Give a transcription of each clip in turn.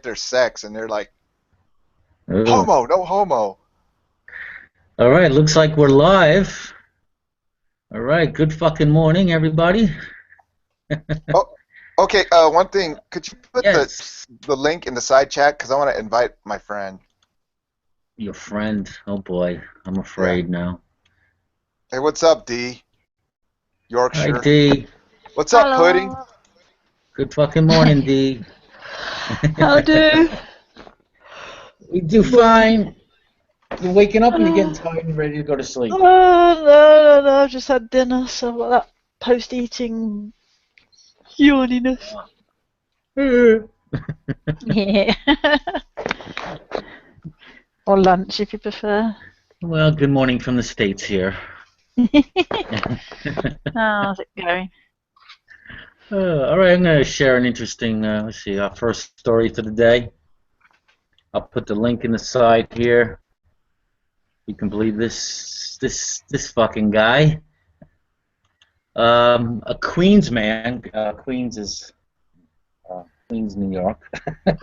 their sex, and they're like, Ugh. homo, no homo. All right, looks like we're live. All right, good fucking morning, everybody. Oh, okay. One thing, could you put the Yes, the link in the side chat because I want to invite my friend. your friend. Oh boy, I'm Yeah. afraid now. Hey, what's up, D? Hi, Yorkshire. D. What's up, Pudding? Hello. Good fucking morning, D. How do? We do Morning. fine. You waking up or you getting Oh, tired and ready to go to sleep? no. I've just had dinner, so I've got that post-eating yawniness. Yeah. Or lunch, if you prefer. Well, good morning from the States here. How's it going? All right, I'm going to share an interesting, let's see, our first story for the day. I'll put the link in the side here. You can believe this fucking guy. A Queens man. Queens is Queens, New York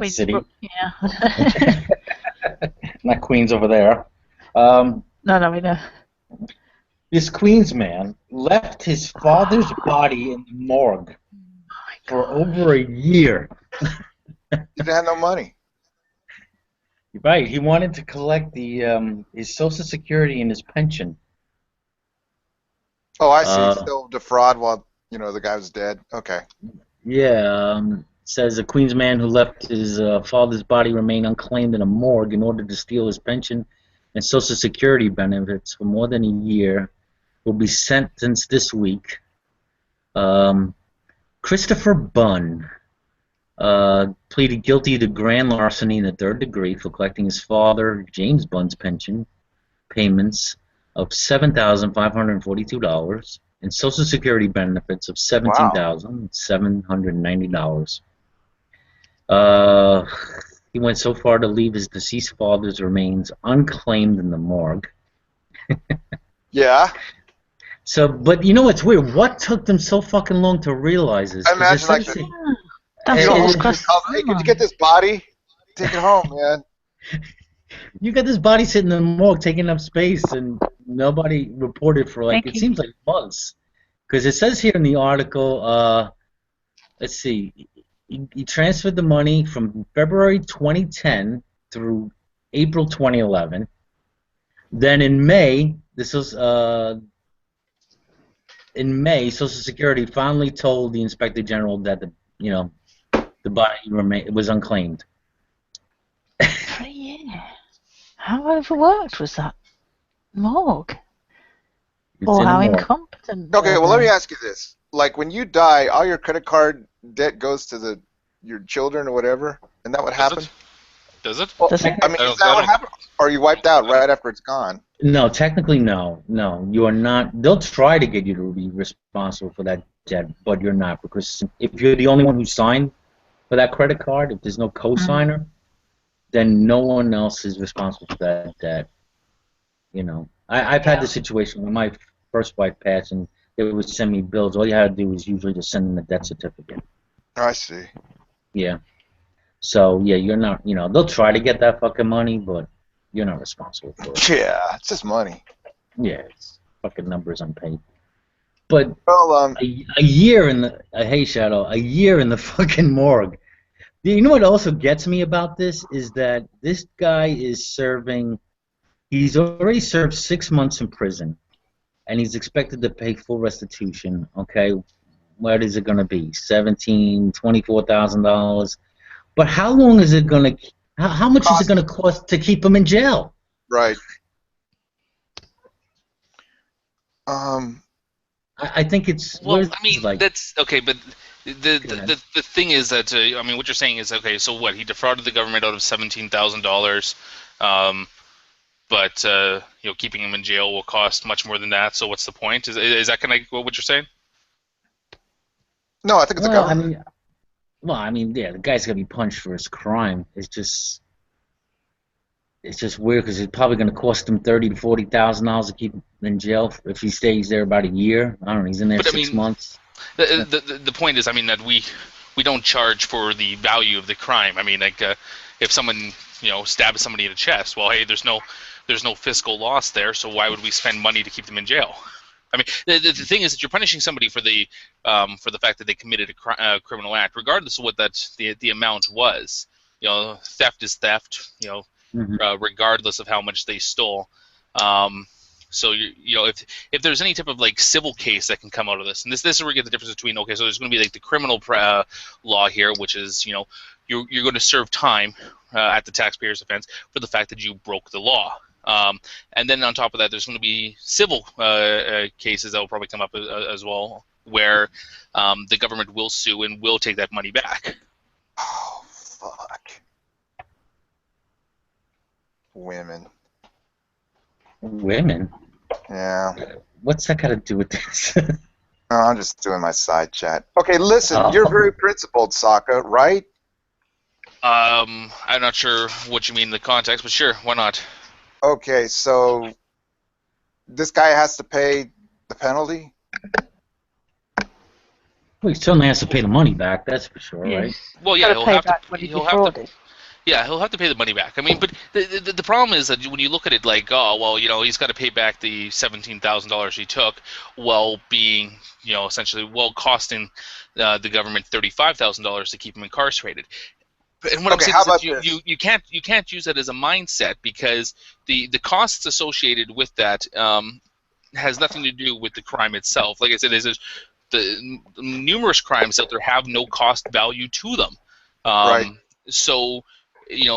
City. Queensbrook, yeah. Not Queens over there. Um, No, we know. this Queens man left his father's body in the morgue for over a year. He didn't have no money. Right, he wanted to collect the his Social Security and his pension. Oh, I see. Uh, Still defraud while the guy was dead. Okay. yeah, says a Queens man who left his father's body remain unclaimed in a morgue in order to steal his pension and Social Security benefits for more than a year will be sentenced this week. Um, Christopher Bunn pleaded guilty to grand larceny in the third degree for collecting his father, James Bunn's pension payments of $7,542 and Social Security benefits of Wow. $17,790. Uh, he went so far to leave his deceased father's remains unclaimed in the morgue. Yeah. So, but you know what's weird? What took them so fucking long to realize this? I Because it imagine like says the, That's you what I know, was Homer just called, hey, could you questioning. get this body? Take it home, man. you got this body sitting in the morgue taking up space, and nobody reported for like it Thank you. seems like months. Because it says here in the article, let's see, he transferred the money from February 2010 through April 2011. Then in May, Social Security finally told the Inspector General that the body was unclaimed. For a year. How overworked was that morgue? It's Or in a how morgue. incompetent Okay, were well, let me they? ask you this. Like, when you die, all your credit card debt goes to your children or whatever? Isn't that what Does happened? it? Does it? Well, Does it? I mean, I is don't. that I what don't. happened? Or are you wiped out right after it's gone? No, technically, no, no, you are not. They'll try to get you to be responsible for that debt, but you're not because if you're the only one who signed for that credit card, if there's no Mm. co-signer, then no one else is responsible for that debt. I've had Yeah. the situation when my first wife passed, and they would send me bills. All you had to do was usually just send them a debt certificate. Oh, I see. Yeah. So yeah, you're not. They'll try to get that fucking money, but you're not responsible for it. Yeah, it's just money. Yeah, it's fucking numbers unpaid. But Well, a year in the hey Shadow, a year in the fucking morgue. You know what also gets me about this is that this guy is serving. He's already served 6 months in prison, and he's expected to pay full restitution. Okay, what is it going to be? $24,000. But how long is it going to? How much is it going cost, to cost to keep him in jail? right. Um, I think it's what Well, is I it mean, like. that's okay, but the thing is that I mean, what you're saying is okay. So what? He defrauded the government out of $17,000, um, but keeping him in jail will cost much more than that. So what's the point? Is that kind of what you're saying? no, I think it's the Well, I government. mean, yeah, the guy's gonna be punched for his crime. It's just weird because it's probably gonna cost him $30,000 to $40,000 to keep him in jail if he stays there about a year. I don't know. He's in there But I six mean, months. the point is, I mean, that we we don't charge for the value of the crime. I mean, like if someone stabs somebody in the chest, well, hey, there's no fiscal loss there, so why would we spend money to keep them in jail? I mean, the thing is that you're punishing somebody for the fact that they committed a criminal act, regardless of what the amount was. Theft is theft. Regardless of how much they stole. So if there's any type of like civil case that can come out of this, and this is where we get the difference between so there's going to be like the criminal law here, which is you're going to serve time at the taxpayer's offense for the fact that you broke the law. And then on top of that, there's going to be civil cases that will probably come up as well, where the government will sue and will take that money back. Oh, fuck. Women. Women? Yeah. What's that got to do with this? Oh, I'm just doing my side chat. Okay, listen, Oh. you're very principled, Sokka, right? I'm not sure what you mean in the context, but sure, why not? Okay, so this guy has to pay the penalty? Well, he certainly has to pay the money back, that's for sure, right? Yes. Well, yeah, Gotta he'll pay have to. back what he He'll have to. defrauded. Yeah, he'll have to pay the money back. I mean, but the problem is that when you look at it like, oh, well, he's got to pay back the $17,000 he took, while being, essentially, costing the government $35,000 to keep him incarcerated. And what Okay, I'm how saying about is that this? you can't use that as a mindset, because the costs associated with that has nothing to do with the crime itself. Like I said, the numerous crimes out there have no cost value to them. Right. So,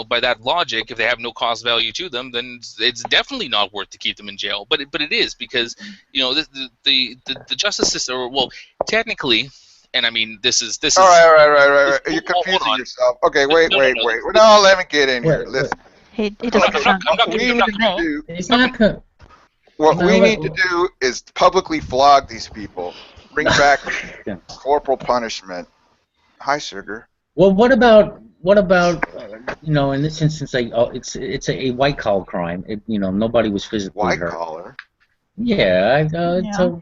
by that logic, if they have no cost value to them, then it's definitely not worth to keep them in jail. But it is, because the justice system, well, technically, and I mean this is All right. You're hold confusing on. yourself. Okay, wait. No. No, let me get in here. Wait. Listen, He doesn't I'm sound not confused gonna- to me. do, It's not... what No, we let- need to do is publicly flog these people. Bring back Yeah. corporal punishment. Hi, sugar. Well, what about in this instance, it's a white collar crime. Nobody was physically White hurt. collar. Yeah, Yeah.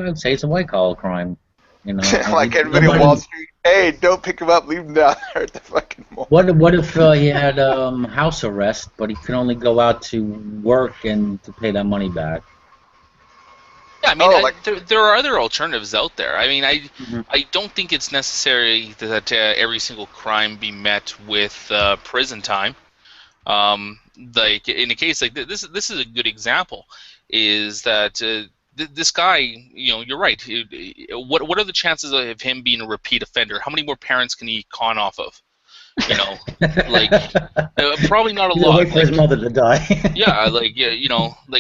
I'd say it's a white collar crime. Like everybody on Wall Street. Hey, don't pick him up. Leave him down there at the fucking mall. What if he had house arrest, but he could only go out to work and to pay that money back? Yeah, I mean, Oh, like- there are other alternatives out there. I mean, Mhm. I don't think it's necessary that every single crime be met with prison time. Like in a case like this is a good example. Is that this guy? You're right. What are the chances of him being a repeat offender? How many more parents can he con off of? Like probably not a He's gonna lot. wait for his mother to die. Yeah,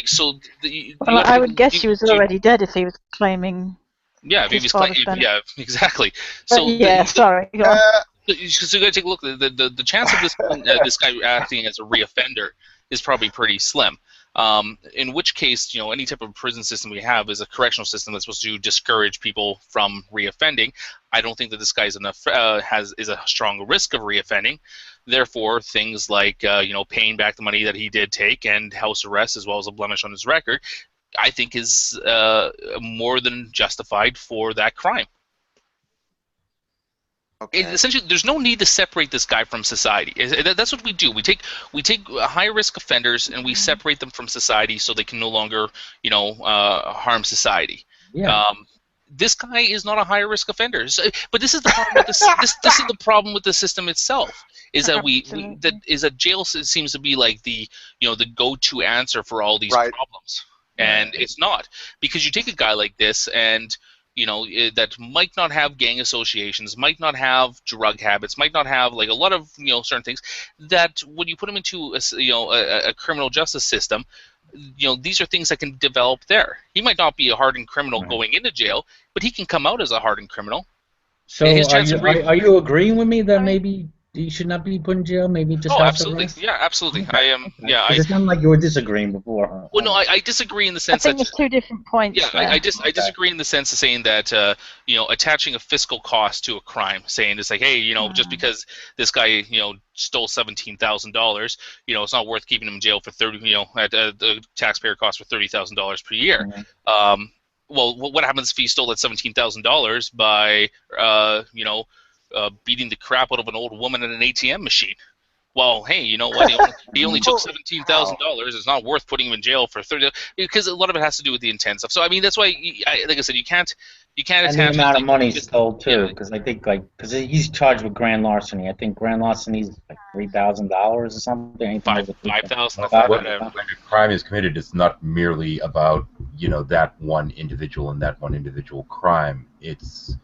so. Well, I would guess he was already dead if he was claiming. Yeah, if he his was father's claiming, benefit. yeah, exactly. But So yeah, sorry. Go on. so you got to take a look. The chance of this guy acting as a reoffender is probably pretty slim. In which case, any type of prison system we have is a correctional system that's supposed to discourage people from reoffending. I don't think that this guy is a strong risk of reoffending. Therefore, things like paying back the money that he did take and house arrest, as well as a blemish on his record, I think is more than justified for that crime. Okay. Essentially, there's no need to separate this guy from society. That's what we do. We take high risk offenders and we separate them from society so they can no longer harm society. Yeah. This guy is not a high risk offender. But this is the problem with this. This is the problem with the system itself. Is that that jail seems to be like the go-to answer for all these Right. problems, and it's not, because you take a guy like this and that might not have gang associations, might not have drug habits, might not have like a lot of certain things, that when you put him into a criminal justice system, these are things that can develop there. He might not be a hardened criminal Right. going into jail, but he can come out as a hardened criminal. So his are chance you, of re- are you agreeing with me that maybe he should not be put in jail? Maybe just Oh, house absolutely. arrest? Yeah, absolutely. Okay. I am. Yeah, 'Cause it sounded like you were disagreeing before. well, no, I disagree in the I sense think that. there's two different points. Yeah, there. I disagree in the sense of saying that attaching a fiscal cost to a crime, saying it's like, hey, just because this guy stole $17,000, it's not worth keeping him in jail for at the taxpayer cost for $30,000 per year. Mhm. Well, what happens if he stole that $17,000 by beating the crap out of an old woman at an ATM machine. Well, hey, you know what? He only took $17,000. It's not worth putting him in jail for 30, because a lot of it has to do with the intent stuff. So I mean, that's why, like I said, you can't And attach the amount of money just- stole too, yeah. because I think because he's charged with grand larceny. I think grand larceny is like $3,000 or something. anything over 5,000. $5,000. When a crime is committed, it's not merely about that one individual and that one individual crime. It's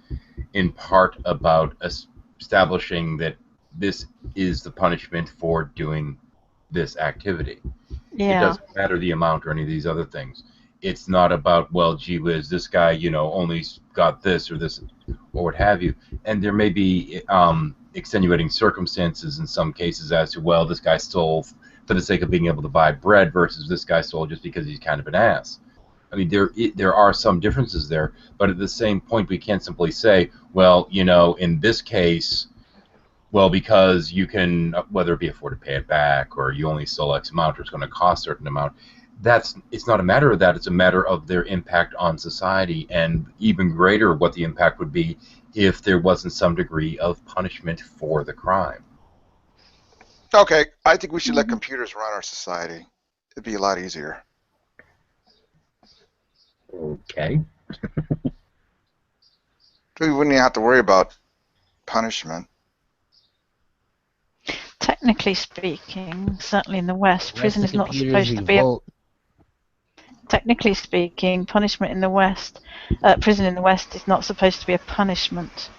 in part about establishing that this is the punishment for doing this activity. It Yeah. doesn't matter the amount or any of these other things. It's not about, well, gee whiz, this guy, only got this or this or what have you. And there may be extenuating circumstances in some cases as to, well, this guy stole for the sake of being able to buy bread versus this guy stole just because he's kind of an ass. I mean, there are some differences there, but at the same point, we can't simply say, well, in this case, well, because you can, whether it be afford to pay it back or you only stole X amount or it's going to cost a certain amount, it's not a matter of that. It's a matter of their impact on society, and even greater what the impact would be if there wasn't some degree of punishment for the crime. Okay, I think we should let computers run our society. It'd be a lot easier. Okay. We wouldn't even have to worry about punishment. Technically speaking, certainly in the West, prison is not Computers, supposed to be a revolt. technically speaking, punishment in the West, prison in the West is not supposed to be a punishment.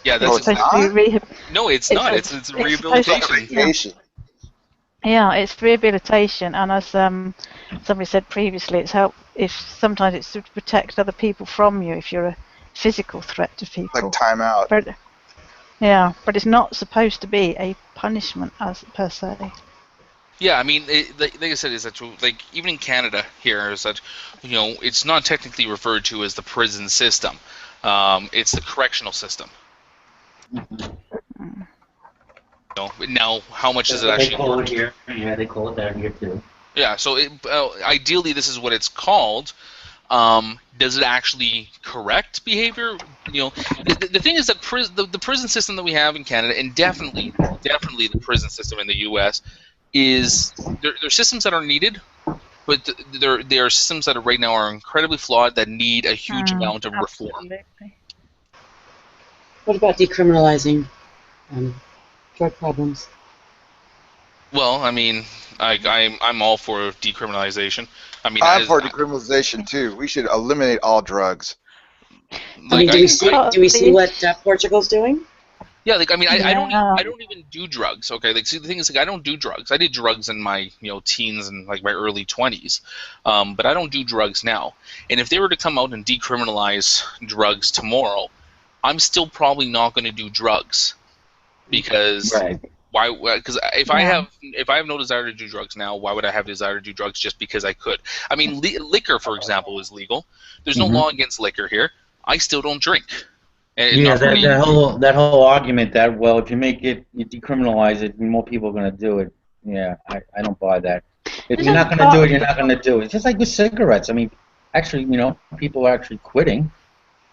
Yeah, No, It's that's it's supposed to be no, it's it's not. a- It's it's rehabilitation. Yeah, it's rehabilitation, and as somebody said previously, sometimes it's to protect other people from you if you're a physical threat to people. Like timeout. But it's not supposed to be a punishment as per se. Yeah, I mean, like I said, is that like even in Canada here is that it's not technically referred to as the prison system. It's the correctional system. Now, how much does it They actually call work? it here. Yeah, they call it that here too. Yeah, so ideally this is what it's called. Does it actually correct behavior? The thing is that the prison system that we have in Canada, and definitely the prison system in the U.S., is there are systems that are needed, but there are systems that right now are incredibly flawed that need a huge amount of reform. Absolutely. What about decriminalizing drug problems? Well, I mean, I'm all for decriminalization. I mean, I'm for decriminalization too. We should eliminate all drugs. I mean, do we see what Portugal's doing? Yeah, like I mean, I don't Yeah. I don't even do drugs. Okay, like see the thing is like I don't do drugs. I did drugs in my teens and like my early 20s, but I don't do drugs now. And if they were to come out and decriminalize drugs tomorrow, I'm still probably not going to do drugs because Right. why? Because if I have no desire to do drugs now, why would I have desire to do drugs just because I could? I mean, liquor, for example, is legal. There's no law against liquor here. I still don't drink. And Yeah, not for me. that whole argument that, well, if you decriminalize it, more people are going to do it. Yeah, I don't buy that. If you're not going to do it, you're not going to do it. It's just like with cigarettes. I mean, actually, people are actually quitting.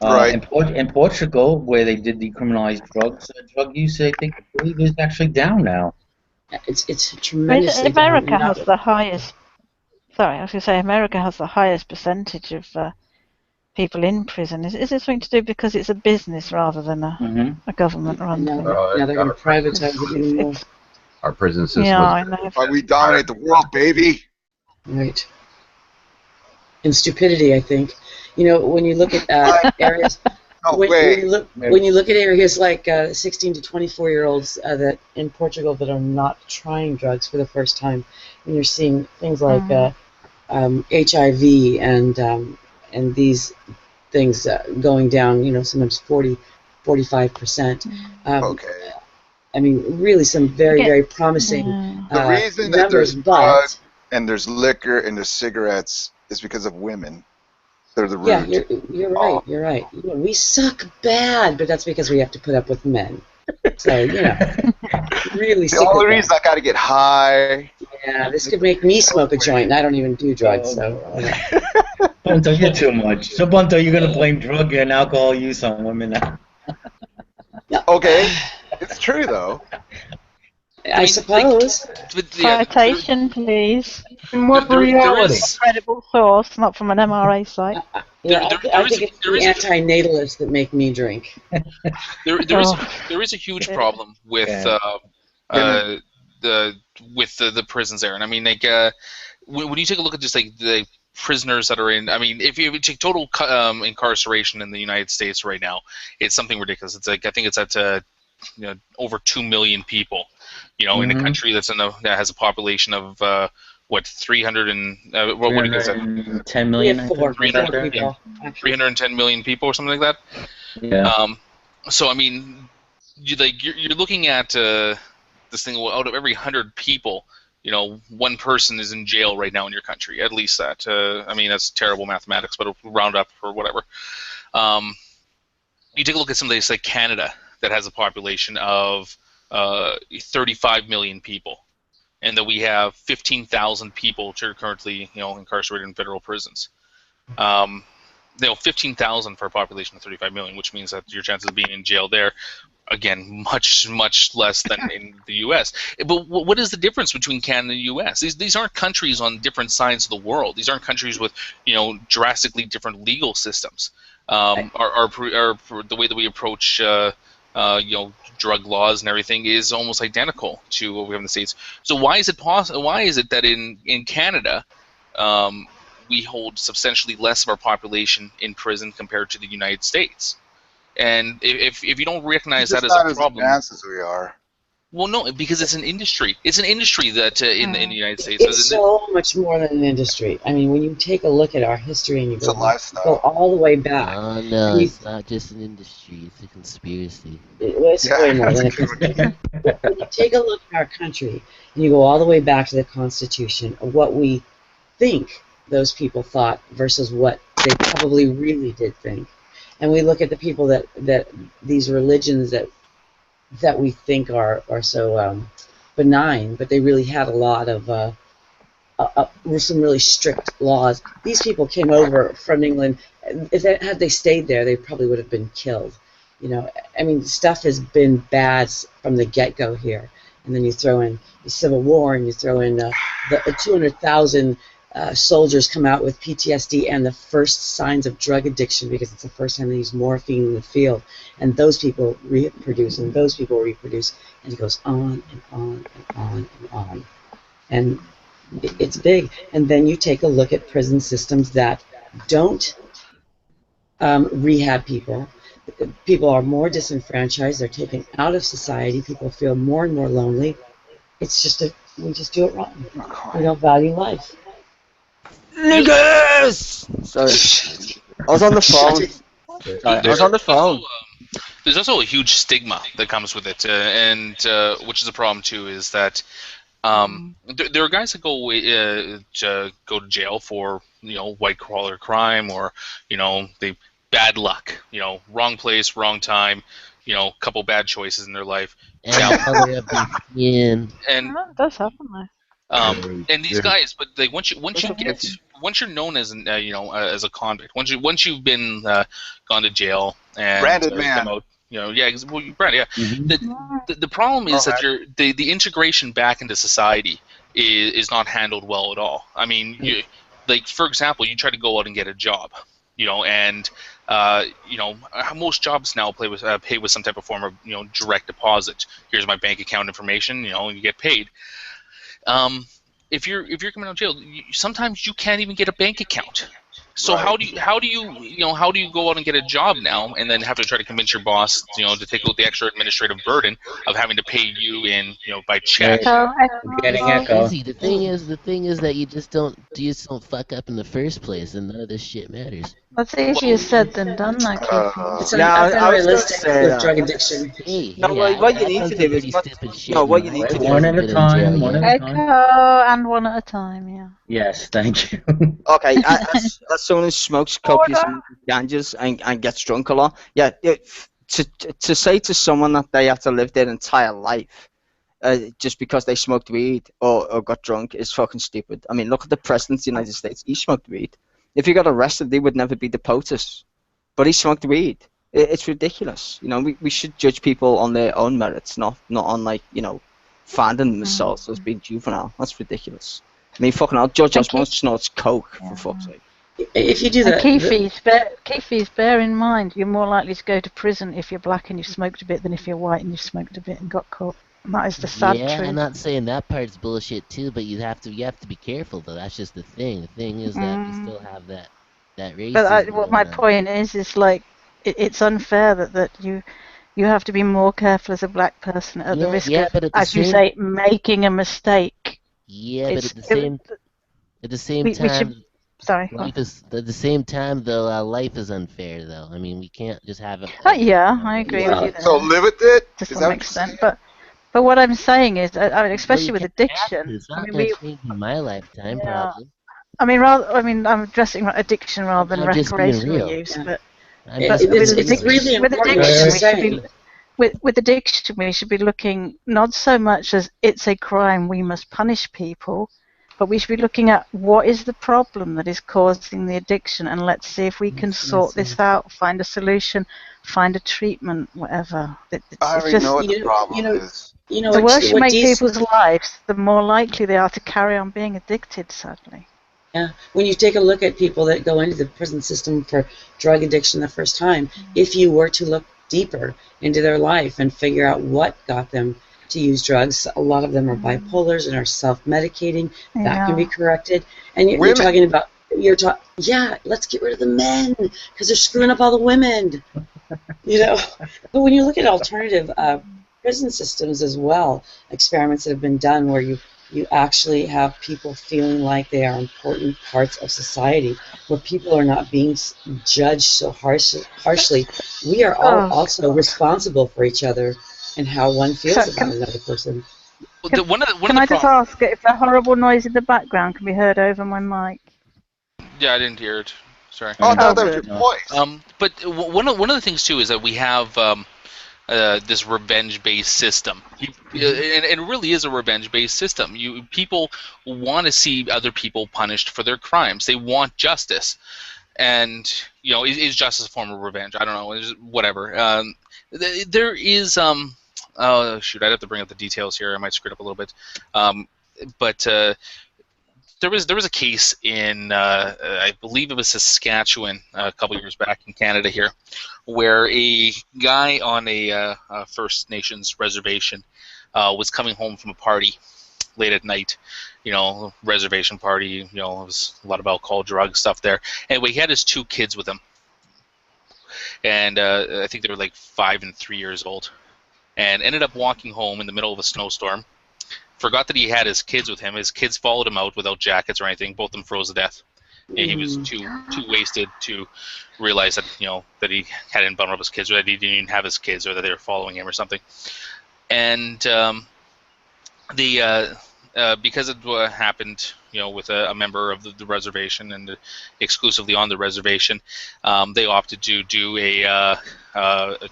Right. In Portugal, where they did decriminalize drugs, drug use, I believe, is actually down now. It's tremendously. America has the highest. Sorry, I was going to say America has the highest percentage of people in prison. Is it something to do because it's a business rather than a government-run thing? Now they're going to privatize it even more. Our prison system Yeah, I is know. But we dominate the world, baby. Right. And stupidity, I think. When you look at areas, No when way. you look at areas like 16 to 24-year-olds that in Portugal that are not trying drugs for the first time, and you're seeing things like HIV and these things going down, sometimes 45%. Okay. I mean, really some very, very promising The reason that numbers, there's but drugs and there's liquor and there's cigarettes is because of women. They're the root. yeah, you're right. You're right. We suck bad, but that's because we have to put up with men. So really. The only reason I got to get high. Yeah, this could make me smoke a joint, and I don't even do drugs. So. Bunto, you're too much. So, Bunto, you're going to blame drug and alcohol use on women now. Okay, it's true though. I suppose. Citation, please. What there reality? is Credible source, not from an MRA site. I think it's the anti-natalists that make me drink. There is a huge problem with the prisons there, and I mean, like, when you take a look at just like the prisoners that are in, I mean, if you take total incarceration in the United States right now, it's something ridiculous. It's like, I think it's at over 2 million people, in a country that has a population of what, 300 and what do you guys have? 10 million. 310 million people or something like that. Yeah. So I mean, you're looking at this thing. Out of every 100 people, one person is in jail right now in your country. At least that. I mean, that's terrible mathematics, but we'll round up or whatever. You take a look at some places like Canada that has a population of 35 million people, and that we have 15,000 people which are currently incarcerated in federal prisons. 15,000 for a population of 35 million, which means that your chances of being in jail there, again, much less than in the U.S. But what is the difference between Canada and the U.S.? These aren't countries on different sides of the world. These aren't countries with drastically different legal systems. The way that we approach drug laws and everything is almost identical to what we have in the States. So why is it Why is it that in Canada we hold substantially less of our population in prison compared to the United States? And if you don't recognize that as a problem, as advanced as we are. Well, no, because it's an industry. It's an industry that in the United States. It's so much more than an industry. I mean, when you take a look at our history and you go all the way back. Oh, no, it's not just an industry. It's a conspiracy. It's way more than a conspiracy. When you take a look at our country and you go all the way back to the Constitution, of what we think those people thought versus what they probably really did think. And we look at the people that these religions that we think are so benign, but they really had a lot of some really strict laws. These people came over from England. Had they stayed there, they probably would have been killed. I mean, stuff has been bad from the get-go here. And then you throw in the Civil War, and you throw in the 200,000 soldiers come out with PTSD and the first signs of drug addiction because it's the first time they use morphine in the field, and those people reproduce, and those people reproduce, and it goes on and on and on and on, and it's big. And then you take a look at prison systems that don't rehab people. People are more disenfranchised. They're taken out of society. People feel more and more lonely. It's just we just do it wrong. We don't value life. Niggas! Sorry. I was on the phone. I was on the phone. There's also a huge stigma that comes with it, and which is a problem too, is that there are guys that go to jail for white collar crime, or they bad luck, wrong place, wrong time, couple bad choices in their life. And that does happen though. And these guys, but like once you're known as as a convict, once you've been gone to jail and branded man, come out, branded, the problem is that the integration back into society is not handled well at all. I mean, for example, you try to go out and get a job, and most jobs now pay with some type of form of direct deposit. Here's my bank account information, and you get paid. If you're coming out of jail, sometimes you can't even get a bank account. So how do you go out and get a job now, and then have to try to convince your boss, to take out the extra administrative burden of having to pay you in, by check? Getting echo. The thing is that you just don't fuck up in the first place, and none of this shit matters. That's easier said than done, though, Keith. It's unrealistic with drug addiction. What you need to do is what you need to do. One at a time. Echo and one at a time. Yeah. Yes, thank you. Okay, as someone who smokes copious ganjas and gets drunk a lot, to say to someone that they have to live their entire life just because they smoked weed or got drunk is fucking stupid. I mean, look at the president of the United States. He smoked weed. If he got arrested, they would never be the POTUS. But he smoked weed. It's ridiculous. You know, we should judge people on their own merits, not on like, you know, finding themselves as being juvenile. That's ridiculous. I mean, fucking hell, George Osborne snorts coke, for fuck's sake. If you do that, Keefies, bear in mind, you're more likely to go to prison if you're black and you've smoked a bit than if you're white and you've smoked a bit and got caught. And that is the sad truth. Yeah, I'm not saying that part's bullshit too, but you have to be careful though. That's just the thing. The thing is that we still have that racism. But what my point is like it's unfair that you have to be more careful as a black person at the risk of, as you say, making a mistake. Yeah, but at the same time. Sorry. At the same time, though, life is unfair, though. I mean, we can't just have it. Yeah, I agree with you there. So live with it? To some extent. But what I'm saying is, I mean, especially with addiction. It's not going to change in my lifetime, probably. I mean, I'm addressing addiction rather than recreational use. But it's really important. With addiction, we should be looking not so much as it's a crime, we must punish people, but we should be looking at what is the problem that is causing the addiction, and let's see if we can sort this out, find a solution, find a treatment, whatever. I already know what the problem is. The worse you make people's lives, the more likely they are to carry on being addicted, sadly. Yeah, when you take a look at people that go into the prison system for drug addiction the first time, if you were to look deeper into their life and figure out what got them to use drugs, a lot of them are bipolars and are self-medicating. That can be corrected. And you're talking about, let's get rid of the men because they're screwing up all the women. You know, but when you look at alternative prison systems as well, experiments that have been done where you actually have people feeling like they are important parts of society, where people are not being judged so harshly. We are all also responsible for each other and how one feels about another person. Can I just ask if the horrible noise in the background can be heard over my mic? Yeah, I didn't hear it. Sorry. Oh, no, that was your voice. But one of the things too is that we have this revenge-based system, and it really is a revenge-based system. People want to see other people punished for their crimes. They want justice, and you know, is justice a form of revenge? I don't know. Whatever. There is oh shoot, I'd have to bring up the details here. I might screw it up a little bit. But there was a case in I believe it was Saskatchewan a couple years back in Canada here, where a guy on a First Nations reservation was coming home from a party late at night. You know, reservation party. You know, it was a lot of alcohol, drugs, stuff there. Anyway, he had his 2 kids with him, and I think they were like 5 and 3 years old, and ended up walking home in the middle of a snowstorm. Forgot that he had his kids with him. His kids followed him out without jackets or anything. Both of them froze to death. And he was too wasted to realize that, you know, that he hadn't bundled up his kids, or that he didn't even have his kids, or that they were following him or something. And because it happened, you know, with a member of the reservation and exclusively on the reservation, they opted to do a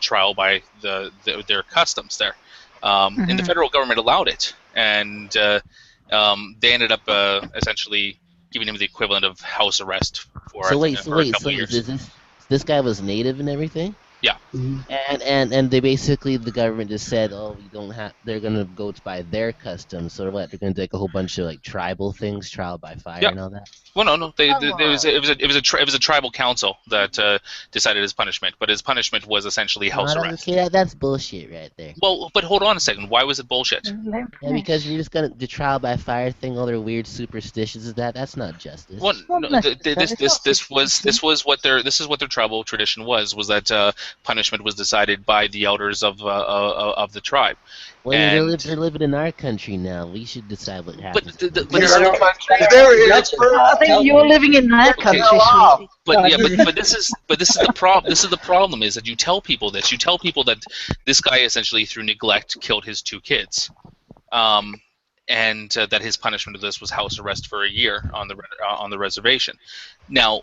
trial by their customs there. And the federal government allowed it, and they ended up essentially giving him the equivalent of house arrest for a couple of years. This guy was native and everything? Yeah. And they basically, the government just said, oh, we don't have, they're going to go by their customs. So what, they're going to take a whole bunch of like tribal things, trial by fire and all that? Well, no. It was a tribal council that decided his punishment, but his punishment was essentially house arrest. Yeah, that's bullshit right there. Well, but hold on a second. Why was it bullshit? Yeah, because you're just gonna the trial by fire thing, all their weird superstitions. That's not justice. Well, no, this was what their tribal tradition was that punishment was decided by the elders of the tribe. Well, they're living in our country now. We should decide what happens. I think you're living in their country. But this is the problem. This is the problem: is that you tell people this. You tell people that this guy essentially, through neglect, killed his 2 kids, and that his punishment of this was house arrest for a year on the reservation. Now,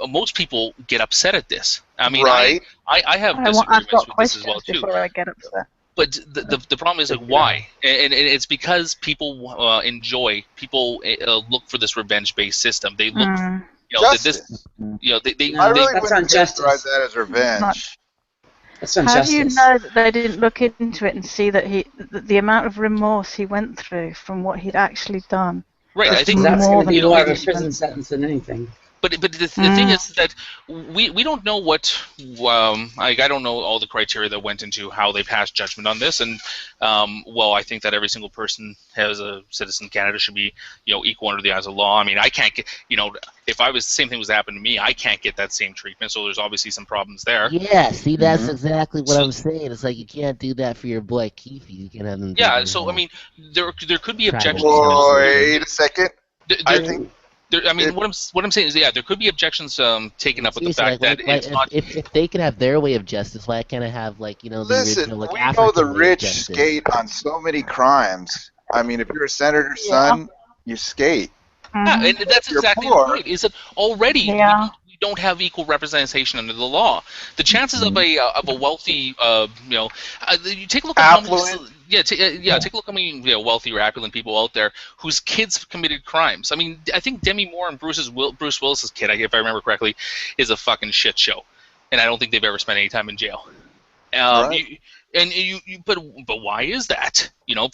most people get upset at this. I mean, right. I have disagreements with this as well too. Before I get upset. But the problem is, like, why? And it's because people look for this revenge-based system. They look, justice. they I really that's wouldn't justice. characterize that as revenge. That's not How do you justice. know that they didn't look into it and see that the amount of remorse he went through from what he'd actually done? Right. I think That's going to be you know, more of a prison sentence than anything. But the thing is that we don't know what I don't know all the criteria that went into how they passed judgment on this, and well, I think that every single person as a citizen in Canada should be equal under the eyes of law. I mean, I can't get if I was the same thing was happening to me, I can't get that same treatment. So there's obviously some problems there. Yeah, see, that's exactly what I'm saying. It's like you can't do that for your boy Keefe. You can have him. Yeah, so I mean, there could be objections. Wait a second. I think. I mean, what I'm saying is, yeah, there could be objections taken up with the fact that it's not. If they can have their way of justice, why can't I have the Listen, original we African know the way of rich justice? skate on so many crimes. I mean, if you're a senator's son, you skate. Yeah, and that's exactly the point. Is that already we don't have equal representation under the law. The chances of a wealthy, you take a look at affluent. how many, take a look at how many wealthy or affluent people out there whose kids committed crimes. I mean, I think Demi Moore and Bruce Willis's kid, if I remember correctly, is a fucking shit show, and I don't think they've ever spent any time in jail. Right. But why is that?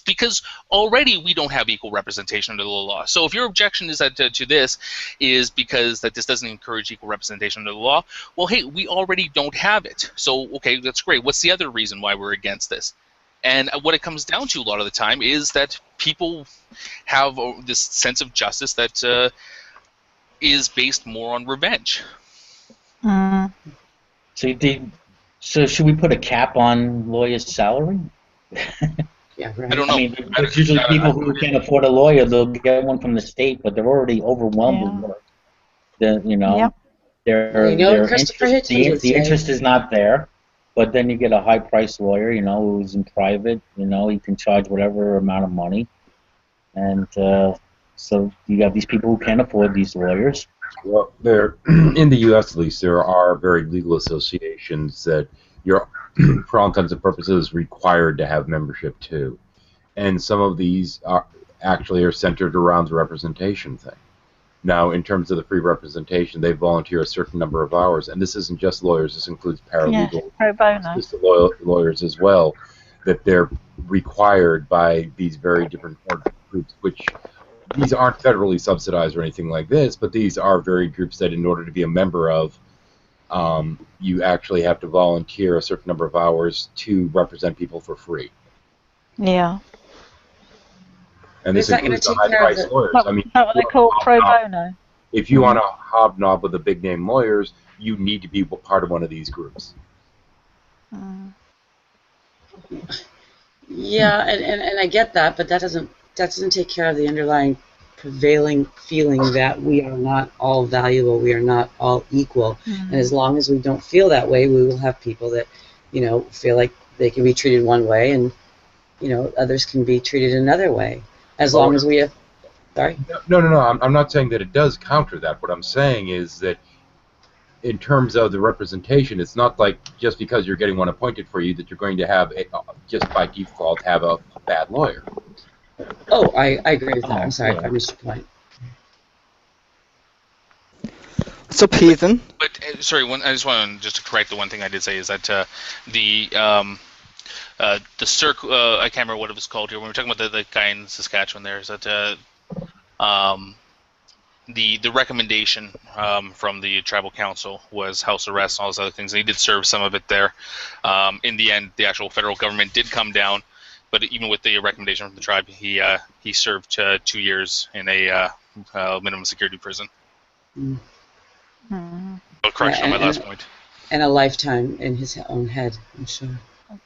Because already we don't have equal representation under the law. So if your objection is that to this is because that this doesn't encourage equal representation under the law, well, hey, we already don't have it. So okay, that's great. What's the other reason why we're against this? And what it comes down to a lot of the time is that people have this sense of justice that is based more on revenge. So should we put a cap on lawyers' salary? Yeah, right. I don't know. I mean, there's usually people who can't afford a lawyer. They'll get one from the state, but they're already overwhelmed with work. Their Christopher interest, Hitchens would the say. interest is not there. But then you get a high-priced lawyer, who's in private. He can charge whatever amount of money, and so you got these people who can't afford these lawyers. Well, in the U.S. at least, there are very legal associations that you're, for all intents and purposes, required to have membership to, and some of these are centered around the representation thing. Now, in terms of the free representation, they volunteer a certain number of hours, and this isn't just lawyers. This includes paralegals, pro bono, lawyers as well, that they're required by these very different groups, which. These aren't federally subsidized or anything like this, but these are very groups that in order to be a member of, you actually have to volunteer a certain number of hours to represent people for free. Yeah. And this includes the high-priced lawyers. I mean, what they call pro bono. If you want to hobnob with the big-name lawyers, you need to be part of one of these groups. Yeah, and I get that, but that doesn't take care of the underlying prevailing feeling that we are not all valuable, we are not all equal. And as long as we don't feel that way, we will have people that, feel like they can be treated one way and, others can be treated another way. As long as we have... Sorry? No. I'm not saying that it does counter that. What I'm saying is that in terms of the representation, it's not like just because you're getting one appointed for you that you're going to have, just by default, have a bad lawyer. Oh, I agree with that. I'm sorry if I missed your point. So, Heathen. But sorry, I just want to correct the one thing I did say is that the circle. I can't remember what it was called here when we were talking about the guy in Saskatchewan. There is that the recommendation from the tribal council was house arrest and all those other things. And he did serve some of it there. In the end, the actual federal government did come down. But even with the recommendation from the tribe, he served 2 years in a minimum security prison. Correction on my last point. And a lifetime in his own head, I'm sure.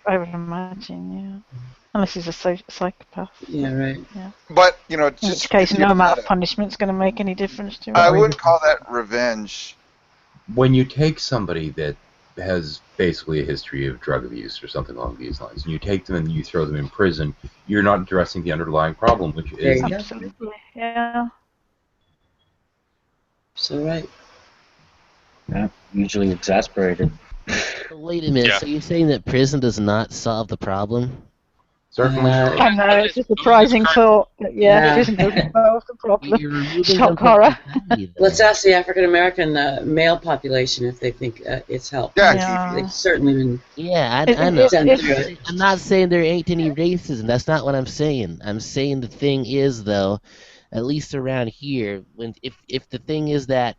I would imagine, yeah. Unless he's a psychopath. Yeah, right. Yeah. But just in which case, no amount of punishment is going to make any difference to him. I wouldn't call that revenge. When you take somebody that has basically a history of drug abuse or something along these lines, and you take them and you throw them in prison, you're not addressing the underlying problem, which is... Absolutely, yeah. So right. Yeah, usually exasperated. Wait a minute, so you're saying that prison does not solve the problem? Certainly. I know, it's a surprising thought, but yeah, it isn't the problem. You're removing Shock them from horror. society, though. Let's ask the African American male population if they think it's helped. Yeah. They've certainly been. Yeah, I know. It- I'm not saying there ain't any racism. That's not what I'm saying. I'm saying the thing is, though, at least around here, if the thing is that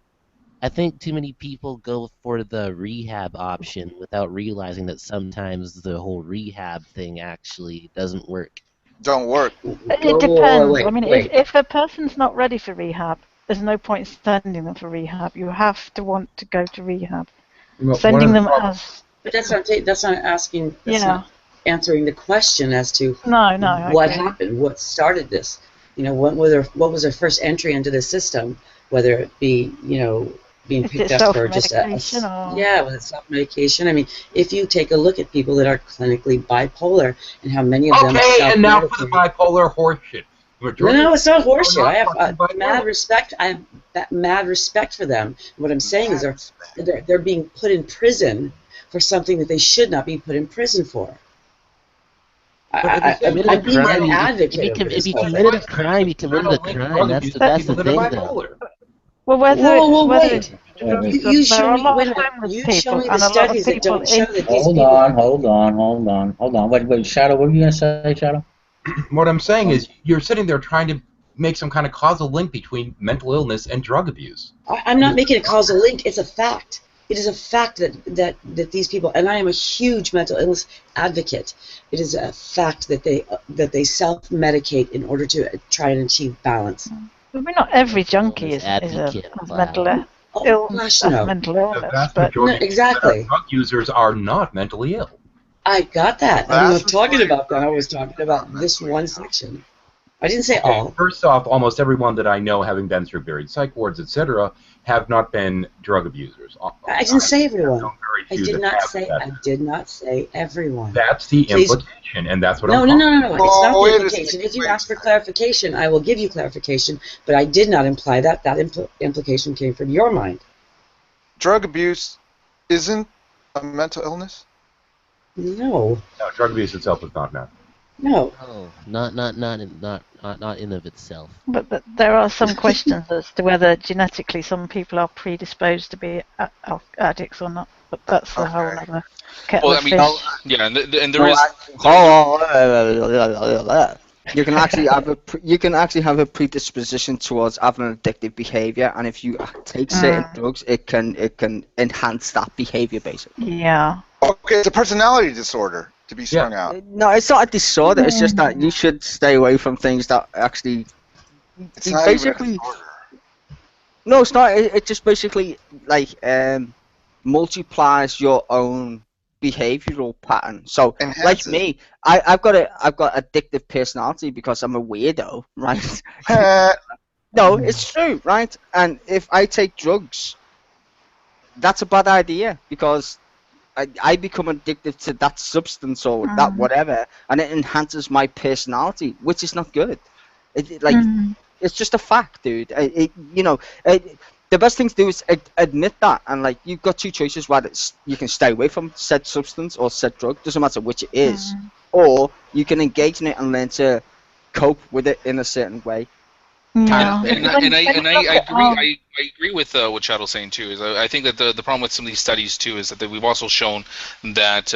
I think too many people go for the rehab option without realizing that sometimes the whole rehab thing actually doesn't work. Don't work. It depends. I mean, if a person's not ready for rehab, there's no point sending them for rehab. You have to want to go to rehab. Sending them as... But that's not asking, that's not answering the question as to what happened, what started this. You know, what was their first entry into the system, whether it be, being picked up for just was it self-medication? I mean, if you take a look at people that are clinically bipolar and how many of them are self-medicating. And now for the bipolar horseshit. No, it's not horseshit. I have mad respect. I have mad respect for them. What I'm saying is they're being put in prison for something that they should not be put in prison for. I'm being an advocate. If you committed a crime, you committed a crime. That's the thing, though. Well, whether wait. You there are a lot of you homeless show people me and the a lot of studies that people don't show that these Hold people. on. Wait, Shadow, what were you going to say, Shadow? What I'm saying is you're sitting there trying to make some kind of causal link between mental illness and drug abuse. I'm not making a causal link. It's a fact. It is a fact that these people, and I am a huge mental illness advocate. It is a fact that they self-medicate in order to try and achieve balance. But not every junkie is a mental illness. Mental illness, but exactly. Drug users are not mentally ill. I got that. I'm not talking about that. I was talking about this one section. I didn't say all. First off, almost everyone that I know, having been through various psych wards, etc., have not been drug abusers. I didn't say everyone. I did not say everyone. That's the implication, and that's what I'm talking about. No. It's not the implication. If you ask for clarification, I will give you clarification, but I did not imply that. That implication came from your mind. Drug abuse isn't a mental illness? No. No, drug abuse itself is not, no. No. Not in of itself. But there are some questions as to whether genetically some people are predisposed to be addicts or not. But that's a whole other kettle of fish. And there is. You can actually have a predisposition towards having an addictive behavior, and if you take certain drugs, it can enhance that behavior, basically. Yeah. Okay, it's a personality disorder to be strung out. No, it's not a disorder. It's just that you should stay away from things that actually. It's not basically. Even a disorder. No, it's not. It just basically multiplies your own behavioral pattern. So, like me, I've got addictive personality because I'm a weirdo, right? No, it's true, right? And if I take drugs, that's a bad idea because I become addicted to that substance or that whatever, and it enhances my personality, which is not good. It's just a fact, dude. The best thing to do is admit that, and you've got two choices: whether you can stay away from said substance or said drug, doesn't matter which it is, or you can engage in it and learn to cope with it in a certain way. Yeah. And I agree with what Shadow's saying too. Is I think that the problem with some of these studies too is that we've also shown that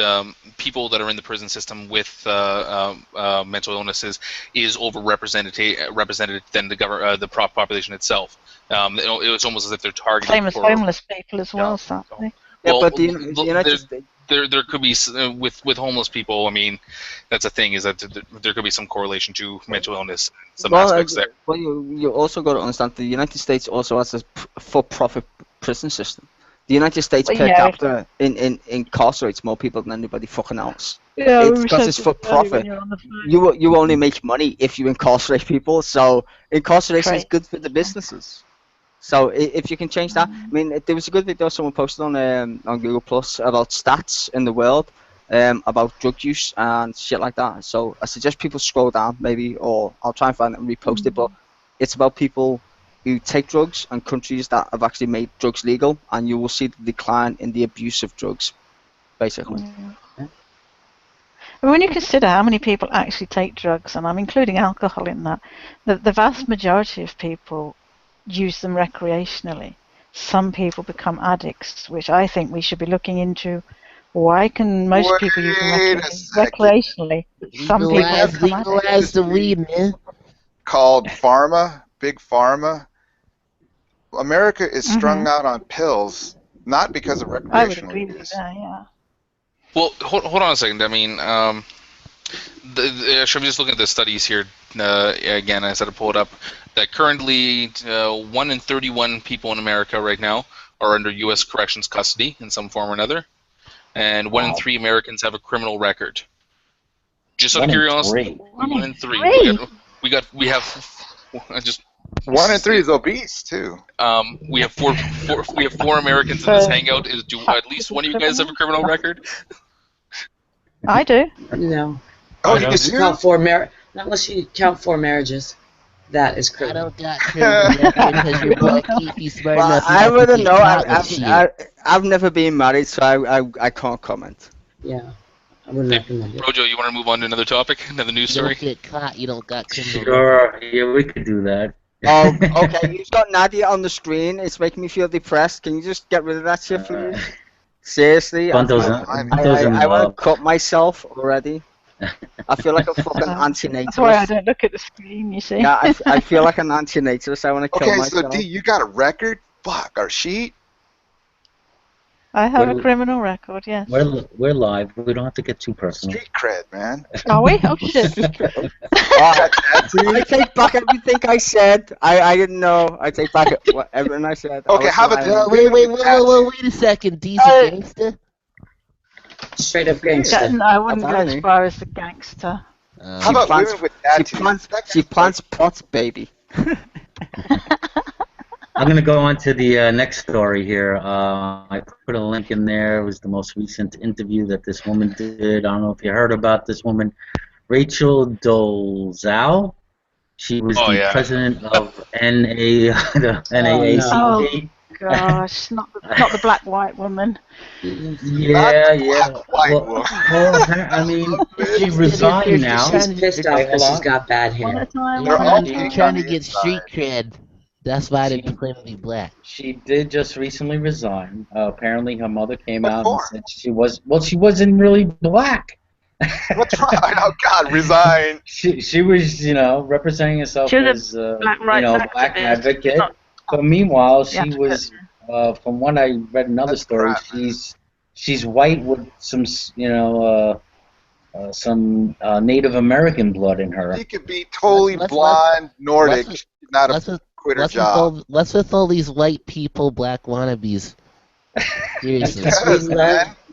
people that are in the prison system with mental illnesses is overrepresented than the population itself. It's almost as if they're targeted. Same as homeless people as well, sadly. Yeah, but the United States. There could be with homeless people. I mean, that's a thing. Is that there could be some correlation to mental illness, some aspects there. Well, you also got to understand the United States also has a for-profit prison system. The United States per capita incarcerates more people than anybody fucking else. Yeah, it's because it's for profit. You only make money if you incarcerate people. So incarceration is good for the businesses. So if you can change that, I mean, there was a good video someone posted on Google Plus about stats in the world about drug use and shit like that. So I suggest people scroll down maybe, or I'll try and find it and repost it. But it's about people who take drugs and countries that have actually made drugs legal, and you will see the decline in the abuse of drugs, basically. When you consider how many people actually take drugs, and I'm including alcohol in that, the vast majority of people use them recreationally. Some people become addicts, which I think we should be looking into. Why can most people use them recreationally? Some people become addicts. Legalize the weed, man. Called pharma, big pharma. America is strung out on pills, not because of recreational I would agree with that, yeah. Well, hold on a second. I mean, I'm just looking at the studies here. Again, I said to pull it up. That currently 1 in 31 people in America right now are under U.S. corrections custody in some form or another, and 1 in 3 Americans have a criminal record. Just out of curiosity, 1 in 3. We have just 1 in 3 is obese too. We have four Americans in this hangout. Do at least one of you guys have a criminal record? I do. No. Oh, you unless you count 4 not unless you count 4 marriages. That is criminal. I don't got criminal record because your boy Keithy's smart enough. I wouldn't know. I've never been married, so I can't comment. Yeah. I wouldn't recommend it. Rojo, you want to move on to another topic? Another news story? You don't get caught, you don't got criminal Sure, yeah, we could do that. Oh, okay. You've got Nadia on the screen. It's making me feel depressed. Can you just get rid of that shit, please? Seriously, I want to cut myself already. I feel like a fucking antinatalist. That's why I don't look at the screen, you see. Yeah, I feel like an antinatalist. I want to kill myself. Okay, so D, you got a record? Fuck, our sheet? I have a criminal record, yes. We're live. We don't have to get too personal. Street cred, man. Are we? Oh, shit. I take back everything I said. I didn't know. I take back everything I said. Okay, how about wait a second. D's a gangster? Straight up gangster. No, I wouldn't go as far as the gangster. How about women with tattoos? She plants pots, baby. I'm going to go on to the next story here. I put a link in there. It was the most recent interview that this woman did. I don't know if you heard about this woman, Rachel Dolezal. She was the president of NAACP. Oh, gosh, not the black-white woman. Yeah. Well, I mean, she resigned now. She's pissed off because she's got bad hair. They're trying to get street cred. That's why they claim to be black. She did just recently resign. Apparently, her mother came out and said she wasn't really black. What's wrong? Oh God, resign. She was, representing herself as, black advocate. But meanwhile, she was, from what I read in other stories, she's white with some, some Native American blood in her. She could be totally blonde, Nordic, not a quitter job. What's with all these white people, black wannabes? Seriously.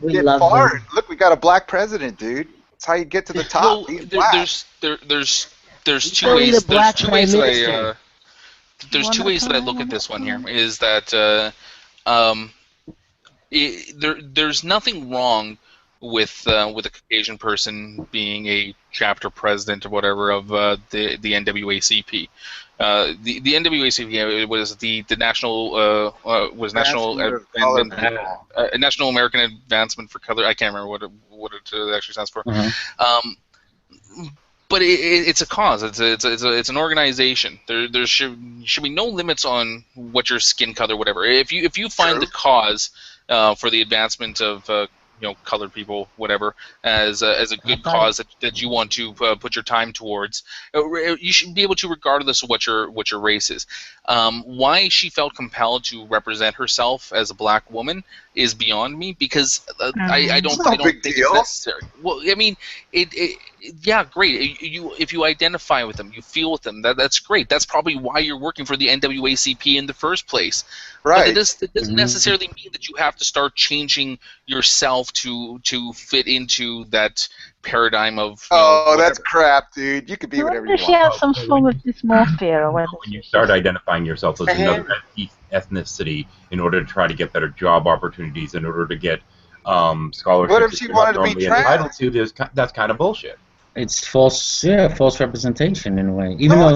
we love them. Look, we got a black president, dude. That's how you get to the top. There's two ways. There's two ways that I look at this one here. Is that there's nothing wrong with a Caucasian person being a chapter president or whatever of the NAACP. The NAACP was the national National American Advancement for Color. I can't remember what it actually stands for. But it's a cause. It's an organization. There should be no limits on what your skin color, whatever. If you find the cause for the advancement of colored people, whatever, as a good cause that you want to put your time towards, you should be able to, regardless of what your race is. Why she felt compelled to represent herself as a black woman is beyond me, because I don't think it's necessary. Well, I mean, yeah, great. If you identify with them, you feel with them, that's great. That's probably why you're working for the NAACP in the first place. Right. But it doesn't necessarily mean that you have to start changing yourself to fit into that paradigm of. That's crap, dude. You could be whatever you want. She has some form of dysmorphia, or whether when you start identifying yourself as another ethnicity in order to try to get better job opportunities, in order to get scholarships. What if she wanted to be entitled to? That's kind of bullshit. It's false representation in a way. Even though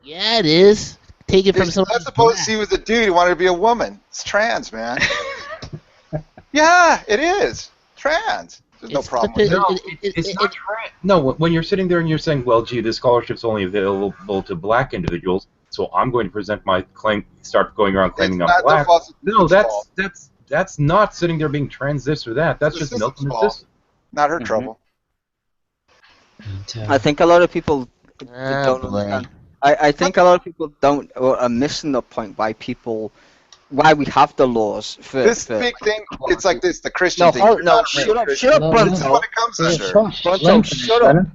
yeah, it is. Take it from someone. Let's suppose she was a dude who wanted to be a woman. It's trans, man. Yeah, it is trans. There's no problem with it. It's not right. No, when you're sitting there and you're saying, well, gee, this scholarship's only available to black individuals, so I'm going to present my claim, start going around claiming I'm black. No, that's not sitting there being trans this or that. That's just milking the system. Not her trouble. I think a lot of people don't understand. I think a lot of people don't or are missing the point why we have the laws for this big thing. It's like this, the Christian thing. No, shut up, Brunto. This is what it comes under. Brunto, shut up.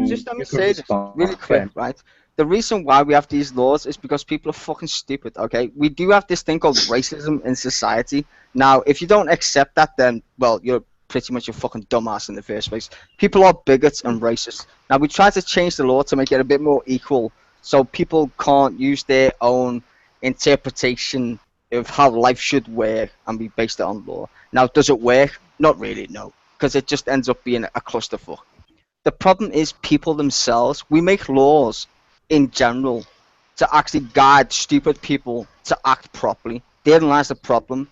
Just let me say this really quick, right? The reason why we have these laws is because people are fucking stupid, okay? We do have this thing called racism in society. Now, if you don't accept that, then, well, you're pretty much a fucking dumbass in the first place. People are bigots and racist. Now, we try to change the law to make it a bit more equal so people can't use their own interpretation of how life should work and be based on law. Now, does it work? Not really, no, because it just ends up being a clusterfuck. The problem is people themselves. We make laws in general to actually guide stupid people to act properly. Therein lies the problem.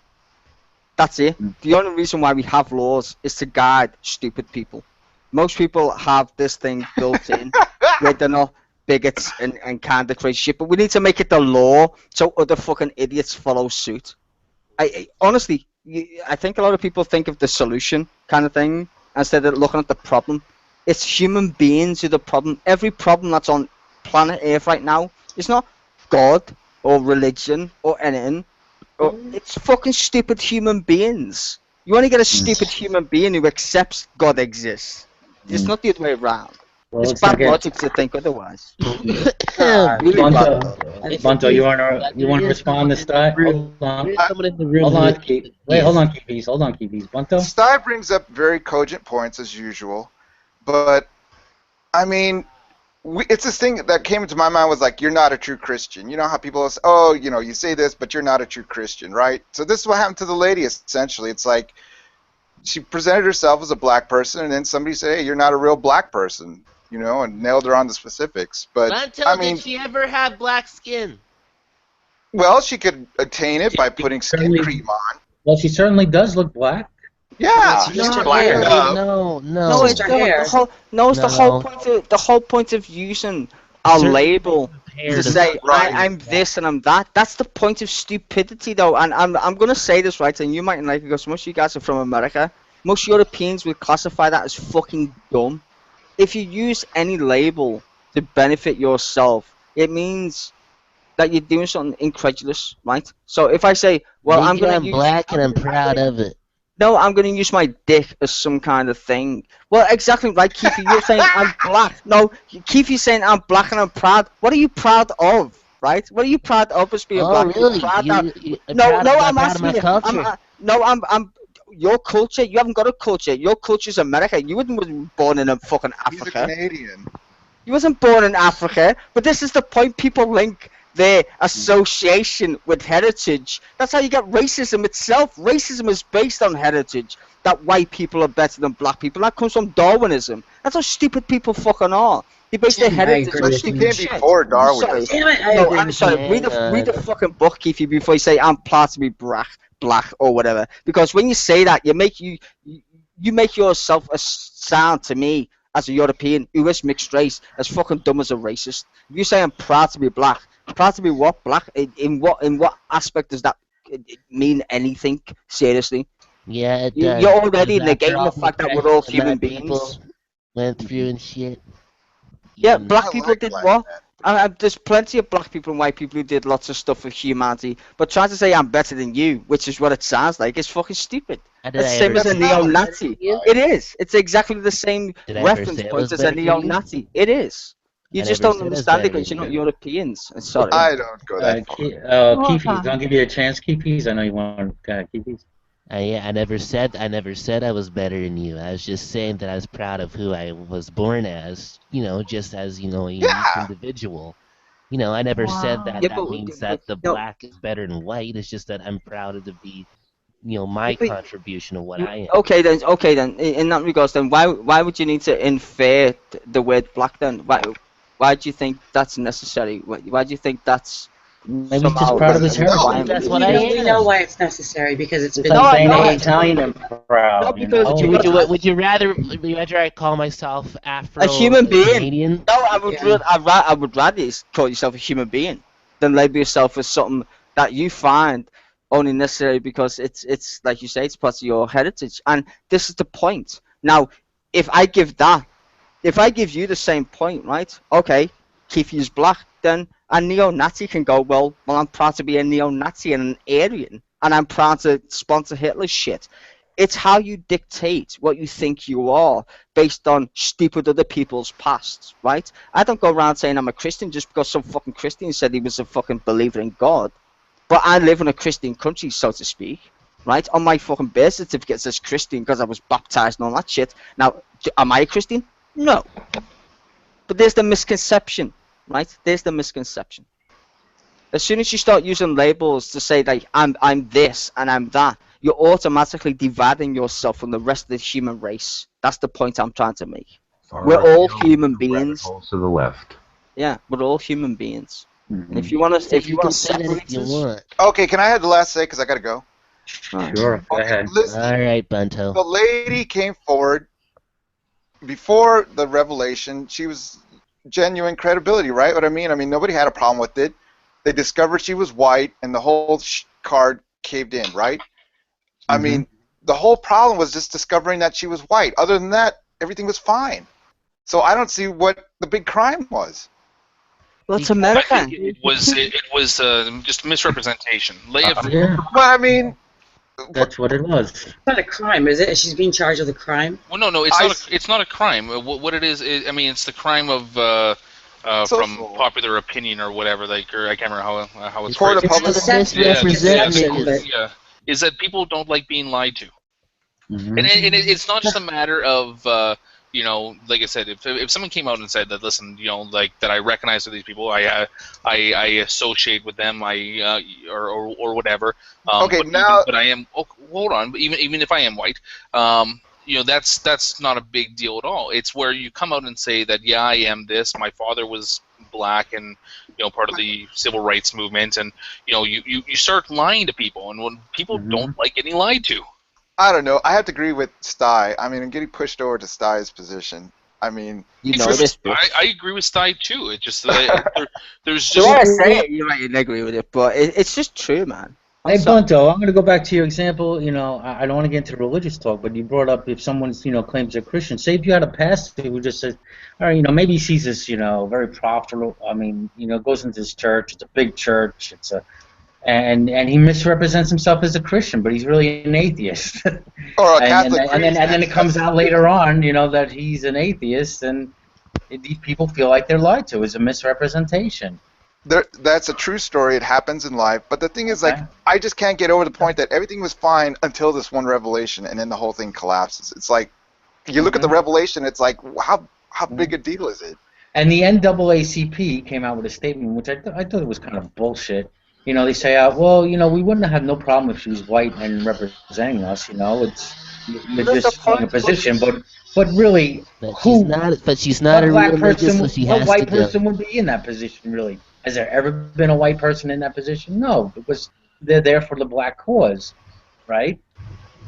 That's it. The only reason why we have laws is to guide stupid people. Most people have this thing built in where they're not bigots and kind of crazy shit, but we need to make it the law so other fucking idiots follow suit. I honestly, I think a lot of people think of the solution kind of thing instead of looking at the problem. It's human beings who are the problem. Every problem that's on planet Earth right now is not God or religion or anything. It's fucking stupid human beings. You only get a stupid human being who accepts God exists. It's not the other way around. Well, it's bad logic to think otherwise. Bunto, you want to respond to Sty? Hold on. Hold on, Keepies. Bunto? Sty brings up very cogent points as usual, but I mean, it's this thing that came into my mind was like, you're not a true Christian. You know how people say, oh, you know, you say this, but you're not a true Christian, right? So this is what happened to the lady, essentially. It's like she presented herself as a black person, and then somebody said, hey, you're not a real black person, you know, and nailed her on the specifics. But I mean, did she ever have black skin? Well, she could attain it by putting skin cream on. Well, she certainly does look black. Yeah, no, it's the whole point of using a label to say I'm this and I'm that. That's the point of stupidity, though. And I'm gonna say this right, and you might like it because most of you guys are from America. Most Europeans would classify that as fucking dumb. If you use any label to benefit yourself, it means that you're doing something incredulous, right? So if I say, well, I'm black and I'm proud of it. No, I'm going to use my dick as some kind of thing. Well, exactly right, Keith. You're saying I'm black. No, Keith, you're saying I'm black and I'm proud. What are you proud of, right? What are you proud of as being black? Really? I'm asking you. I'm your culture. You haven't got a culture. Your culture's America. You wasn't born in fucking Africa. He's a Canadian. You wasn't born in Africa. But this is the point. People link their association with heritage. That's how you get racism itself. Racism is based on heritage. That white people are better than black people. That comes from Darwinism. That's how stupid people fucking are. They base their heritage on stupid shit. Before Darwinism. I'm sorry. Read the fucking book, Keith, before you say I'm proud to be black or whatever. Because when you say that, you make yourself a sound to me as a European who is mixed race as fucking dumb as a racist. If you say I'm proud to be black, proud to be what? Black? In what aspect does that mean anything? Seriously? Yeah, it does. You're already negating the fact that we're all human beings. Went through and shit. Yeah, black people did what? There's plenty of black people and white people who did lots of stuff for humanity, but trying to say I'm better than you, which is what it sounds like, is fucking stupid. It's the same as a neo-Nazi. It is. It's exactly the same reference point as a neo-Nazi. It is. You just don't understand it because you're not Europeans. Sorry. I don't go that far. Keefies, don't give you a chance, Keefies. I know you want Keefies. I never said I was better than you. I was just saying that I was proud of who I was born as. You know, just as a unique individual. You know, I never said that. That means that the black is better than white. It's just that I'm proud to be, my contribution of what I am. Okay then. In that regards, then why would you need to infer the word black then? Why do you think that's necessary? Why do you think that's Maybe he's somehow just proud of his an heritage. requirement. That's We what know, I we am. know why it's necessary because it's It's been. like saying, no, hey, Italian and proud. No, because Would you rather I call myself Afro a human being. Canadian? No, I would Yeah. I would rather you call yourself a human being than label yourself as something that you find only necessary because it's like you say, it's part of your heritage. And this is the point. Now, if I give you the same point, right? Okay, Keith is black, then a neo-Nazi can go, well, I'm proud to be a neo-Nazi and an Aryan, and I'm proud to sponsor Hitler's shit. It's how you dictate what you think you are based on stupid other people's pasts, right? I don't go around saying I'm a Christian just because some fucking Christian said he was a fucking believer in God. But I live in a Christian country, so to speak, right? On my fucking birth certificate it says Christian because I was baptized and all that shit. Now, am I a Christian? No. But there's the misconception, right? There's the misconception. As soon as you start using labels to say like I'm this and I'm that, you're automatically dividing yourself from the rest of the human race. That's the point I'm trying to make. We're all human beings. To the left. Yeah, we're all human beings. Mm-hmm. And if you want to, if you want to say that separate if you us, want. Okay, can I have the last say because I gotta go? Sure, go ahead. Listen, All right, Bento. the lady came forward before the revelation. She was genuine credibility, right? What I mean, nobody had a problem with it. They discovered she was white, and the whole card caved in, right? I mean, the whole problem was just discovering that she was white. Other than that, everything was fine. So I don't see what the big crime was. well, it's I America. think it was just misrepresentation. Leia, Yeah, Well, I mean, that's what it was. It's not a crime, is it? She's being charged with a crime. well, no, it's not a crime. What it is, it's the crime of from popular opinion or whatever. Like, or I can't remember how it's Court of phrased. public Yeah, is that people don't like being lied to. Mhm. And it's not just a matter of, like I said, if someone came out and said that, listen, like that I recognize these people, I associate with them, or whatever. Okay, But I am. Oh, hold on. But even if I am white, that's not a big deal at all. It's where you come out and say that, yeah, I am this. My father was black and part of the civil rights movement, and you start lying to people, and when people don't like getting lied to. I don't know. I have to agree with Sty. I'm getting pushed over to Sty's position. You know this. I agree with Sty too. It's just there's So just when I say it, you might agree with it, but it's just true, man. Hey, Bunto, I'm going to go back to your example. I don't want to get into religious talk, but you brought up if someone, claims they're Christian. Say if you had a pastor who just says, all right, maybe he sees this, very profitable. Goes into this church. It's a big church. And he misrepresents himself as a Christian, but he's really an atheist. Or a Catholic and then it comes out later on, that he's an atheist, and these people feel like they're lied to. It's a misrepresentation. That's a true story. It happens in life. But the thing is, I just can't get over the point that everything was fine until this one revelation, and then the whole thing collapses. It's like, you look at the revelation, it's like, how big a deal is it? And the NAACP came out with a statement, which I thought it was kind of bullshit. They say, well, we wouldn't have no problem if she was white and representing us. You're just taking a position, but really, she's not a black real person, so she what has white to go. person would be in that position, really? Has there ever been a white person in that position? No, because they're there for the black cause, right?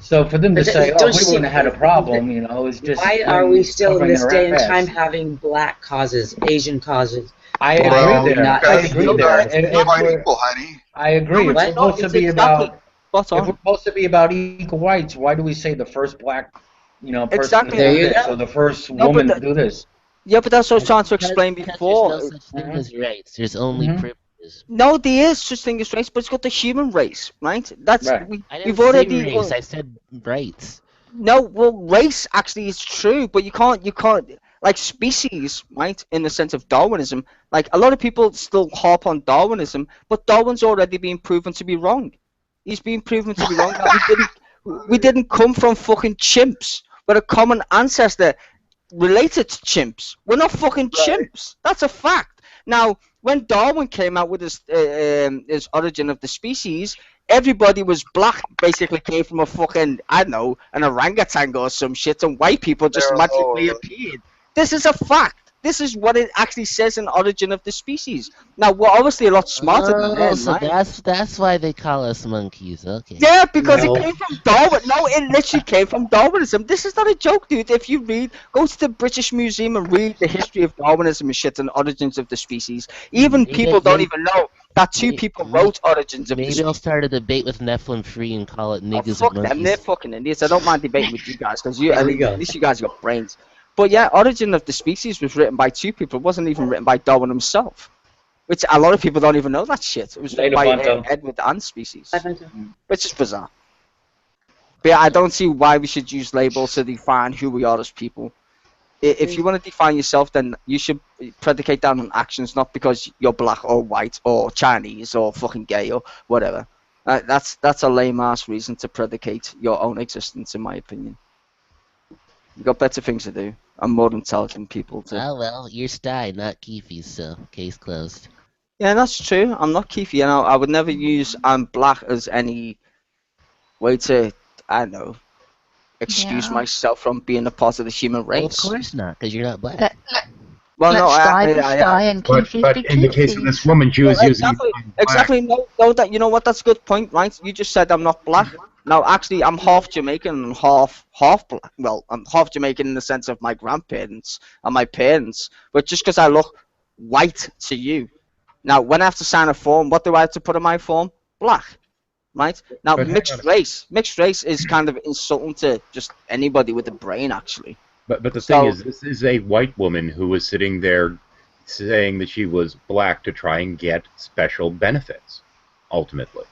So for them to say, we wouldn't have had a problem, is just... Why are we still in this day and time having black causes, Asian causes? I agree there. I agree there. Quite equal, honey. I agree. It's supposed to be about... If we're supposed to be about equal rights, why do we say the first black, person to do this, or the first woman to do this? Yeah, but that's what I was trying to explain before. There's no such thing as rights. There's only privileges. No, there is such thing as race, but it's got the human race, right? That's right. I didn't we've say already. race. I said rights. No, well, race actually is true, but you can't like species, right? In the sense of Darwinism, like a lot of people still harp on Darwinism, but Darwin's already been proven to be wrong. He's been proven to be wrong. We didn't come from fucking chimps. We're a common ancestor related to chimps. We're not fucking chimps. That's a fact. Now, when Darwin came out with his Origin of the Species, everybody was black, basically came from a fucking, I don't know, an orangutan or some shit, and white people just magically appeared. This is a fact. This is what it actually says in Origin of the Species. Now, we're obviously a lot smarter than them, so right? that's why they call us monkeys. Okay. Yeah, because No. it came from Darwin. No, it literally came from Darwinism. This is not a joke, dude. If you go to the British Museum and read the history of Darwinism and shit and Origins of the Species, even people don't even know that two people wrote Origins of the Maybe I'll Species. start a debate with Nephilim Free and call it Oh, niggas fuck or them, monkeys. they're fucking idiots. I don't mind debating with you guys because There we go. at least you guys got brains. But yeah, Origin of the Species was written by two people. It wasn't even written by Darwin himself, which a lot of people don't even know that shit. It was written by Edward and Species, which is bizarre. But yeah, I don't see why we should use labels to define who we are as people. If you want to define yourself, then you should predicate that on actions, not because you're black or white or Chinese or fucking gay or whatever. That's a lame ass reason to predicate your own existence, in my opinion. You got better things to do, and more intelligent people to. Oh well, you're Stein, not Keefe, so case closed. Yeah, that's true. I'm not Keefe, and I would never use I'm black as any way to, I don't know, excuse Yeah. myself from being a part of the human Well, of race. course not, because you're not black. Well, no, Let's die and But Keefe but be in the case of Keefe. this woman, she was Well, using exactly. No, that you know what? That's a good point, right? You just said I'm not black. Now, actually, I'm half Jamaican and half black. Well, I'm half Jamaican in the sense of my grandparents and my parents, but just because I look white to you. Now, when I have to sign a form, what do I have to put in my form? Black, right? Now, But hang mixed on. mixed race is kind of insulting to just anybody with a brain, actually. But the So- thing is, this is a white woman who was sitting there saying that she was black to try and get special benefits, ultimately.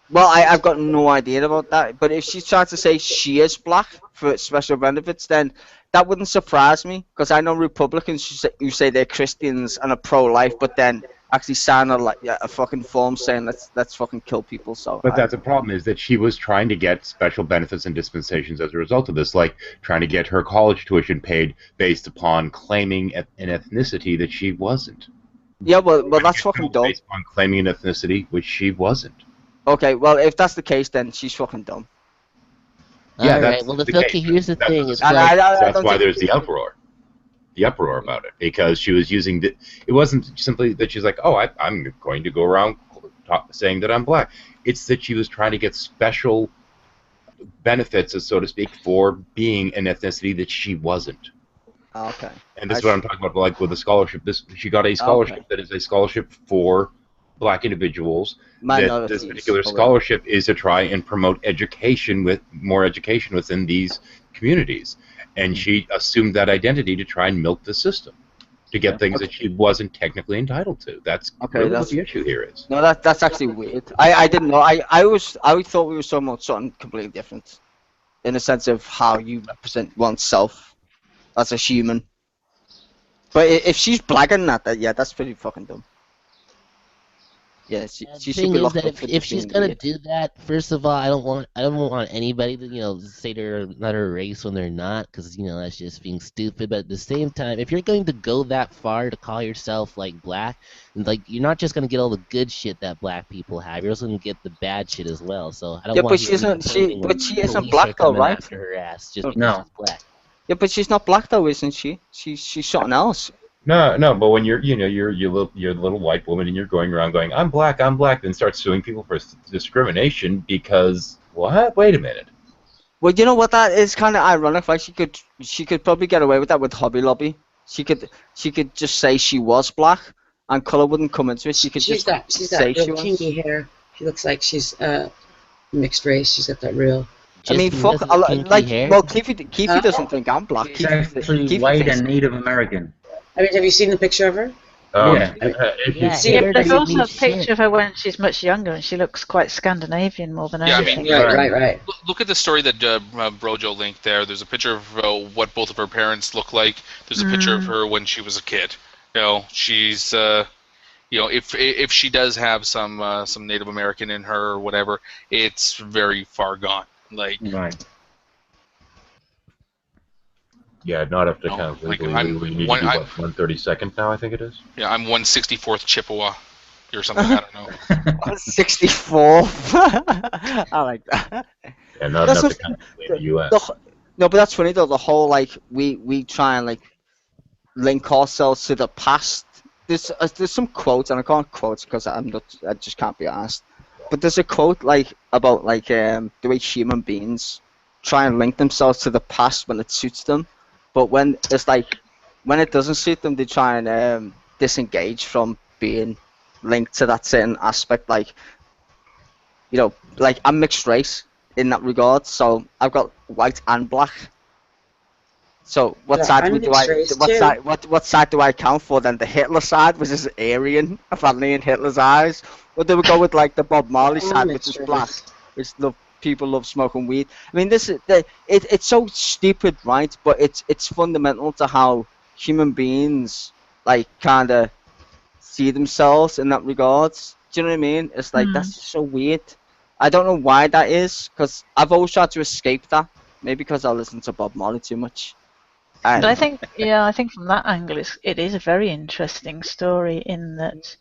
Well, I've got no idea about that, but if she's trying to say she is black for special benefits, then that wouldn't surprise me, because I know Republicans who say they're Christians and are pro-life, but then actually sign a fucking form saying let's fucking kill people. So. But that's the problem, is that she was trying to get special benefits and dispensations as a result of this, like trying to get her college tuition paid based upon claiming an ethnicity that she wasn't. Yeah, well, that's fucking dumb. Based upon claiming an ethnicity which she wasn't. Okay, well, if that's the case, then she's fucking dumb. Yeah, All that's right. Well, the okay. case. Here's the That's thing. the It's And like, That's don't why think- there's the uproar about it, because she was using the. It wasn't simply that she's like, oh, I'm going to go around saying that I'm black. It's that she was trying to get special benefits, so to speak, for being an ethnicity that she wasn't. Okay. And this is what I'm talking about, like with the scholarship. She got a scholarship that is a scholarship for black individuals. That Minorities. this particular scholarship is to try and promote education, with more education within these communities. And she assumed that identity to try and milk the system, to get things that she wasn't technically entitled to. That's really what the issue here is. No, that's actually weird. I didn't know. I always thought we were talking about something completely different, in the sense of how you represent oneself as a human. But if she's blagging that, yeah, that's pretty fucking dumb. Yeah, she the should thing be is locked that up for if she's being gonna weird. do that, first of all, I don't want anybody to say they're another race when they're not, because that's just being stupid. But at the same time, if you're going to go that far to call yourself like black, like you're not just gonna get all the good shit that black people have, you're also gonna get the bad shit as well. So I don't Yeah, want but you she to isn't. complaining when But she isn't police black are though, coming right? after her ass just because No. she's black. Yeah, but she's not black though, isn't she? She's something else. No, but when you're a little white woman and you're going around going, I'm black, then start suing people for discrimination because what? Wait a minute. Well, you know what? That is kind of ironic. Like she could probably get away with that with Hobby Lobby. She could just say she was black, and color wouldn't come into it. She could She's just got say she real was. kinky hair. She looks like she's mixed race. She's got that real. I mean, Just fuck. because of kinky Like, hair? well, Keefe doesn't think I'm black. She's actually Keefe white thinks- and Native American. I mean, have you seen the picture of her? Yeah. If you Yeah, See, hair There's doesn't also mean a picture shit. of her when she's much younger, and she looks quite Scandinavian more than Yeah, I anything. mean, Right. Look at the story that Brojo linked there. There's a picture of what both of her parents look like. There's a picture of her when she was a kid. She's if she does have some Native American in her or whatever, it's very far gone. Like, Right. Yeah, not up to No, kind of like, legally. I'm We need one- to do I- 132nd now, I think it is. yeah, I'm 1/64th Chippewa or something. I don't know. 64. I like that. Yeah, not That's enough to what- kind of in the U.S. No, but that's funny though. The whole like we try and like link ourselves to the past. There's some quotes, and I can't quote because I just can't be asked. But there's a quote like about like the way human beings try and link themselves to the past when it suits them, but when it's like when it doesn't suit them, they try and disengage from being linked to that certain aspect. Like, you know, like I'm mixed race in that regard, so I've got white and black. So what Yeah, side I'm do I mixed race what too. side what side do I count for then? The Hitler side, which is Aryan, apparently in Hitler's eyes, or do we go with like the Bob Marley I'm side, which mixed is race. black, which people love smoking weed? I mean, it's so stupid, right? But it's fundamental to how human beings like kind of see themselves in that regards. Do you know what I mean? It's like that's just so weird. I don't know why that is, because I've always tried to escape that. Maybe because I listen to Bob Marley too much. But I think, yeah, I think from that angle, it is a very interesting story in that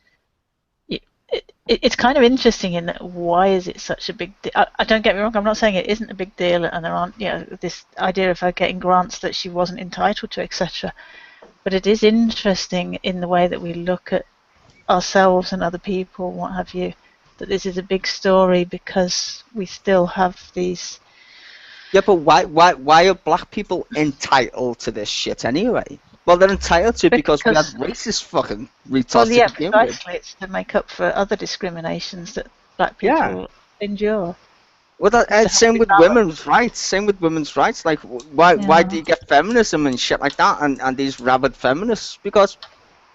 it's kind of interesting in that why is it such a big deal? I don't get me wrong, I'm not saying it isn't a big deal, and there aren't, you know, this idea of her getting grants that she wasn't entitled to, etc. But it is interesting in the way that we look at ourselves and other people, what have you, that this is a big story because we still have these. Yeah, but why are black people entitled to this shit anyway? Well, they're entitled to it because we have racist fucking retards Well, yeah, to begin with. precisely. It's to make up for other discriminations that black people endure. Well, same with women's rights. Same with women's rights. Like, why do you get feminism and shit like that, and these rabid feminists? Because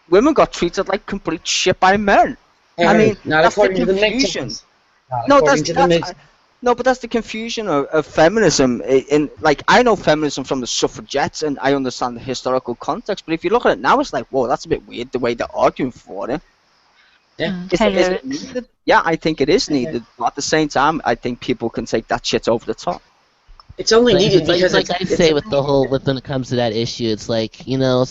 women got treated like complete shit by men. Hey, I mean, not that's the according to the confusion. Mexicans. No, but that's the confusion of feminism. In like, I know feminism from the suffragettes, and I understand the historical context. But if you look at it now, it's like, whoa, that's a bit weird the way they're arguing for it. Yeah. Is it needed? Yeah, I think it is needed. But at the same time, I think people can take that shit over the top. It's only needed because like I say with the whole when it comes to that issue, it's like you know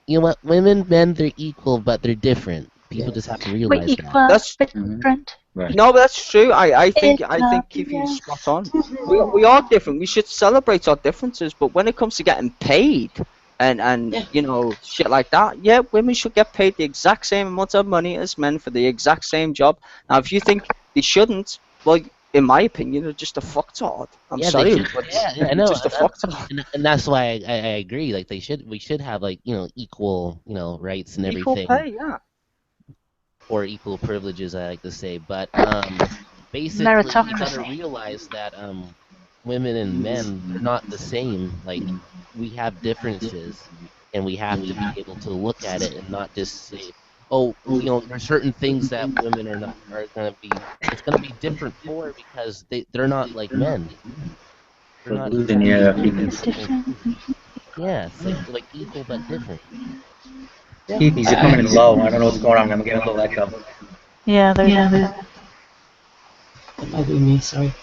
what, men, they're equal, but they're different. People just have to realize that. That's different. Right. No, but that's true. I think Kiwi's spot on. We are different. We should celebrate our differences. But when it comes to getting paid and you know shit like that, yeah, women should get paid the exact same amount of money as men for the exact same job. Now, if you think they shouldn't, well, in my opinion, they're just a fucktard. I'm sorry, but I know. just a fucktard. And that's why I agree. Like we should have like equal rights and everything. Equal pay, yeah. Or equal privileges, I like to say. But basically, you gotta realize that women and men are not the same. Like, we have differences, and we have to be able to look at it and not just say, oh, there's certain things that women are gonna be. It's gonna be different for because they're not like men. They're not yeah, it's like equal but different. Keith, you're coming in low. I don't know what's going on. I'm getting a little echo. Yeah, there's that might be me, sorry.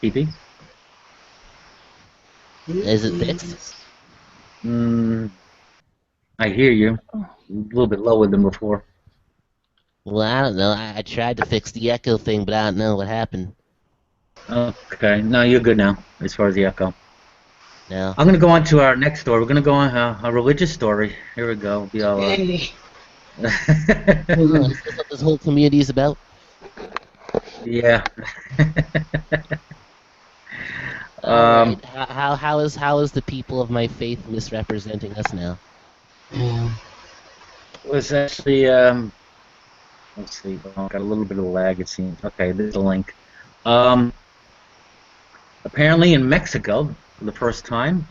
PP? Is it fixed? I hear you. A little bit lower than before. Well, I don't know. I tried to fix the echo thing, but I don't know what happened. Okay. No, you're good now, as far as the echo. No. I'm going to go on to our next story. We're going to go on a religious story. Here we go. Be all, is this what this whole community is about? Yeah. Right. How is the people of my faith misrepresenting us now? It was actually, let's see, got a little bit of lag, it seems. Okay, there's a link. Apparently in Mexico, for the first time,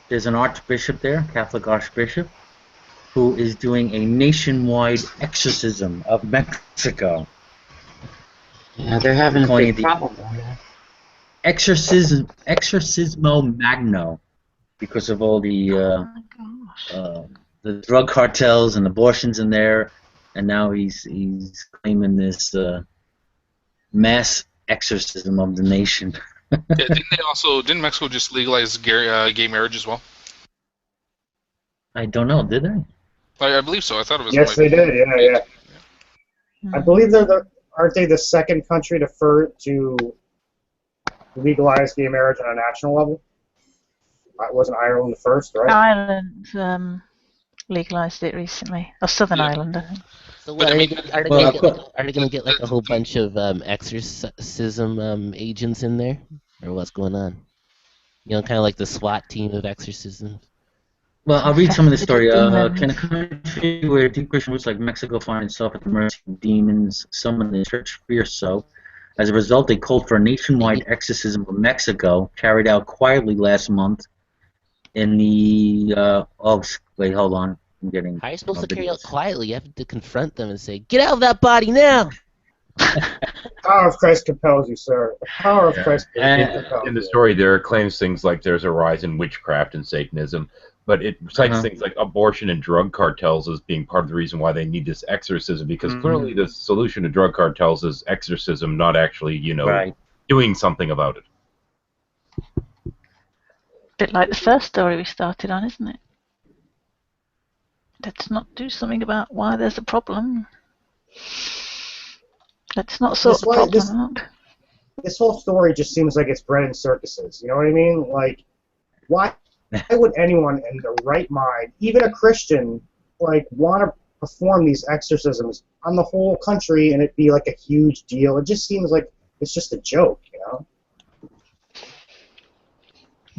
there's an archbishop there, Catholic archbishop, who is doing a nationwide exorcism of Mexico. Yeah, they're having a big problem. Exorcismo Magno, because of all the drug cartels and abortions in there, and now he's claiming this mass exorcism of the nation. Yeah, didn't Mexico just legalize gay marriage as well? I don't know, did they? I believe so. I thought it was. Yes, they did. Yeah. I believe aren't they the second country to legalized gay marriage on a national level. Wasn't Ireland the first, right? Ireland legalized it recently, or Southern Ireland, I think. So But what, I mean, are they gonna get like a whole bunch of exorcism agents in there, or what's going on? You know, kind of like the SWAT team of exorcism. Well, I'll read some of the Infested story. demons. Can a country where deep Christian roots like Mexico find itself at the mercy of demons, summon the church fears so? As a result, they called for a nationwide exorcism of Mexico, carried out quietly last month in the... wait, hold on. I'm getting... How are you supposed to carry out quietly? You have to confront them and say, "Get out of that body now!" The power of Christ compels you, sir. The power of Christ compels In the you. story, there are claims things like there's a rise in witchcraft and Satanism, but it cites things like abortion and drug cartels as being part of the reason why they need this exorcism, because clearly the solution to drug cartels is exorcism, not actually, doing something about it. Bit like the first story we started on, isn't it? Let's not do something about why there's a problem. Let's not sort the problem out. This whole story just seems like it's bred in circuses. You know what I mean? Like, why would anyone in their right mind, even a Christian, like, want to perform these exorcisms on the whole country and it be like a huge deal? It just seems like it's just a joke, you know?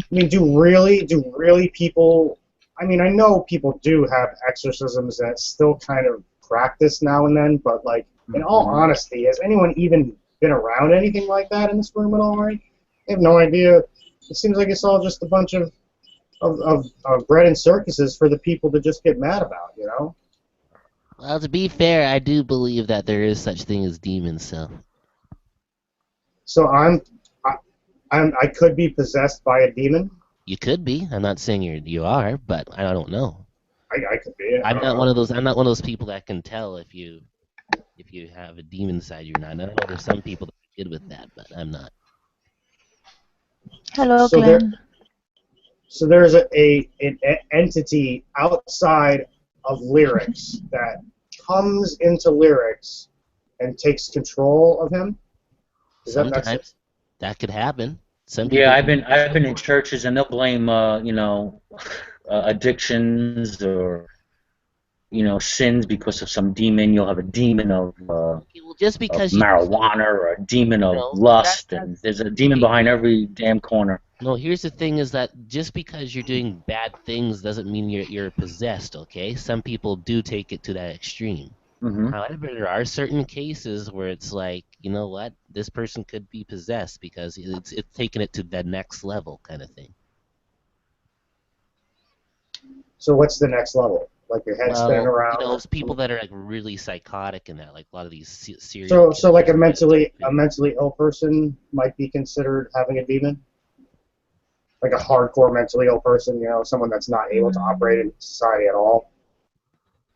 I mean, do really people... I mean, I know people do have exorcisms that still kind of practice now and then, but, like, in all honesty, has anyone even been around anything like that in this room at all, right? I have no idea. It seems like it's all just a bunch of bread and circuses for the people to just get mad about, you know? Well, to be fair, I do believe that there is such thing as demons, so... So I could be possessed by a demon? You could be. I'm not saying you are, but I don't know. I could be. I'm not one of those people that can tell if you have a demon inside you or not. I know there's some people that are good with that, but I'm not. Hello, Glenn. So there's an entity outside of lyrics that comes into lyrics and takes control of him. Sometimes that could happen. Yeah, I've been in churches and they'll blame addictions or sins because of some demon. You'll have a demon of just because of marijuana or a demon of lust, and there's a demon behind every damn corner. No, here's the thing: is that just because you're doing bad things doesn't mean you're possessed. Okay, some people do take it to that extreme. However, there are certain cases where it's like, you know what, this person could be possessed because it's taking it to the next level kind of thing. So what's the next level? Like your head spinning around? Those people that are like really psychotic and that, like a lot of these serial. So like a mentally ill person might be considered having a demon? Like a hardcore mentally ill person, someone that's not able to operate in society at all?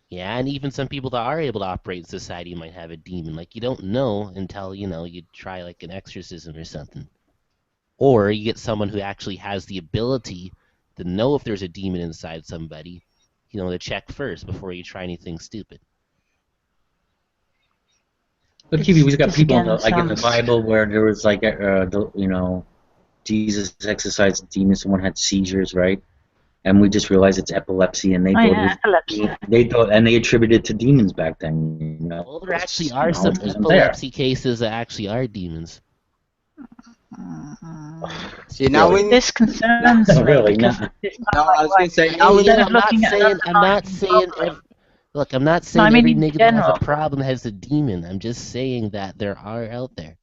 Yeah, and even some people that are able to operate in society might have a demon. Like, you don't know until, you try, like, an exorcism or something. Or you get someone who actually has the ability to know if there's a demon inside somebody, to check first before you try anything stupid. But TV, we've got people in the Bible where there was, like, Jesus exorcised demons, someone had seizures, right? And we just realized it's epilepsy, and they they attributed it to demons back then. Well, there actually are some epilepsy cases that actually are demons. See, now we this concerns me. Really? No, I was going to say. Look, I'm not saying every nigga that has a problem has a demon. I'm just saying that there are out there.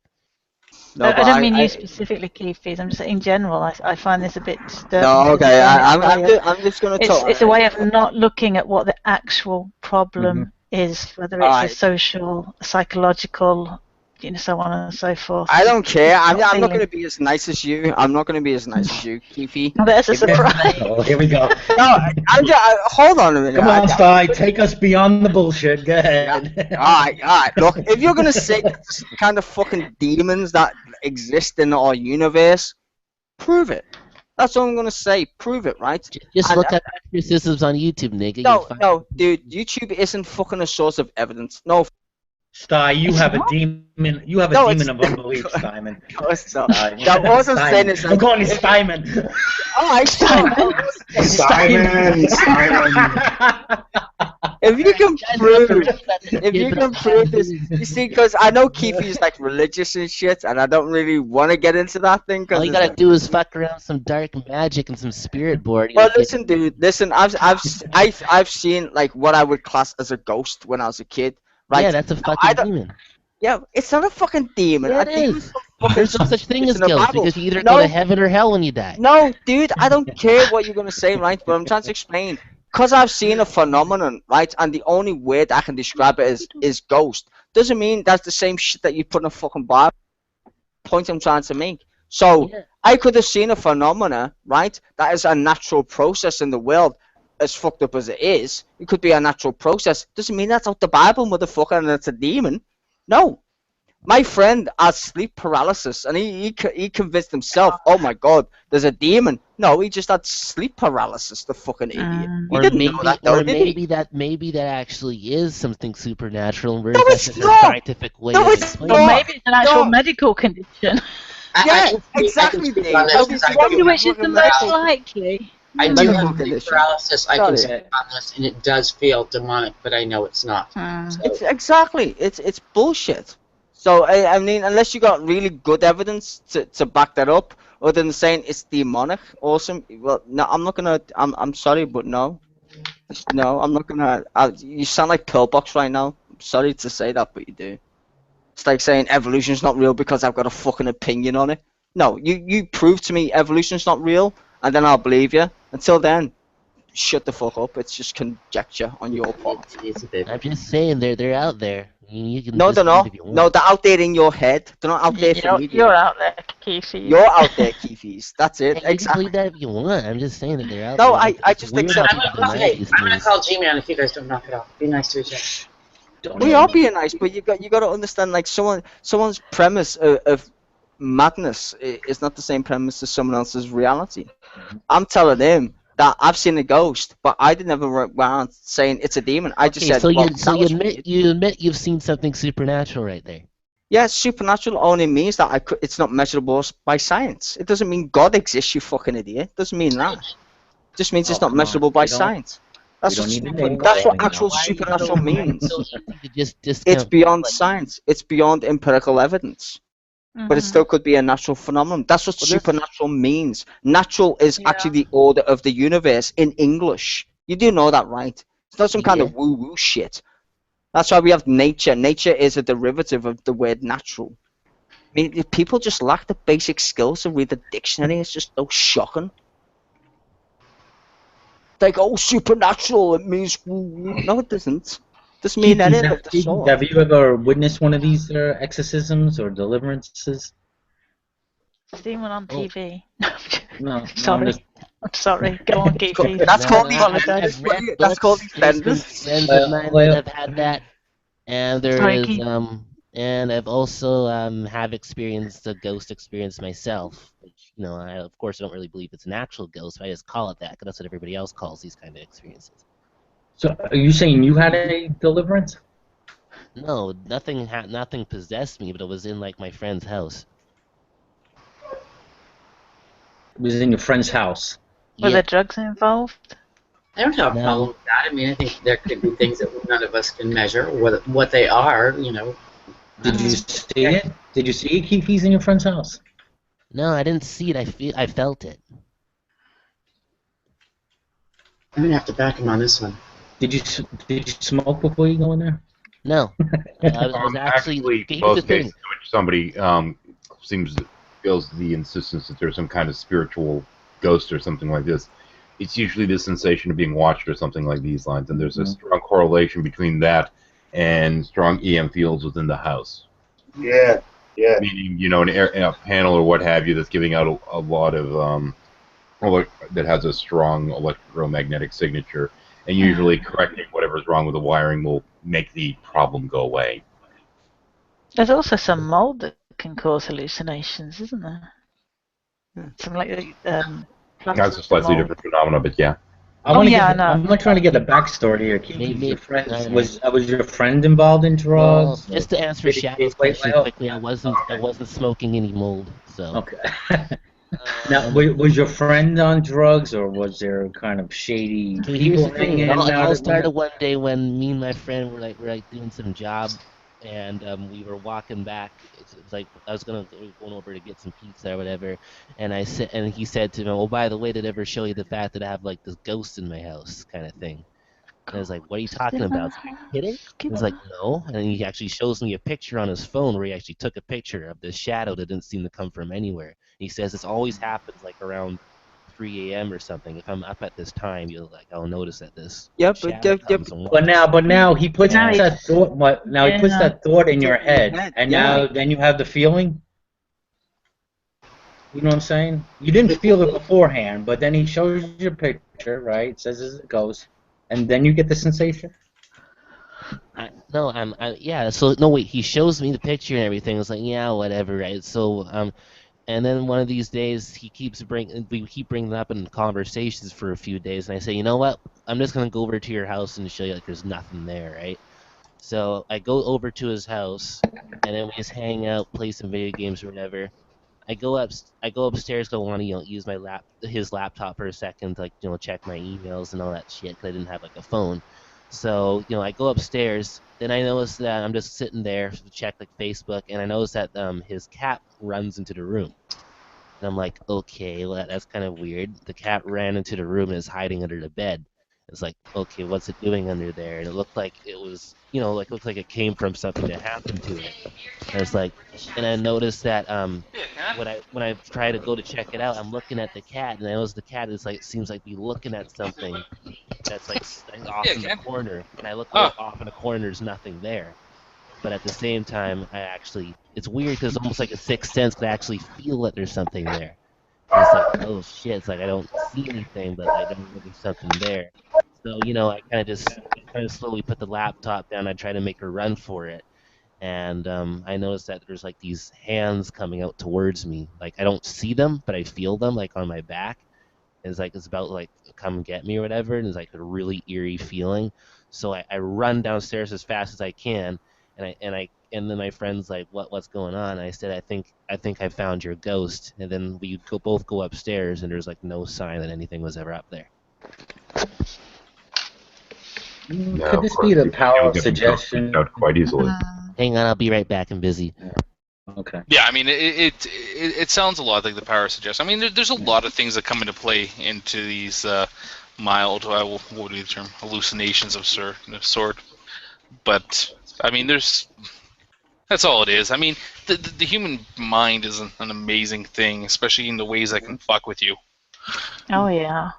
No, I don't mean you specifically, Keith. I'm just saying in general. I find this a bit disturbing. No, okay. I'm just going to talk. It's a way of not looking at what the actual problem is, whether it's a social, psychological, so on and so forth. I don't care. I'm not going to be as nice as you. I'm not going to be as nice as you, Keithy. There's a surprise. Oh, here we go. No, hold on a minute. Come on, Sty. Take us beyond the bullshit. Go ahead. All right. Look, if you're going to say kind of fucking demons that exist in our universe, prove it. That's all I'm going to say. Prove it, right? Just look at exorcisms on YouTube, nigga. No, dude. YouTube isn't fucking a source of evidence. No. Sty, you have a demon. You have a No, demon of unbelief, Simon. No, it's not. Sty. Now, what I'm saying is, I'm calling you Simon. I Simon. If you can prove this, you see, because I know Keefe's like religious and shit, and I don't really want to get into that thing. All you gotta do is fuck around with some dark magic and some spirit board. Well, listen, dude. Listen, I've seen like what I would class as a ghost when I was a kid. Right? Yeah, that's a fucking demon. Yeah, it's not a fucking demon. Yeah, it is. There's no such thing as in the ghosts Bible. because you either go to heaven or hell when you die. No, dude, I don't care what you're gonna say, right? But I'm trying to explain. Because I've seen a phenomenon, right? And the only word I can describe it is ghost. Doesn't mean that's the same shit that you put in a fucking Bible. Point I'm trying to make. So I could have seen a phenomena, right? That is a natural process in the world. As fucked up as it is, it could be a natural process. Doesn't mean that's out the Bible, motherfucker, and it's a demon. No. My friend has sleep paralysis, and he convinced himself, oh my god, there's a demon. No, he just had sleep paralysis, the fucking idiot. Or maybe that actually is something supernatural, and we're just a scientific way No, of it's explaining Or it. maybe it's an actual medical condition. Yeah, exactly, Dave. Wonder which is the most likely. I do have sleep paralysis. I can speak on this, and it does feel demonic, but I know it's not. So. It's exactly. It's bullshit. So I mean, unless you got really good evidence to back that up, other than saying it's demonic, awesome. Well, no, I'm not gonna. I'm sorry, but no, I'm not gonna. You sound like Pillbox right now. I'm sorry to say that, but you do. It's like saying evolution's not real because I've got a fucking opinion on it. No, you prove to me evolution's not real, and then I'll believe you. Until then, shut the fuck up. It's just conjecture on your part. I'm just saying they're out there. You can No, they're disbelieve not. if you want. No, they're out there in your head. They're not out there for me. You're out there, Keefe. You're out there, Keefe's. That's it. Hey, you can Exactly. believe that if you want. I'm just saying that they're out No, there. I It's just weird accept- how people deny Okay, these I'm gonna things. call G-Man if you guys don't knock it off. Be nice to each other. We are being nice, but you got to understand, like someone's premise of madness is not the same premise as someone else's reality. I'm telling him that I've seen a ghost, but I didn't ever run around saying it's a demon. I just said, so well, you admit you've seen something supernatural right there. yeah, supernatural only means that it's not measurable by science. It doesn't mean God exists, you fucking idiot. It doesn't mean that. It just means it's not measurable by science. That's what actual supernatural means. It's beyond science. It's beyond empirical evidence. But it still could be a natural phenomenon. That's what supernatural means. Natural is actually the order of the universe in English. You do know that, right? It's not some kind of woo-woo shit. That's why we have nature. Nature is a derivative of the word natural. I mean, if people just lack the basic skills to read the dictionary. It's just so shocking. Like, oh, supernatural, it means woo-woo. No, it doesn't. Doesn't mean anything of the sort. Have you ever witnessed one of these exorcisms or deliverances? Seen one on TV. No. Sorry. I'm sorry. Go on, Keefe. That's called Apologise. That's called EastEnders. Friends of mine that have had that, and Sorry, Keith. and I've also have experienced a ghost experience myself. Which, I of course don't really believe it's an actual ghost, but I just call it that because that's what everybody else calls these kind of experiences. So, are you saying you had a deliverance? No, nothing possessed me, but it was in like my friend's house. It was in your friend's house. Were there drugs involved? I don't have a problem with that. I mean, I think there could be things that none of us can measure, what they are, Did you see it? Did you see Keefe's in your friend's house? No, I didn't see it. I felt it. I'm gonna have to back him on this one. Did you smoke before you go in there? No. I was actually here's most the thing. cases in which somebody feels the insistence that there's some kind of spiritual ghost or something like this, it's usually the sensation of being watched or something like these lines, and there's a strong correlation between that and strong EM fields within the house. Yeah. Meaning, a panel or what have you that's giving out a lot of that has a strong electromagnetic signature, and usually correcting whatever's wrong with the wiring will make the problem go away. There's also some mold that can cause hallucinations, isn't there? Something like That's a slightly different phenomena, but yeah. I'm not trying to get the backstory here. Your friend, was your friend involved in drugs? Well, just to answer Shadow's question quickly, I wasn't smoking any mold. So. Okay. Now, was your friend on drugs, or was there kind of shady people hanging out? It all started one one day when me and my friend were doing some job, and we were walking back. It's like I was going over to get some pizza or whatever, and he said to me, "Oh, by the way, did I ever show you the fact that I have like this ghost in my house, kind of thing?" And I was like, "What are you talking about? Are you kidding?" He was like, "No," and he actually shows me a picture on his phone where he actually took a picture of this shadow that didn't seem to come from anywhere. He says this always happens like around 3 a.m. or something. If I'm up at this time, I'll notice that this. Yeah, but now he puts that thought. He puts that thought in your head, and now then you have the feeling. You know what I'm saying? You didn't feel it beforehand, but then he shows you a picture, right? Says as it goes, and then you get the sensation. So no, wait. He shows me the picture and everything. It's like, yeah, whatever, right? So and then one of these days we keep bringing it up in conversations for a few days, and I say, you know what? I'm just gonna go over to your house and show you like there's nothing there, right? So I go over to his house, and then we just hang out, play some video games or whatever. I go upstairs, go want to use his laptop for a second, to, check my emails and all that shit, because I didn't have like a phone. So I go upstairs. Then I notice that I'm just sitting there to check like Facebook, and I notice that his cat runs into the room. And I'm like, okay, well, that's kind of weird. The cat ran into the room and is hiding under the bed. It's like, okay, what's it doing under there? And it looked like it was, looked like it came from something that happened to it. And it's like, and I noticed that when I try to go to check it out, I'm looking at the cat, and I notice the cat is like seems like be looking at something that's like off in the corner. And I look off in the corner, there's nothing there. But at the same time, it's weird because it's almost like a sixth sense, because I actually feel that there's something there. And it's like, oh shit, it's like I don't see anything, but I don't know there's something there. So, I kind of slowly put the laptop down. I try to make her run for it. And I noticed that there's like these hands coming out towards me. Like I don't see them, but I feel them like on my back. And it's about like come get me or whatever. And it's like a really eerie feeling. So I run downstairs as fast as I can. And then my friend's like, what's going on? And I said, I think I found your ghost. And then we both go upstairs, and there's like no sign that anything was ever up there. Could this be the power of suggestion? Out quite easily. Hang on, I'll be right back. I'm busy. Okay. Yeah, I mean, it sounds a lot like the power of suggestion. I mean, there's a lot of things that come into play into these mild, what would be the term, hallucinations of sort. But I mean, that's all it is. I mean, the human mind is an amazing thing, especially in the ways that can fuck with you. Oh yeah.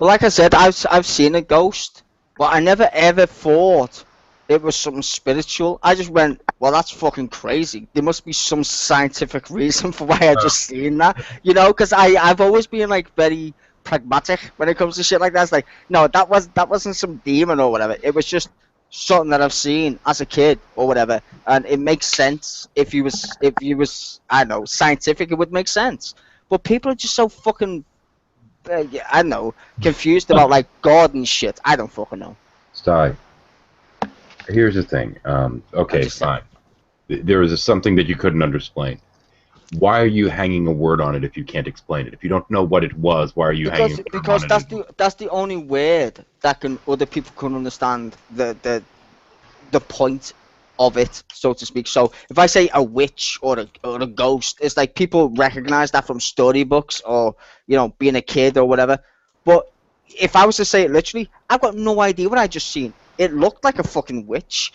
Well, like I said, I've seen a ghost, but I never ever thought it was something spiritual. I just went, well, that's fucking crazy. There must be some scientific reason for why I just seen that, because I've always been like very pragmatic when it comes to shit like that. It's like, no, that wasn't some demon or whatever. It was just something that I've seen as a kid or whatever, and it makes sense if you was I don't know, scientific, it would make sense. But people are just so fucking I don't know, confused about like God and shit. I don't fucking know. Sty, here's the thing. Okay, fine. There is something that you couldn't explain. Why are you hanging a word on it if you can't explain it? If you don't know what it was, why are you hanging a word on it? Because that's the only word that other people can understand the point of it, so to speak. So if I say a witch or a ghost, it's like people recognize that from storybooks or being a kid or whatever. But if I was to say it literally, I've got no idea what I just seen. It looked like a fucking witch.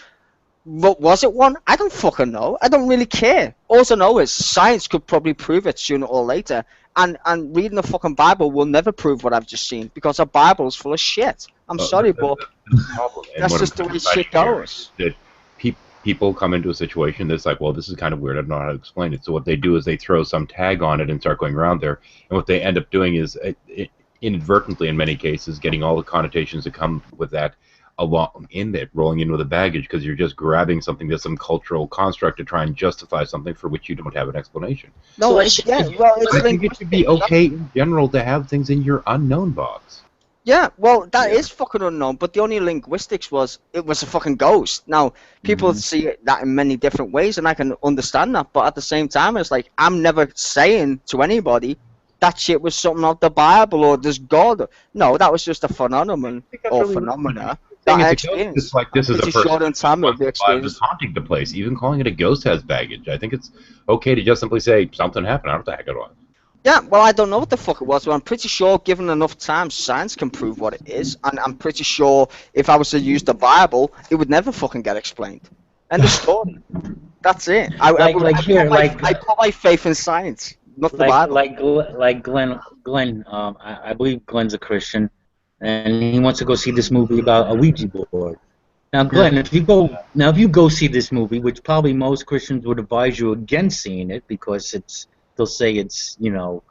But was it one? I don't fucking know. I don't really care. All I know is science could probably prove it sooner or later. And reading the fucking Bible will never prove what I've just seen, because the Bible is full of shit. I'm sorry, but that's just the way shit goes. That people come into a situation that's like, well, this is kind of weird. I don't know how to explain it. So what they do is they throw some tag on it and start going around there. And what they end up doing is, inadvertently in many cases, getting all the connotations that come with that along in it, rolling in with the baggage, because you're just grabbing something that's some cultural construct to try and justify something for which you don't have an explanation. No, I think it should be okay in general to have things in your unknown box. Yeah, well, that is fucking unknown, but the only linguistics was it was a fucking ghost. Now, people see that in many different ways, and I can understand that, but at the same time, it's like, I'm never saying to anybody that shit was something of the Bible or there's God. No, that was just a phenomenon or phenomena that I experienced. It's like this is a Pretty short in time of the experience. just haunting the place. Even calling it a ghost has baggage. I think it's okay to just simply say something happened. I don't know what the heck it was. Yeah, well, I don't know what the fuck it was, but I'm pretty sure given enough time, science can prove what it is, and I'm pretty sure if I was to use the Bible, it would never fucking get explained. End of story. That's it. I put my faith in science, not the Bible. Like Glenn. I believe Glenn's a Christian, and he wants to go see this movie about a Ouija board. Now, Glenn, if you go see this movie, which probably most Christians would advise you against seeing it because they'll say it's, demon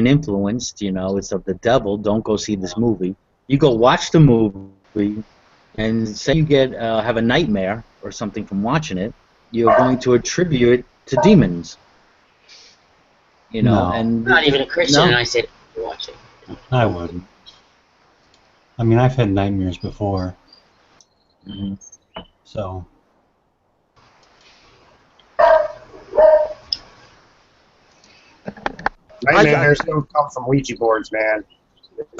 influenced, it's of the devil. Don't go see this movie. You go watch the movie, and say you have a nightmare or something from watching it, you're going to attribute it to demons. No. And I'm not even a Christian, and I said watch it. I wouldn't. I mean, I've had nightmares before. So. Nightmares don't come from Ouija boards, man.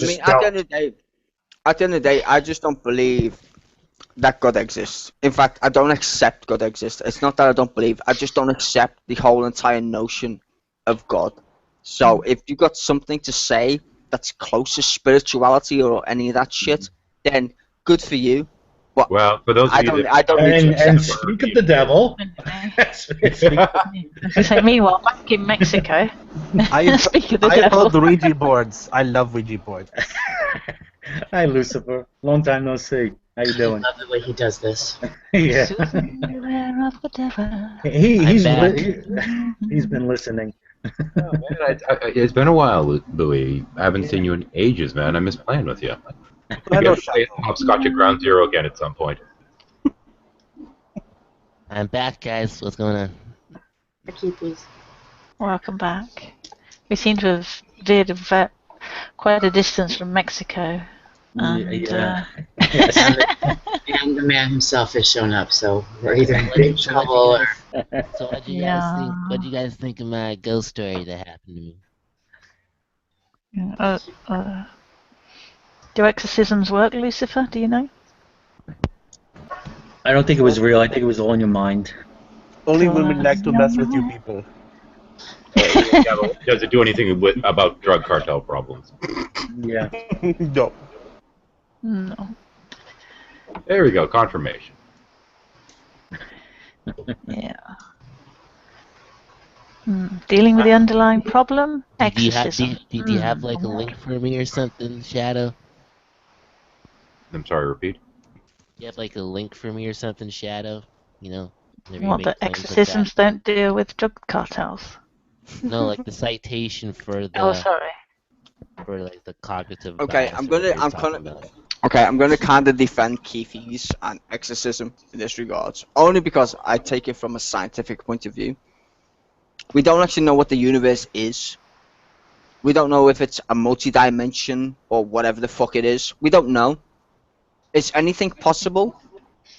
I mean, at the end of the day, I just don't believe that God exists. In fact, I don't accept God exists. It's not that I don't believe. I just don't accept the whole entire notion of God. So if you got something to say that's close to spirituality or any of that shit, then good for you. But well, for those of you I don't need to and speak of the devil. Meanwhile, back in Mexico, speak of the I devil. love the Ouija boards. I love Ouija boards. Hi, Lucifer. Long time no see. How you doing? I love the way he does this. Yeah. Beware of the devil. He's been listening. Oh, man, it's been a while, Louis. I haven't seen you in ages, man. I miss playing with you. We gotta play Hopscotch at Ground Zero again at some point. I'm back, guys. What's going on? Welcome back. We seem to have veered quite a distance from Mexico. And, And the man himself has shown up, so we're either in big trouble or... So what do you guys think? What do you guys think of my ghost story that happened to me? Do exorcisms work, Lucifer? Do you know? I don't think it was real. I think it was all in your mind. Only women like to mess with you people. Does it do anything about drug cartel problems? Yeah. No. No. There we go. Confirmation. Yeah. Dealing with the underlying problem? Do you Exorcism. have like a link for me or something, Shadow? I'm sorry, repeat? You have like a link for me or something, Shadow? Whenever you What, make the claims like exorcisms don't deal with drug cartels? No, like the citation for the... Oh, sorry. For like the cognitive... Okay, I'm gonna kind of defend Keithy's and exorcism in this regards, only because I take it from a scientific point of view. We don't actually know what the universe is. We don't know if it's a multi-dimension or whatever the fuck it is. We don't know. Is anything possible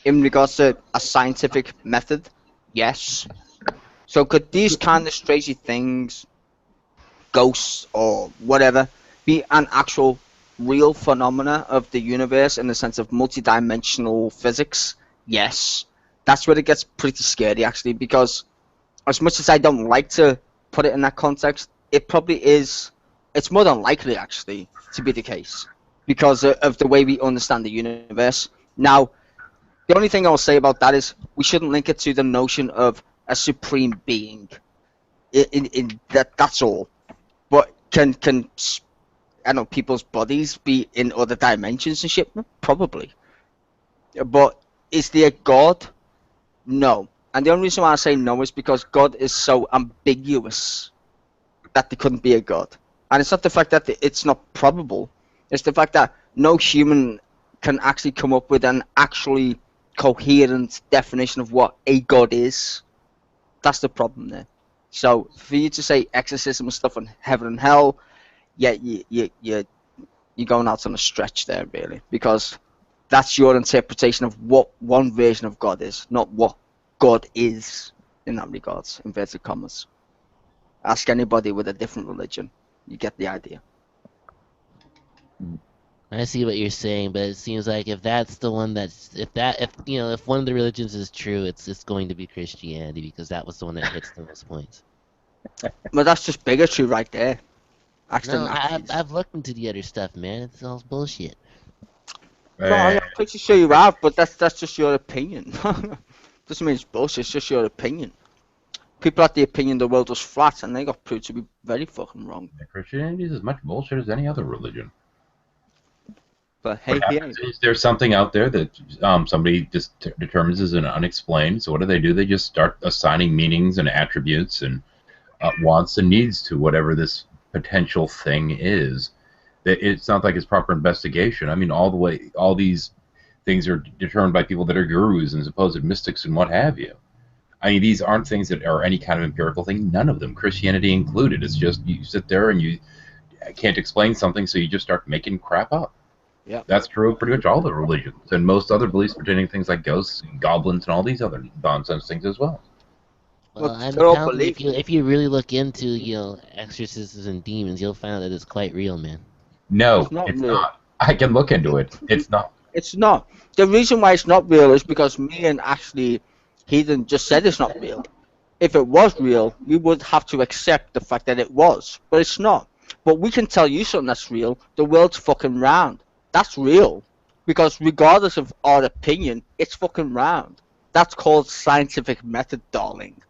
in regards to a scientific method? Yes. So could these kind of crazy things, ghosts or whatever, be an actual real phenomena of the universe in the sense of multi-dimensional physics? Yes. That's where it gets pretty scary actually, because as much as I don't like to put it in that context, it probably is, it's more than likely actually to be the case because of the way we understand the universe. Now, the only thing I'll say about that is we shouldn't link it to the notion of a supreme being. In that's all. But can I don't know, people's bodies be in other dimensions and shit? Probably. But is there a God? No. And the only reason why I say no is because God is so ambiguous that there couldn't be a God. And it's not the fact that it's not probable. It's the fact that no human can actually come up with an actually coherent definition of what a God is. That's the problem there. So for you to say exorcism and stuff on heaven and hell, yeah, you're you're going out on a stretch there, really, because that's your interpretation of what one version of God is, not what God is in that regards, inverted commas. Ask anybody with a different religion. You get the idea. I see what you're saying, but it seems like if that's the one that's if one of the religions is true, it's going to be Christianity because that was the one that hits the most points. But that's just bigotry right there. No, I've looked into the other stuff, man. It's all bullshit. Well, I'm pretty sure you have, but that's just your opinion. Doesn't mean it's bullshit. It's just your opinion. People had the opinion the world was flat, and they got proved to be very fucking wrong. Christianity is as much bullshit as any other religion. But hey, is there something out there that somebody just determines is an unexplained? So what do? They just start assigning meanings and attributes and wants and needs to whatever this potential thing is. It's not like it's proper investigation. I mean, all these things are determined by people that are gurus and supposed mystics and what have you. I mean, these aren't things that are any kind of empirical thing. None of them, Christianity included. It's just you sit there and you can't explain something, so you just start making crap up. Yeah, that's true of pretty much all the religions and most other beliefs pertaining to things like ghosts and goblins and all these other nonsense things as well. Well, if you really look into exorcisms and demons, you'll find that it's quite real, man. No, it's not. I can look into it. It's not. It's not. The reason why it's not real is because me and actually Heathen just said it's not real. If it was real, we would have to accept the fact that it was, but it's not. But we can tell you something that's real. The world's fucking round. That's real. Because regardless of our opinion, it's fucking round. That's called scientific method, darling.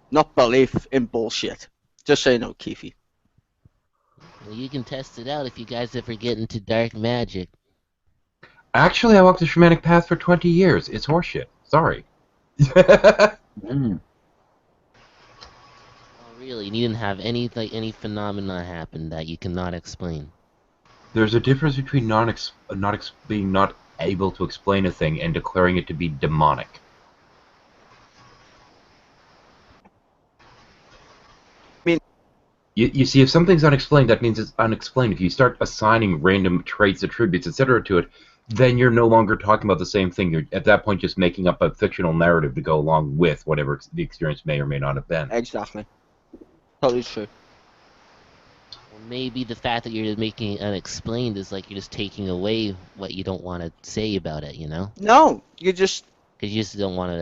Not belief in bullshit. Just so you know, Keefe. Well, you can test it out if you guys ever get into dark magic. Actually, I walked the shamanic path for 20 years. It's horseshit. Sorry. Oh, really? You didn't have any phenomena happen that you cannot explain? There's a difference between being not able to explain a thing and declaring it to be demonic. I mean, you see, if something's unexplained, that means it's unexplained. If you start assigning random traits, attributes, etc. to it, then you're no longer talking about the same thing. You're at that point just making up a fictional narrative to go along with whatever the experience may or may not have been. Exactly. Totally true. Maybe the fact that you're making it unexplained is like you're just taking away what you don't want to say about it, you know? No, you just... Because you just don't want to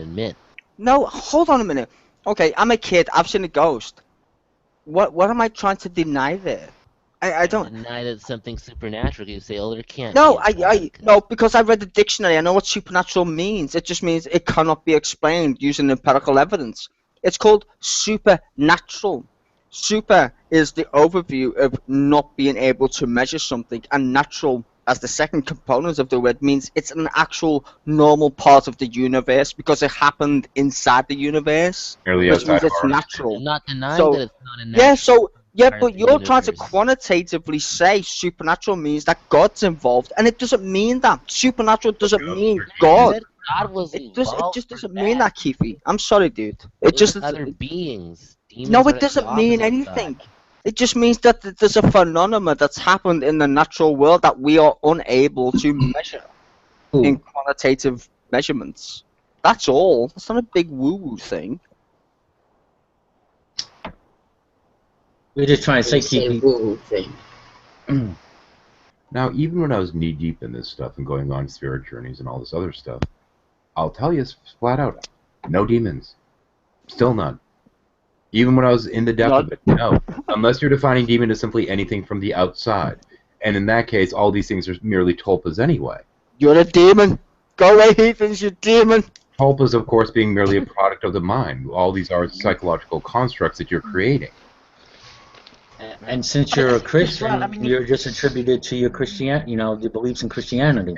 admit. No, hold on a minute. Okay, I'm a kid. I've seen a ghost. What am I trying to deny there? I don't... Deny that something supernatural. You say, oh, there can't No, be. No, because I read the dictionary. I know what supernatural means. It just means it cannot be explained using empirical evidence. It's called supernatural. Super is the overview of not being able to measure something, and natural, as the second component of the word, means it's an actual normal part of the universe because it happened inside the universe. Which means it's natural. I'm not denying that it's not a natural. But you're trying to quantitatively say supernatural means that God's involved, and it doesn't mean that. Supernatural doesn't mean God. It just doesn't mean that, Keefe. I'm sorry, dude. It just other beings. No, it doesn't mean anything. It just means that there's a phenomenon that's happened in the natural world that we are unable to measure in quantitative measurements. That's all. It's not a big woo-woo thing. We're just trying to say keep woo-woo thing. Now, even when I was knee-deep in this stuff and going on spirit journeys and all this other stuff, I'll tell you flat out, no demons. Still none. Even when I was in the depth of it, no. Unless you're defining demon as simply anything from the outside. And in that case, all these things are merely tulpas anyway. You're a demon. Go away, Heathens, you're a demon. Tulpas, of course, being merely a product of the mind. All these are psychological constructs that you're creating. And since you're a Christian, you're just attributed to your your beliefs in Christianity.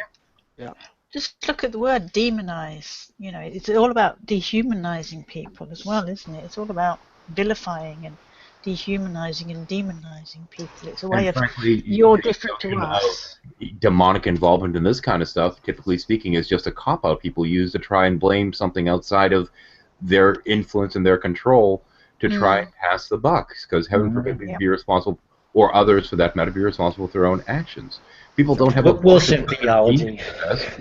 Yeah. Just look at the word demonize. It's all about dehumanizing people as well, isn't it? It's all about vilifying and dehumanizing and demonizing people. It's a way frankly, you're different to us. Demonic involvement in this kind of stuff, typically speaking, is just a cop-out people use to try and blame something outside of their influence and their control to try and pass the buck. Because heaven forbid we'd be responsible or others, for that matter, be responsible for their own actions. People don't have Wilson abortions. theology.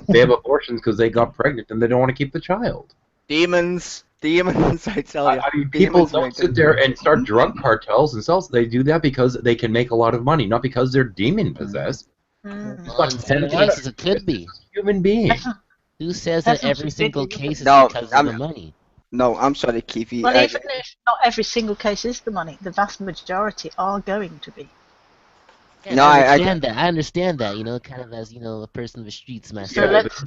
They have abortions because they got pregnant and they don't want to keep the child. Demons, I tell you. I mean, people Demons don't make sit it. there and start drug cartels themselves. They do that because they can make a lot of money, not because they're demon possessed. Well, in some cases it could be. Human being. Who says that every single case is No, because I'm- of the money? No, I'm sorry, Keefy. Well, even if not every single case is the money, the vast majority are going to be. Yeah, No, I understand that, kind of as, a person of the streets So myself. let's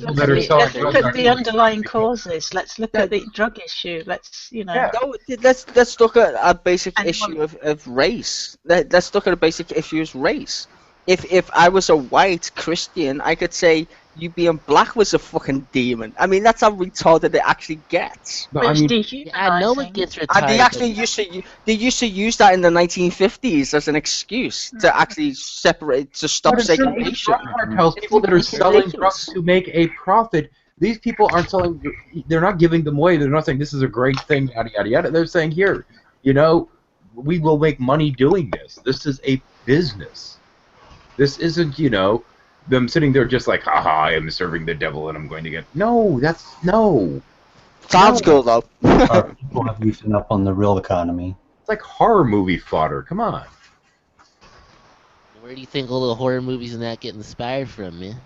look at the underlying causes. Let's look at the drug issue. Let's, No, let's look at a basic issue of race. Let's look at a basic issue of race. If I was a white Christian, I could say you being black was a fucking demon. I mean, that's how retarded it actually gets. But I mean, I know it gets retarded. And they actually used to use that in the 1950s as an excuse to actually separate, to stop But it's certainly segregation. drug cartels, people that are selling drugs to make a profit. These people aren't selling. They're not giving them away. They're not saying this is a great thing, yada yada yada. They're saying here, we will make money doing this. This is a business. This isn't, them sitting there just like, haha, I am serving the devil and I'm going to get. No, no. Sounds cool though. Our people have loosened up on the real economy. It's like horror movie fodder. Come on. Where do you think all the horror movies and that get inspired from, man?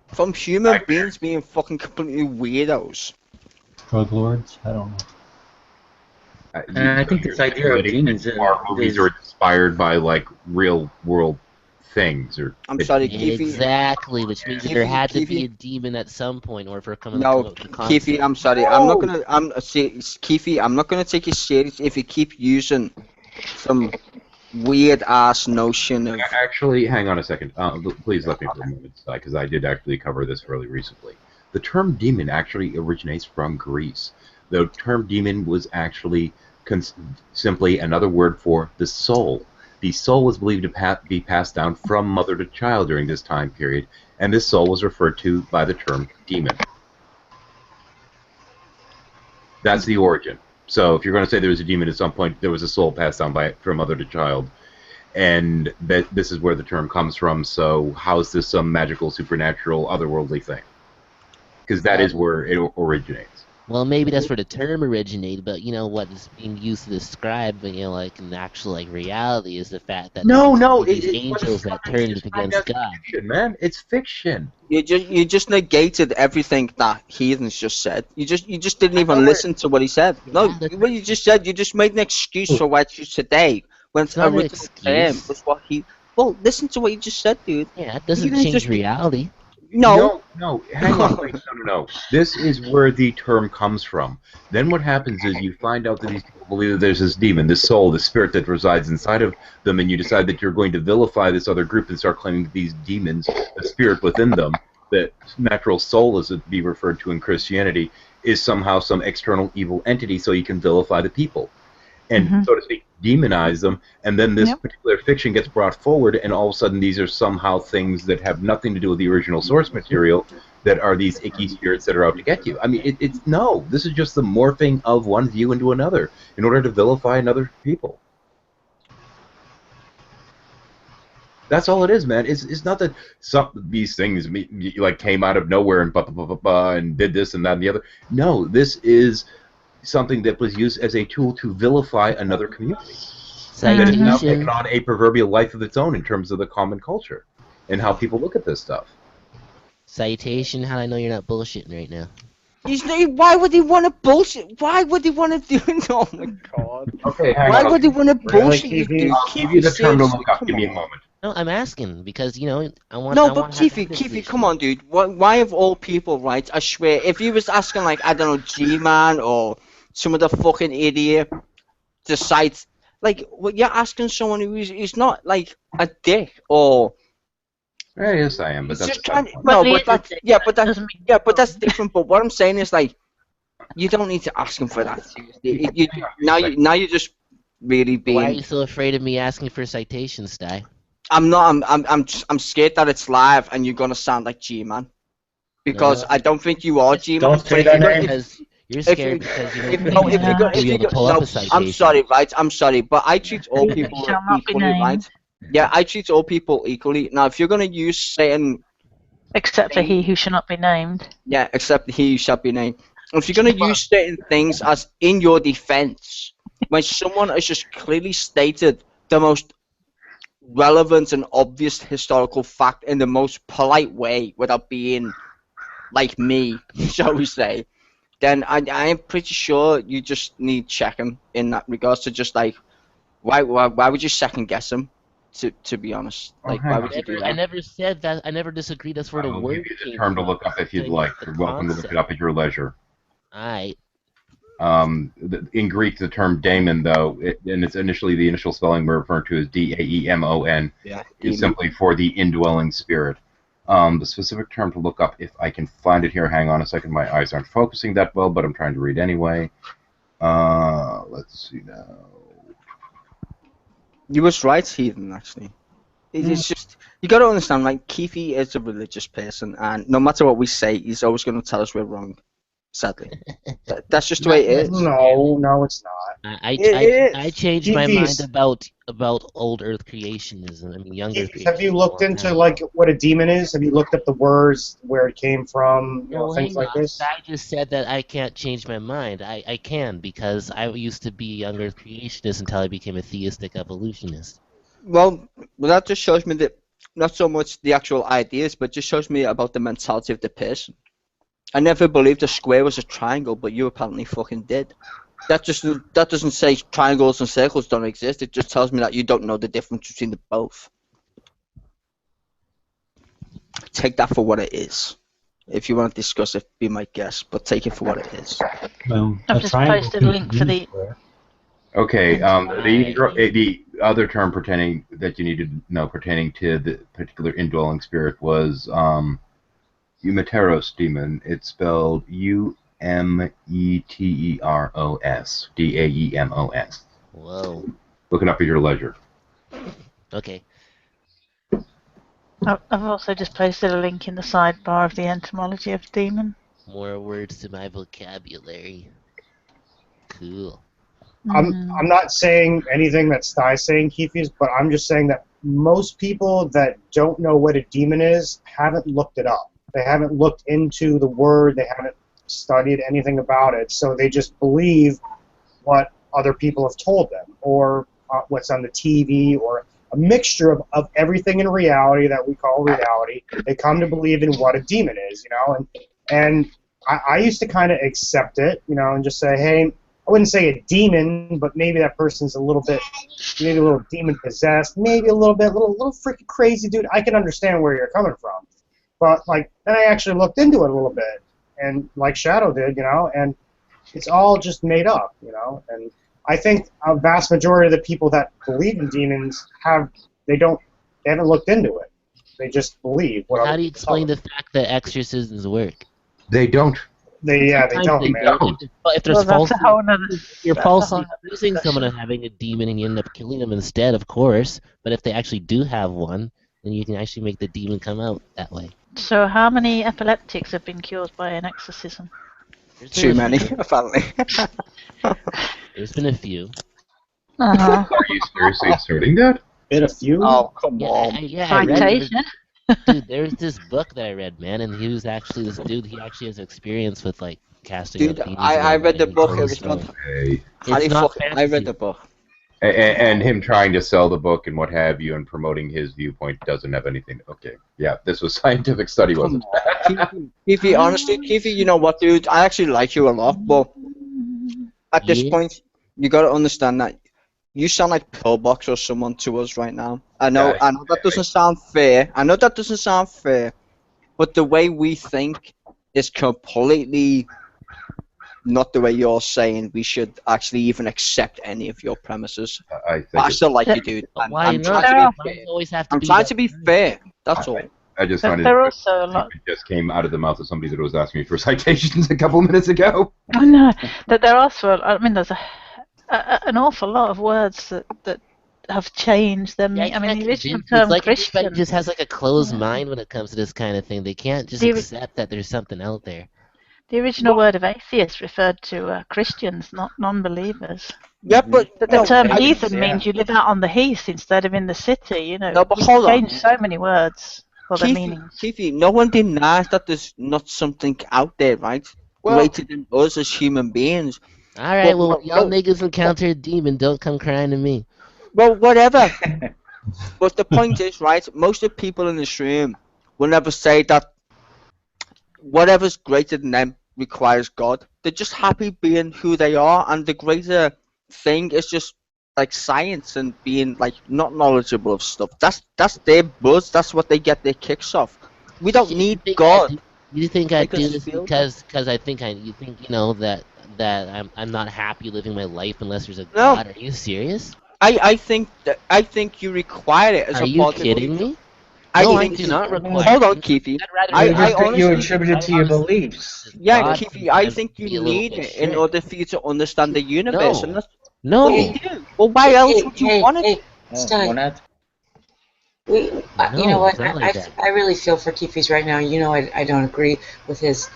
From human beings being fucking completely weirdos. Drug lords? I don't know. I think this idea of demons horror movies are inspired by like real world things, or I'm sorry, Keefy. Exactly, which means there had to be Keefy. a demon at some point, or if we're coming No, up with the concept. Keefy, I'm sorry. I'm not gonna. Keefy, I'm not gonna take you serious if you keep using some weird ass notion of. Actually, hang on a second. Please let me for a moment, because I did actually cover this fairly recently. The term demon actually originates from Greece. The term demon was actually simply another word for the soul. The soul was believed to be passed down from mother to child during this time period, and this soul was referred to by the term demon. That's the origin. So if you're going to say there was a demon at some point, there was a soul passed down from mother to child, and this is where the term comes from. So how is this some magical, supernatural, otherworldly thing? Because that is where it originates. Well, maybe that's where the term originated, but what is being used to describe, like in actual reality, is the fact that these angels that turned against God. Fiction, man, it's fiction. You just negated everything that Heathens just said. You just didn't even listen to what he said. No, what you just said, you just made an excuse for what you today. When It's not an original term was what he. Well, listen to what you just said, dude. Yeah, it doesn't change reality. No. No, hang on, wait, no. This is where the term comes from. Then what happens is you find out that these people believe that there's this demon, this soul, this spirit that resides inside of them, and you decide that you're going to vilify this other group and start claiming that these demons, the spirit within them, that natural soul, as it be referred to in Christianity, is somehow some external evil entity, so you can vilify the people. And, so to speak, demonize them, and then this particular fiction gets brought forward, and all of a sudden these are somehow things that have nothing to do with the original source material, that are these icky spirits that are out to get you. I mean, this is just the morphing of one view into another in order to vilify another people. That's all it is, man. It's not that these things came out of nowhere and and did this and that and the other. No, this is something that was used as a tool to vilify another community. That has now taken on a proverbial life of its own in terms of the common culture and how people look at this stuff. Citation, how do I know you're not bullshitting right now? Why would he want to bullshit? Why would he want to do it? Oh my god. Okay, hang Why on. would he want to bullshit you, Really, dude? I'll give you the term to look up. Give me a moment. No, I'm asking because I want. No, but Keefy, come on, dude. Why of all people, right? I swear, if you was asking I don't know, G-Man or some of the fucking idiot decides, you're asking someone who's not a dick or. Yeah, yes, I am, but that's just trying. No, but that's different. But what I'm saying is you don't need to ask him for that. Now you're just really being. Why are you so afraid of me asking for citations, Sty? I'm not. I'm scared that it's live and you're gonna sound like G-Man. Because I don't think you are G-Man. Don't say that name. You're If scared you, because you if don't no, think if you go, you'll if be you able go, to pull up no, a citation. I'm sorry, right? I'm sorry, but I treat all He people shall not be equally, right? named, Yeah, I treat all people equally. Now, if you're gonna use certain, except for he who shall not be named. yeah, except he shall be named. If you're gonna use certain things as in your defense, when someone has just clearly stated the most relevant and obvious historical fact in the most polite way without being like me, shall we say, then I am pretty sure you just need checking in that regards to just like why would you second guess him? To be honest, like why would you do I that? never said that. I never disagreed. That's where the I will word give you the came term to from. look up if you'd Saying like. the You're welcome to look it concept. up at your leisure. Alright. In Greek, the term daemon, though, and it's initially the initial spelling we're referring to as D-A-E-M-O-N, Yeah, is simply for the indwelling spirit. The specific term to look up, if I can find it here, hang on a second, my eyes aren't focusing that well, but I'm trying to read anyway. Let's see now. You was right, Heathen. Actually, it's just you got to understand. Like Keefe is a religious person, and no matter what we say, he's always going to tell us we're wrong. Sadly, that's just the way it is. No, it's not. I changed my mind Keefe's- about old Earth creationism. I mean, younger Have creationism. you looked into like what a demon is? Have you looked up the words, where it came from, No, things hang like on. this? I just said that I can't change my mind. I can because I used to be a young Earth creationist until I became a theistic evolutionist. Well, that just shows me that not so much the actual ideas, but just shows me about the mentality of the person. I never believed a square was a triangle, but you apparently fucking did. That doesn't say triangles and circles don't exist. It just tells me that you don't know the difference between the both. Take that for what it is. If you want to discuss it, be my guest, but take it for what it is. Well, I've just posted a link for the. Okay, the other term pertaining that you need to know pertaining to the particular indwelling spirit was Eumeteros demon. It's spelled U-M-E-T-E-R-O-S, D-A-E-M-O-S. Whoa. Look it up at your leisure. Okay. I've also just posted a link in the sidebar of the etymology of demon. More words to my vocabulary. Cool. I'm not saying anything that Stai's saying, Keefe, but I'm just saying that most people that don't know what a demon is haven't looked it up. They haven't looked into the word. They haven't studied anything about it. So they just believe what other people have told them, or what's on the TV, or a mixture of everything in reality that we call reality. They come to believe in what a demon is, and I used to kind of accept it, and just say, hey, I wouldn't say a demon, but maybe that person's maybe a little demon possessed, maybe a little freaking crazy, dude. I can understand where you're coming from, but then I actually looked into it a little bit, and like Shadow did, and it's all just made up, and I think a vast majority of the people that believe in demons haven't looked into it. They just believe. How do you explain the fact that exorcisms work? They don't. They don't, man. If there's false, that's a whole nother. you're that's a falsely whole accusing someone of having a demon and you end up killing them instead, of course. But if they actually do have one, then you can actually make the demon come out that way. So how many epileptics have been cured by an exorcism? Too many, apparently. There's been a few. Uh-huh. Are you seriously asserting that? Been a few? Oh, come Yeah, on. I read Citation. dude, there's this book that I read, man, and he was actually this dude. He actually has experience with casting Dude, out demons. I and read the he book. told It us was so. not. Hey. It's not I read the book. And him trying to sell the book and what have you and promoting his viewpoint doesn't have anything. Okay, yeah, this was scientific study, wasn't it? Keefe, honestly, Keefe, you know what, dude? I actually like you a lot, but at this point, you got to understand that you sound like Pillbox or someone to us right now. I know that doesn't sound fair. But the way we think is completely not the way you're saying we should actually even accept any of your premises. I still like you, dude. I'm trying to be fair. That's all. I just But find there are it also a lot. it just came out of the mouth of somebody that was asking me for citations a couple minutes ago. I know that there are also. I mean, there's an awful lot of words that have changed them. I mean, the original term It's like Christian. everybody just has a closed mind when it comes to this kind of thing. They can't just accept that there's something out there. The original word of atheist referred to Christians, not non-believers. Yeah, but The term heathen yeah. means you live out on the heath instead of in the city. You know, No, but we hold on. change so many words for their Keithy, meanings. Keithy, no one denies that there's not something out there, right? Well- Greater than us as human beings. All right, well, Well, when y'all no. niggas encounter a demon, don't come crying to me. Well, whatever. But the point is, right, most of the people in this room will never say that whatever's greater than them requires God. They're just happy being who they are, and the greater thing is just like science and being like not knowledgeable of stuff. That's their buzz. That's what they get their kicks off. We don't need God. You think I Make us do this feel because I think you think that I'm not happy living my life unless there's a No. God? Are you serious? I think you require it as Are a you part of kidding belief. me? I No, I think do not require. Hold on, Keithy. I'd rather honestly, you attribute it to your beliefs. Yeah, God Keithy, I sometimes think you be a little need bit it in strict. order for you to understand the universe. And that's, No. well, you do. Well, why else would you want it? Stein. Why not? You No, know what? it's not like that. I really feel for Keefe's right now. You know, I don't agree with his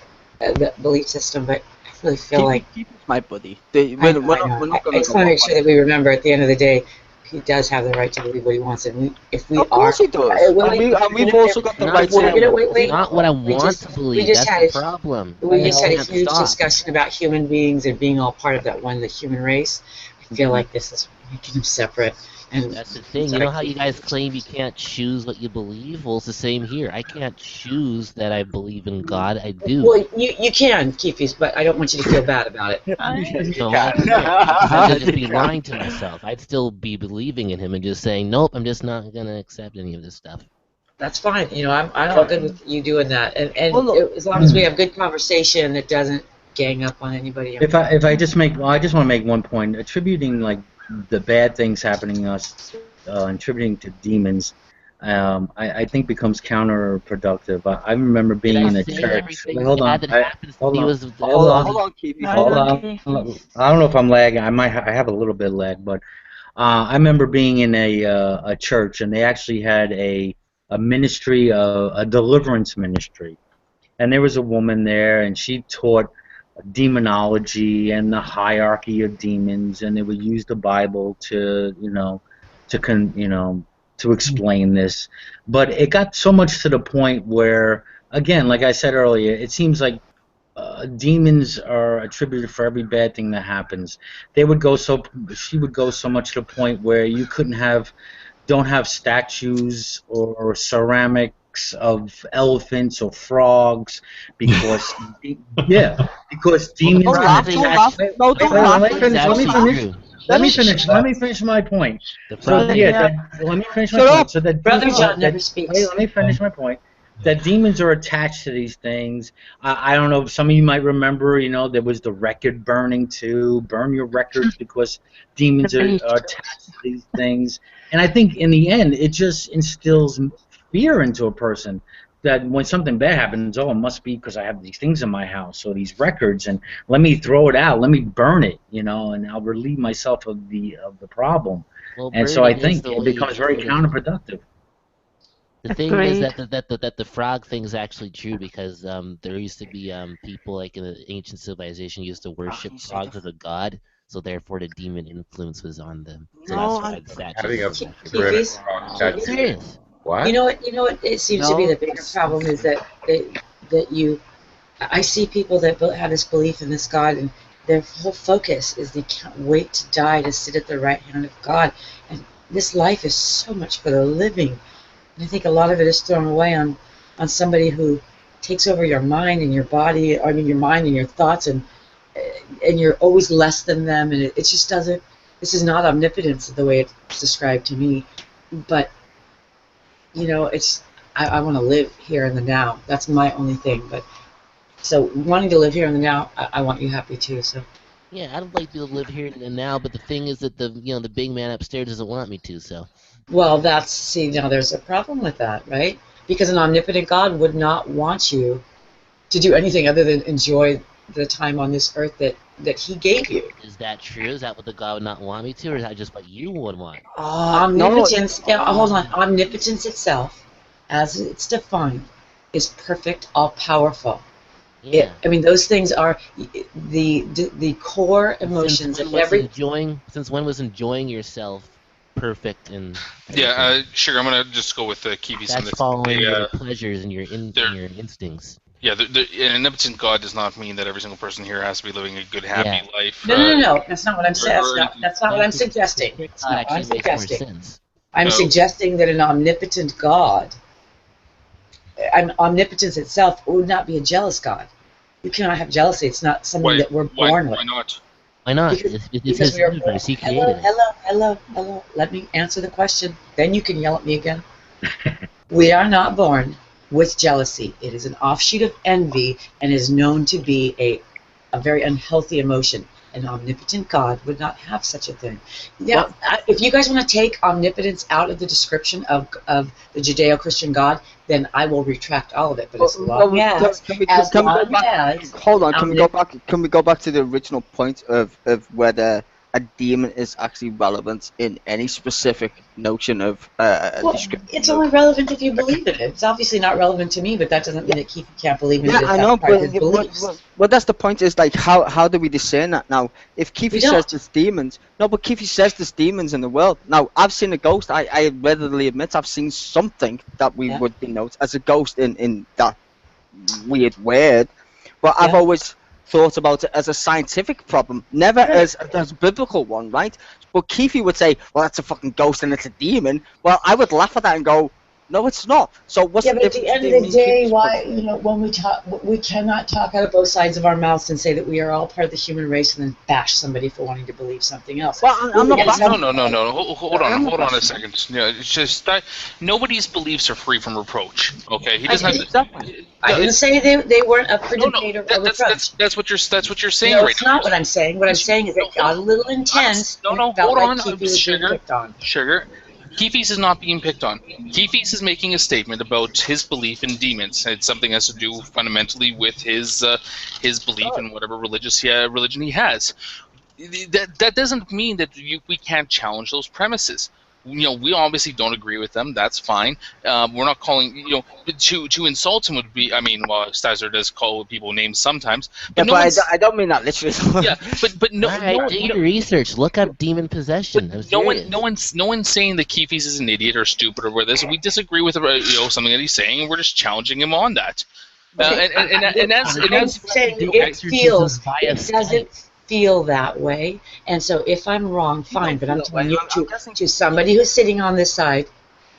belief system, but I really feel like Keefe's my buddy. I We're know. not I going just want to make sure that we remember at the end of the day, he does have the right to believe what he wants, and if we Of course are, he does. And we've also got the Not right what I- to. It's not what I We want just- to we believe. just That's had the a- problem. We just had a Can't huge stop. discussion about human beings and being all part of that one, the human race. I feel like this is making them separate. And That's the thing. You know how you guys claim you can't choose what you believe? Well, it's the same here. I can't choose that I believe in God. I do. Well, you can, Keefe's, but I don't want you to feel bad about it. No, I can't. Because I'd just be lying to myself. I'd still be believing in him and just saying, nope, I'm just not going to accept any of this stuff. That's fine. You know, I'm all good with you doing that, and as long Hmm. as we have good conversation that doesn't gang up on anybody. If I just make, well, I just want to make one point. Attributing like the bad things happening to us, attributing to demons, I think becomes counterproductive. I remember being in a church. Everything Wait, hold on. bad that happens to Hold me on. was Hold on, Keefy. Hold on. I don't know if I'm lagging. I have a little bit of lag, but I remember being in a church, and they actually had a ministry, a deliverance ministry, and there was a woman there, and she taught demonology and the hierarchy of demons, and they would use the Bible to to explain this. But it got so much to the point where, again, like I said earlier, it seems like demons are attributed for every bad thing that happens. She would go so much to the point where you don't have statues or ceramics of elephants or frogs because because demons. Don't laugh, don't laugh. No, don't laugh. Let me finish my point. Let me finish my Shut point. up. So that Brother John never speaks. Let me finish my point. That demons are attached to these things. I don't know. Some of you might remember. There was the record burning too. Burn your records because demons are attached to these things. And I think in the end, it just instills fear into a person. That when something bad happens, it must be because I have these things in my house or these records, and let me throw it out, let me burn it, and I'll relieve myself of the problem. Well, and so I burning is think the it way becomes you very do it. counterproductive. The thing is that the frog thing is actually true because there used to be people like in the ancient civilization used to worship frogs as a god, so therefore the demon influence was on them. So No, that's why the statues. Keefe's? I'm serious. What? You know what? It seems to be the bigger problem is that I see people that have this belief in this God, and their whole focus is they can't wait to die to sit at the right hand of God. And this life is so much for the living. And I think a lot of it is thrown away on somebody who takes over your mind and your body. I mean, your mind and your thoughts, and you're always less than them. And it just doesn't. This is not omnipotence the way it's described to me, but. I want to live here in the now. That's my only thing. But so wanting to live here in the now, I want you happy too. So. Yeah, I'd like to live here and now, but the thing is that the big man upstairs doesn't want me to. So. Well, now there's a problem with that, right? Because an omnipotent God would not want you to do anything other than enjoy the time on this earth that He gave you. Is that true? Is that what the God would not want me to, or is that just what you would want? Omnipotence. Hold on. Omnipotence itself, as it's defined, is perfect, all-powerful. Yeah. I mean, those things are the core emotions Since of when was every. since when was enjoying yourself perfect and Yeah, sure. I'm gonna just go with Kiwi's on that's this. following your pleasures and your instincts. Yeah, an omnipotent God does not mean that every single person here has to be living a good, happy life. No. That's not what I'm saying. That's not what I'm suggesting. That's not what I'm Actually makes more suggesting. sense. I'm suggesting that an omnipotent God, omnipotence itself, would not be a jealous God. You cannot have jealousy. It's not something that we're born with. Why not? Why not? Because It's his universe. He created it. Hello. Let me answer the question. Then you can yell at me again. We are not born with jealousy. It is an offshoot of envy and is known to be a very unhealthy emotion. An omnipotent God would not have such a thing. Now, if you guys want to take omnipotence out of the description of the Judeo-Christian God, then I will retract all of it. But as long as, hold on, can we go back to the original point of whether a demon is actually relevant in any specific notion of description? It's only relevant if you believe in it. It's obviously not relevant to me, but that doesn't mean that Keith can't believe in it. I know, but that's the point. Is like how do we discern that now? If Keith says there's demons, but Keith says there's demons in the world. Now I've seen a ghost. I readily admit I've seen something that we would denote as a ghost in that weird word, but I've always thought about it as a scientific problem, never as a biblical one, right? But Keith would say, well, that's a fucking ghost and it's a demon. Well, I would laugh at that and go, no, it's not. So what's the difference? At the end of the day, why, when we talk, we cannot talk out of both sides of our mouths and say that we are all part of the human race and then bash somebody for wanting to believe something else. Well, I'm not. No. Hold on a second. Yeah, it's just that nobody's beliefs are free from reproach. Okay, he doesn't have. I didn't say they weren't up for debate or reproach. That's what you're saying no, right it's not what I'm saying. What I'm saying is it got a little intense. Hold on, Sugar. Keefe's is not being picked on. Keefe's is making a statement about his belief in demons. It's something that has to do fundamentally with his belief in whatever religion he has. That doesn't mean that we can't challenge those premises. We obviously don't agree with them. That's fine. We're not calling, to insult him would be. I mean, well, Stazer does call people names sometimes. But, I don't mean that literally. Yeah, but no. Do your research. Look up demon possession. No one's saying that Keefe's is an idiot or stupid or whatever. We disagree with something that he's saying, and we're just challenging him on that. And that's saying it doesn't feel that way, and so if I'm wrong, fine, but I'm telling you to somebody who's sitting on this side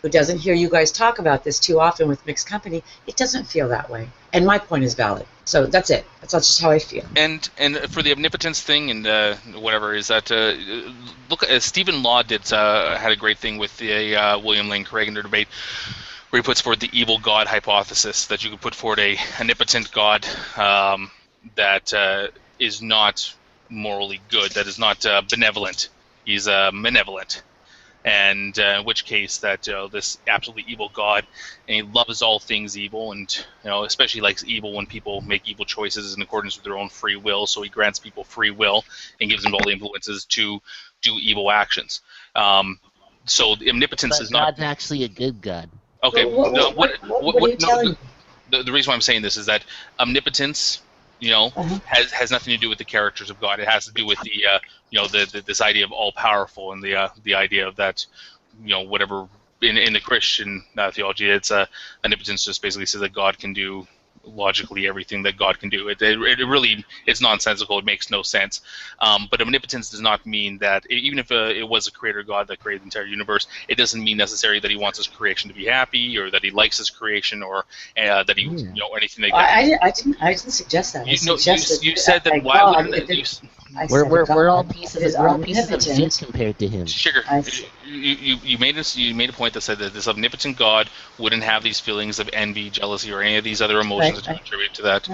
who doesn't hear you guys talk about this too often with mixed company, it doesn't feel that way, and my point is valid. So that's it. That's just how I feel. And for the omnipotence thing and whatever is that look, Stephen Law had a great thing with the William Lane Craig in their debate, where he puts forward the evil God hypothesis, that you could put forward a omnipotent God that is not morally good, that is not benevolent. He's malevolent, and in which case that this absolutely evil God, and he loves all things evil, and especially likes evil when people make evil choices in accordance with their own free will. So he grants people free will and gives them all the influences to do evil actions. So the omnipotence is not. God's actually a good God. Okay. What are you telling me? The reason why I'm saying this is that omnipotence, has nothing to do with the characters of God. It has to do with the this idea of all powerful, and the idea of that, whatever in the Christian theology, it's omnipotence just basically says that God can do logically everything that God can do. It really, it's nonsensical. It makes no sense. But omnipotence does not mean that even if it was a creator God that created the entire universe, it doesn't mean necessarily that he wants his creation to be happy, or that he likes his creation, or that he anything like that. I didn't suggest that. You said that. Why wouldn't we're all pieces of shit compared to him. Sugar, you made a point that said that this omnipotent God wouldn't have these feelings of envy, jealousy, or any of these other emotions that contribute to that.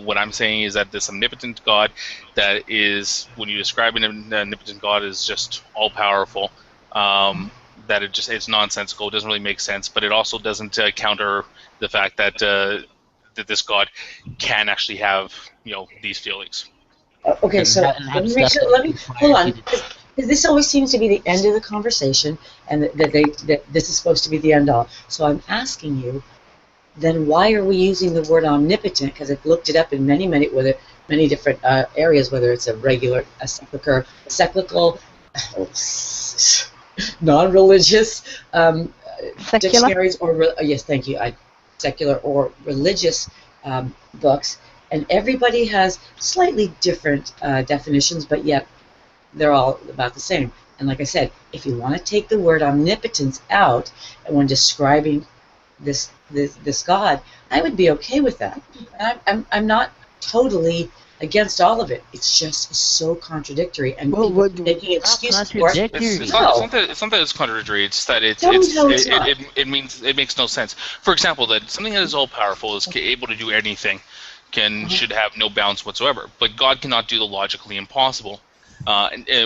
What I'm saying is that this omnipotent God, that is, when you describe an omnipotent God as just all powerful, that it's nonsensical. It doesn't really make sense, but it also doesn't counter the fact that that this God can actually have these feelings. Okay, so let me hold on, because this always seems to be the end of the conversation, and that this is supposed to be the end all. So I'm asking you, then why are we using the word omnipotent? Because I've looked it up in many different areas, whether it's a cyclical, non-religious dictionaries, or yes, thank you, secular or religious books, and everybody has slightly different definitions, but yet they're all about the same. And like I said, if you want to take the word omnipotence out, and when describing this God, I would be okay with that. I'm not totally against all of it. It's just so contradictory, and making excuses for it. It's not that it's contradictory. It's that it means it makes no sense. For example, that something that is all powerful is able to do anything, should have no bounds whatsoever. But God cannot do the logically impossible.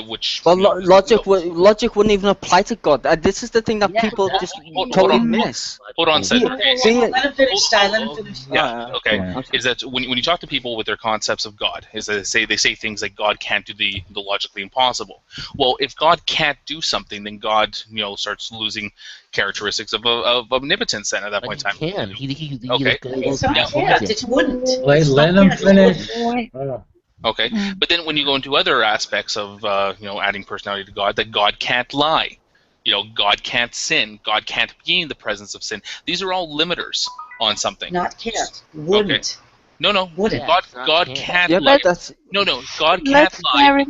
Which logic wouldn't even apply to God. This is the thing that people just totally miss. Hold on a second. Let him finish, Ty. Let him finish. Yeah. Okay. Is that when you talk to people with their concepts of God, is that they say things like God can't do the logically impossible. Well, if God can't do something, then God starts losing characteristics of omnipotence. Then at that point in time, he can. Okay. It wouldn't. Let him finish. Okay, but then when you go into other aspects of adding personality to God, that God can't lie, God can't sin, God can't be in the presence of sin. These are all limiters on something. Not can't, wouldn't. Okay. No, wouldn't. God can't lie. No, God can't lie.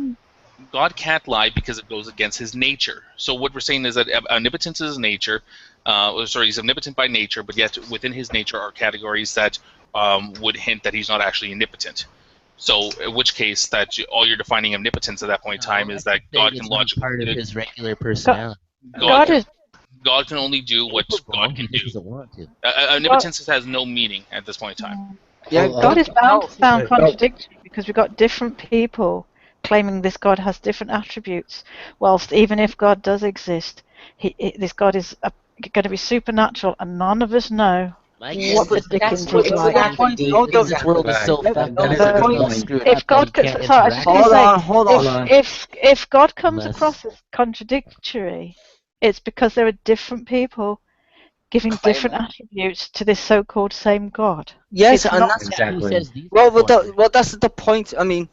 God can't lie because it goes against His nature. So what we're saying is that omnipotence is nature. He's omnipotent by nature, but yet within His nature are categories that would hint that He's not actually omnipotent. So, in which case, that all you're defining omnipotence at that point in time is that God can logically part of His regular personality. God can only do what God can do. Omnipotence has no meaning at this point in time. Yeah, God is bound to sound contradictory because we've got different people claiming this God has different attributes. Whilst even if God does exist, this God is going to be supernatural, and none of us know. What the Dickens is like. This world is so fucked up. If God could, hold on. If God comes across as contradictory, it's because there are different people giving different attributes to this so-called same God. Yes, and that's exactly. Well, that's the point. I mean,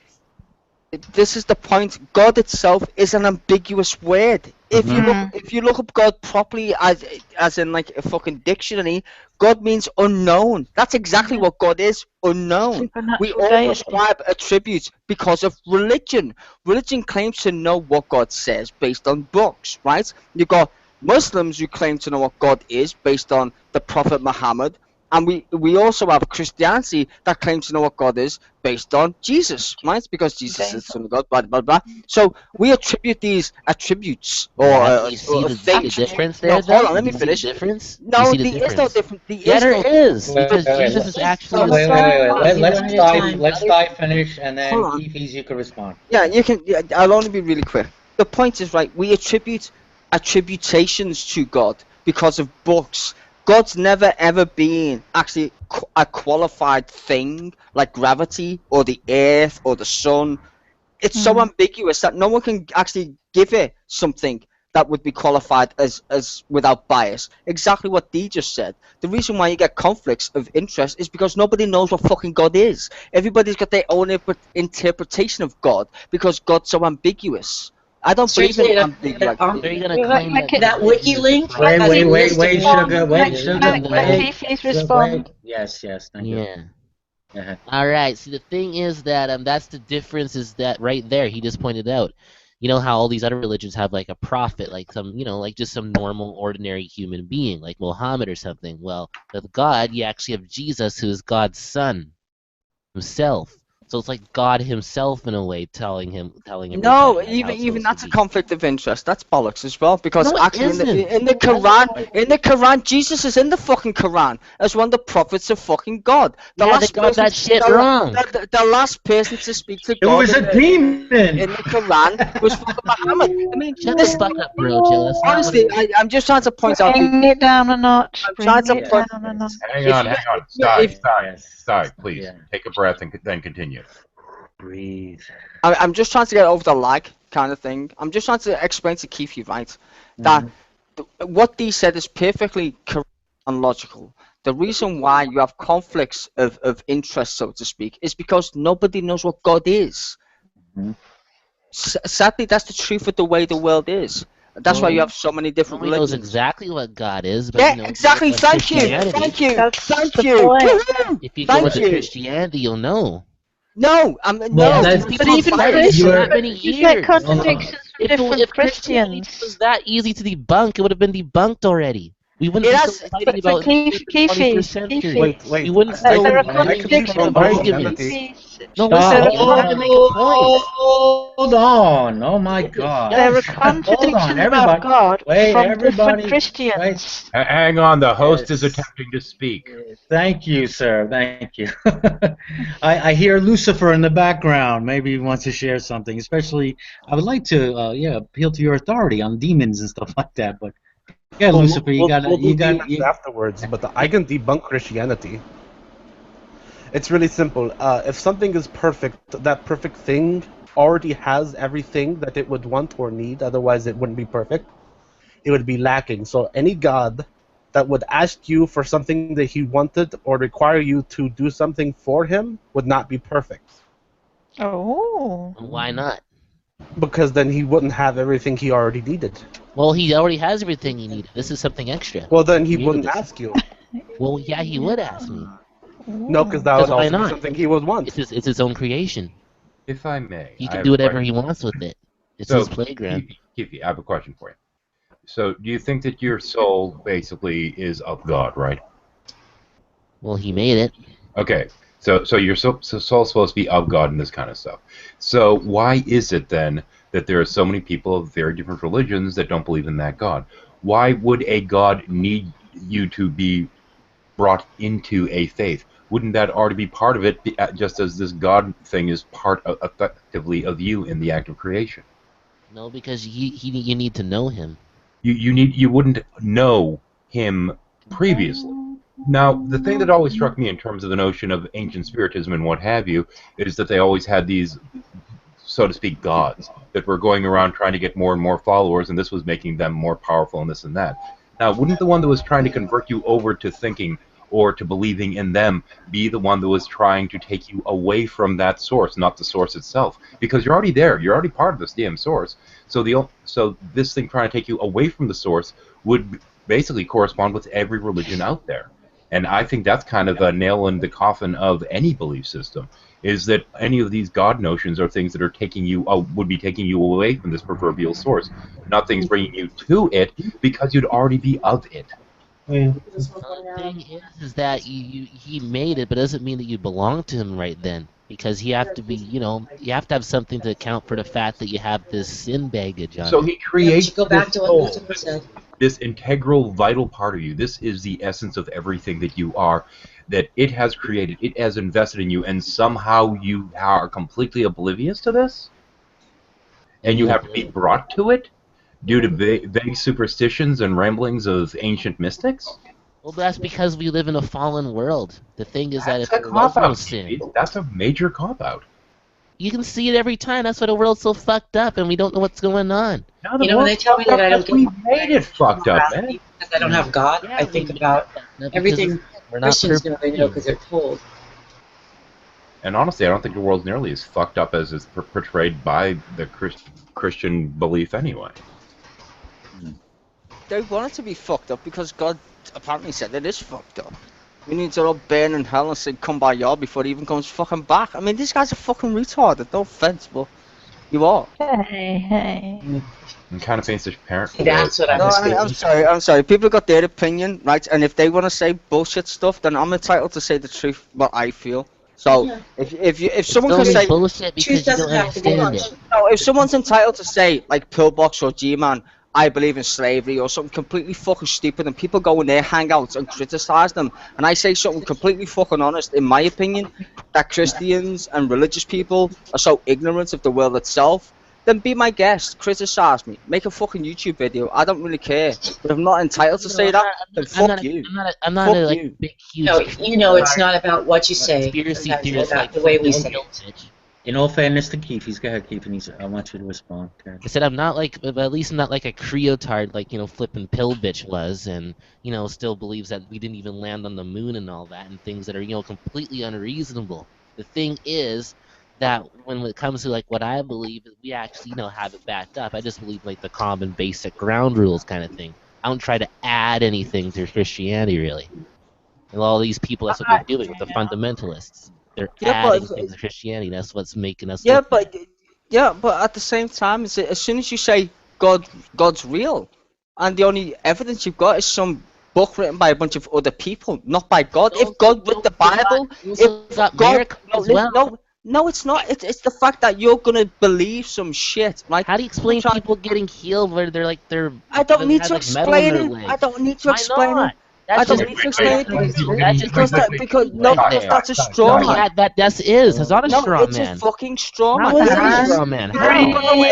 this is the point. God itself is an ambiguous word. If you look up God properly, as in like a fucking dictionary, God means unknown. That's exactly what God is, unknown. We all ascribe attributes because of religion. Religion claims to know what God says based on books, right? You've got Muslims who claim to know what God is based on the Prophet Muhammad. And we also have Christianity that claims to know what God is based on Jesus, right? Because Jesus is the Son of God, blah, blah, blah. So we attribute these attributes you see the difference there? Hold on, let me finish. Difference? No, there is no difference. There is, because Jesus is actually. Wait. Let's Ty finish, and then Keith, you can respond. Yeah, you can. Yeah, I'll only be really quick. The point is, right, we attribute attributations to God because of books. God's never ever been actually a qualified thing like gravity or the earth or the sun. It's so ambiguous that no one can actually give it something that would be qualified as without bias. Exactly what Dee just said. The reason why you get conflicts of interest is because nobody knows what fucking God is. Everybody's got their own interpretation of God because God's so ambiguous. I don't believe in ambiguous. That wiki link. Wait, sugar, Let Keith respond. Yes, thank you. Yeah. All right. See, the thing is that that's the difference. Is that right there? He just pointed out. You know how all these other religions have like a prophet, like some, like just some normal, ordinary human being, like Muhammad or something. Well, with God, you actually have Jesus, who is God's son himself. So it's like God himself, in a way, telling him. No, even that's a conflict of interest. That's bollocks as well, because actually in the Quran, Jesus is in the fucking Quran as one of the prophets of fucking God. They got that shit wrong. The last person to speak to God. It was a demon in the Quran was fucking Muhammad. I mean, shut the fuck up, bro, Joe. Honestly, I'm just trying to point out. Bring it down a notch. Hang on. Stop, please. Take a breath and then continue. Breathe. I'm just trying to get over the lag kind of thing. I'm just trying to explain to Keith, you right, that what Dee said is perfectly correct and logical. the reason why you have conflicts of interest, so to speak, is because nobody knows what God is. Mhm. Sadly, that's the truth of the way the world is. That's why you have so many different Nobody knows religions. exactly what God is, but Yeah, you know, if you exactly. look at Thank you. Christianity, Thank you. That's Thank the you. point. Woohoo! if you go Thank into you. Christianity, you'll know. No, Well, no. that's People But even fight it for Christians, that many you get years. contradictions from different If Christianity was Christians. that easy to debunk, it would have been debunked already. We wouldn't It be has. still fighting But about Keith, in the 21st century. Wait, Keithy, wait. We wouldn't I still there are can be keep making contradictions. arguments. Christianity. No, There listen, are I'm trying to make a point. Hold on. Oh my God. There are Hold on, contradictions everybody. about God Wait, from different everybody. Wait. Christians. Hang on, the host is Yes. attempting to speak. Thank you, sir. Thank you. I hear Lucifer in the background. Maybe he wants to share something. Especially, I would like to, appeal to your authority on demons and stuff like that. But yeah, Well, Lucifer, we'll do demons afterwards, but I can debunk Christianity. It's really simple. If something is perfect, that perfect thing already has everything that it would want or need, otherwise it wouldn't be perfect. It would be lacking. So any god that would ask you for something that he wanted or require you to do something for him would not be perfect. Oh. Why not? Because then he wouldn't have everything he already needed. Well, he already has everything he needed. This is something extra. Well, then he You wouldn't just- ask you. Well, yeah, he would ask me. No, because that Because would why also be not? something he would want. It's his own creation. If I may, He I can have do a whatever question. he wants with it. It's So, his playground. Kifi, I have a question for you. So, do you think that your soul basically is of God, right? Well, he made it. Okay. So your soul's supposed to be of God and this kind of stuff. So why is it then that there are so many people of very different religions that don't believe in that God? Why would a God need you to be brought into a faith? Wouldn't that already be part of it, just as this God thing is part of, effectively of you in the act of creation? No, because you need to know him. You wouldn't know him previously. Now, the thing that always struck me in terms of the notion of ancient spiritism and what have you is that they always had these, so to speak, gods that were going around trying to get more and more followers, and this was making them more powerful and this and that. Now, wouldn't the one that was trying to convert you over to thinking or to believing in them be the one that was trying to take you away from that source, not the source itself? Because you're already there. You're already part of this damn source. So this thing trying to take you away from the source would basically correspond with every religion out there. And I think that's kind of a nail in the coffin of any belief system, is that any of these God notions are things that are taking you, would be taking you away from this proverbial source, not things bringing you to it, because you'd already be of it. The thing is that he made it, but it doesn't mean that you belong to him right then. Because you have to be, you have to have something to account for the fact that you have this sin baggage on So it. he creates Go back this to what soul, Lucifer said. this integral, vital part of you. This is the essence of everything that you are, that it has created, it has invested in you, and somehow you are completely oblivious to this? And you have to be brought to it due to vague superstitions and ramblings of ancient mystics? Well, that's because we live in a fallen world. The thing is that if That's a there was no cop-out, sin, Steve. That's a major cop-out. you can see it every time. That's why the world's so fucked up, and we don't know what's going on. Now You know, when they tell me that I don't get we made it fucked up, man. because I don't have God, I think about No, because everything we're not Christians know perfect they know because beings. they're told. And honestly, I don't think the world's nearly as fucked up as is portrayed by the Christian belief anyway. They want it to be fucked up because God apparently said it is fucked up. We need to all burn in hell and say, come by y'all before he even comes fucking back. I mean, this guy's a fucking retarded. No offense, but you are. Hey. And kind of paints the parent. That's what No, I'm sorry. People got their opinion, right? And if they want to say bullshit stuff, then I'm entitled to say the truth, what I feel. So if someone can say bullshit because you don't understand it. no, if someone's entitled to say like Pillbox or G-Man, I believe in slavery or something completely fucking stupid, and people go in their hangouts and criticize them, and I say something completely fucking honest, in my opinion, that Christians and religious people are so ignorant of the world itself, then be my guest, criticize me, make a fucking YouTube video. I don't really care, but if I'm not entitled to say that, then fuck you. I'm not a like big huge. No, you know, it's not about what you say. Conspiracy Sometimes theorist it's like about the way we say Bill it. Gates. In all fairness to Keith, go ahead, Keith, and I want you to respond. I said I'm not like, but at least I'm not like a creotard like, flipping pill bitch was, and, still believes that we didn't even land on the moon and all that, and things that are, completely unreasonable. The thing is that when it comes to like what I believe, we actually, have it backed up. I just believe like the common basic ground rules kind of thing. I don't try to add anything to Christianity, really. And all these people, that's what they're doing with the fundamentalists. They're adding things to Christianity. That's what's making us. Yeah, but at the same time, as soon as you say God's real, and the only evidence you've got is some book written by a bunch of other people, not by God. If God wrote the Bible, no, it's not. It's the fact that you're gonna believe some shit. Like, how do you explain people getting healed where they're? I don't need to explain it. I don't need to explain it. I don't need to explain it because that's a straw man. That's not a straw man. It's a fucking straw man. It's a straw man.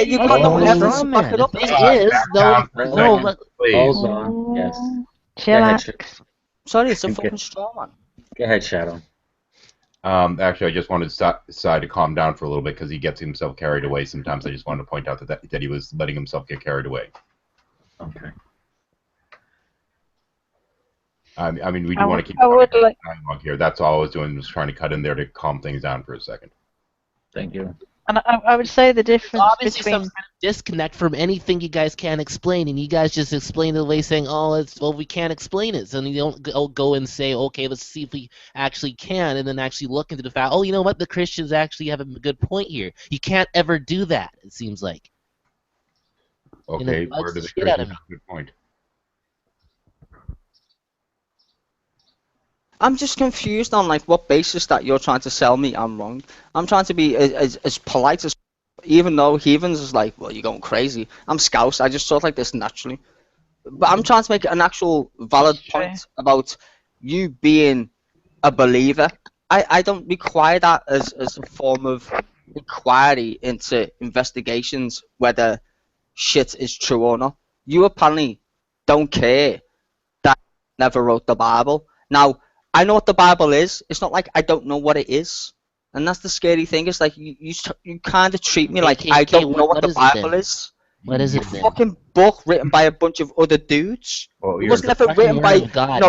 You've got no evidence to back it up. It is though. Hold on. Yes. Chillax. Sorry, it's a fucking straw man. Go ahead, Shadow. Actually, I just wanted Sai to calm down for a little bit because he gets himself carried away sometimes. I just wanted to point out that he was letting himself get carried away. Okay. I mean, we do want to keep dialogue here. That's all I was doing, was trying to cut in there to calm things down for a second. Thank you. And I would say the difference obviously between some disconnect from anything you guys can't explain, and you guys just explain it away saying, we can't explain it. So you don't go and say, okay, let's see if we actually can, and then actually look into the fact, you know what, the Christians actually have a good point here. You can't ever do that, it seems like. Okay, where do the Christians have a good point? I'm just confused on like what basis that you're trying to sell me I'm wrong. I'm trying to be as polite as, even though heathens is like, well, you're going crazy. I'm Scouse. I just thought like this naturally. But I'm trying to make an actual valid point about you being a believer. I don't require that as a form of inquiry into investigations whether shit is true or not. You apparently don't care that I never wrote the Bible. Now, I know what the Bible is. It's not like I don't know what it is. And that's the scary thing. It's like you kind of treat me like I don't know what the Bible is. What is it then? A fucking book written by a bunch of other dudes. It was never written by God.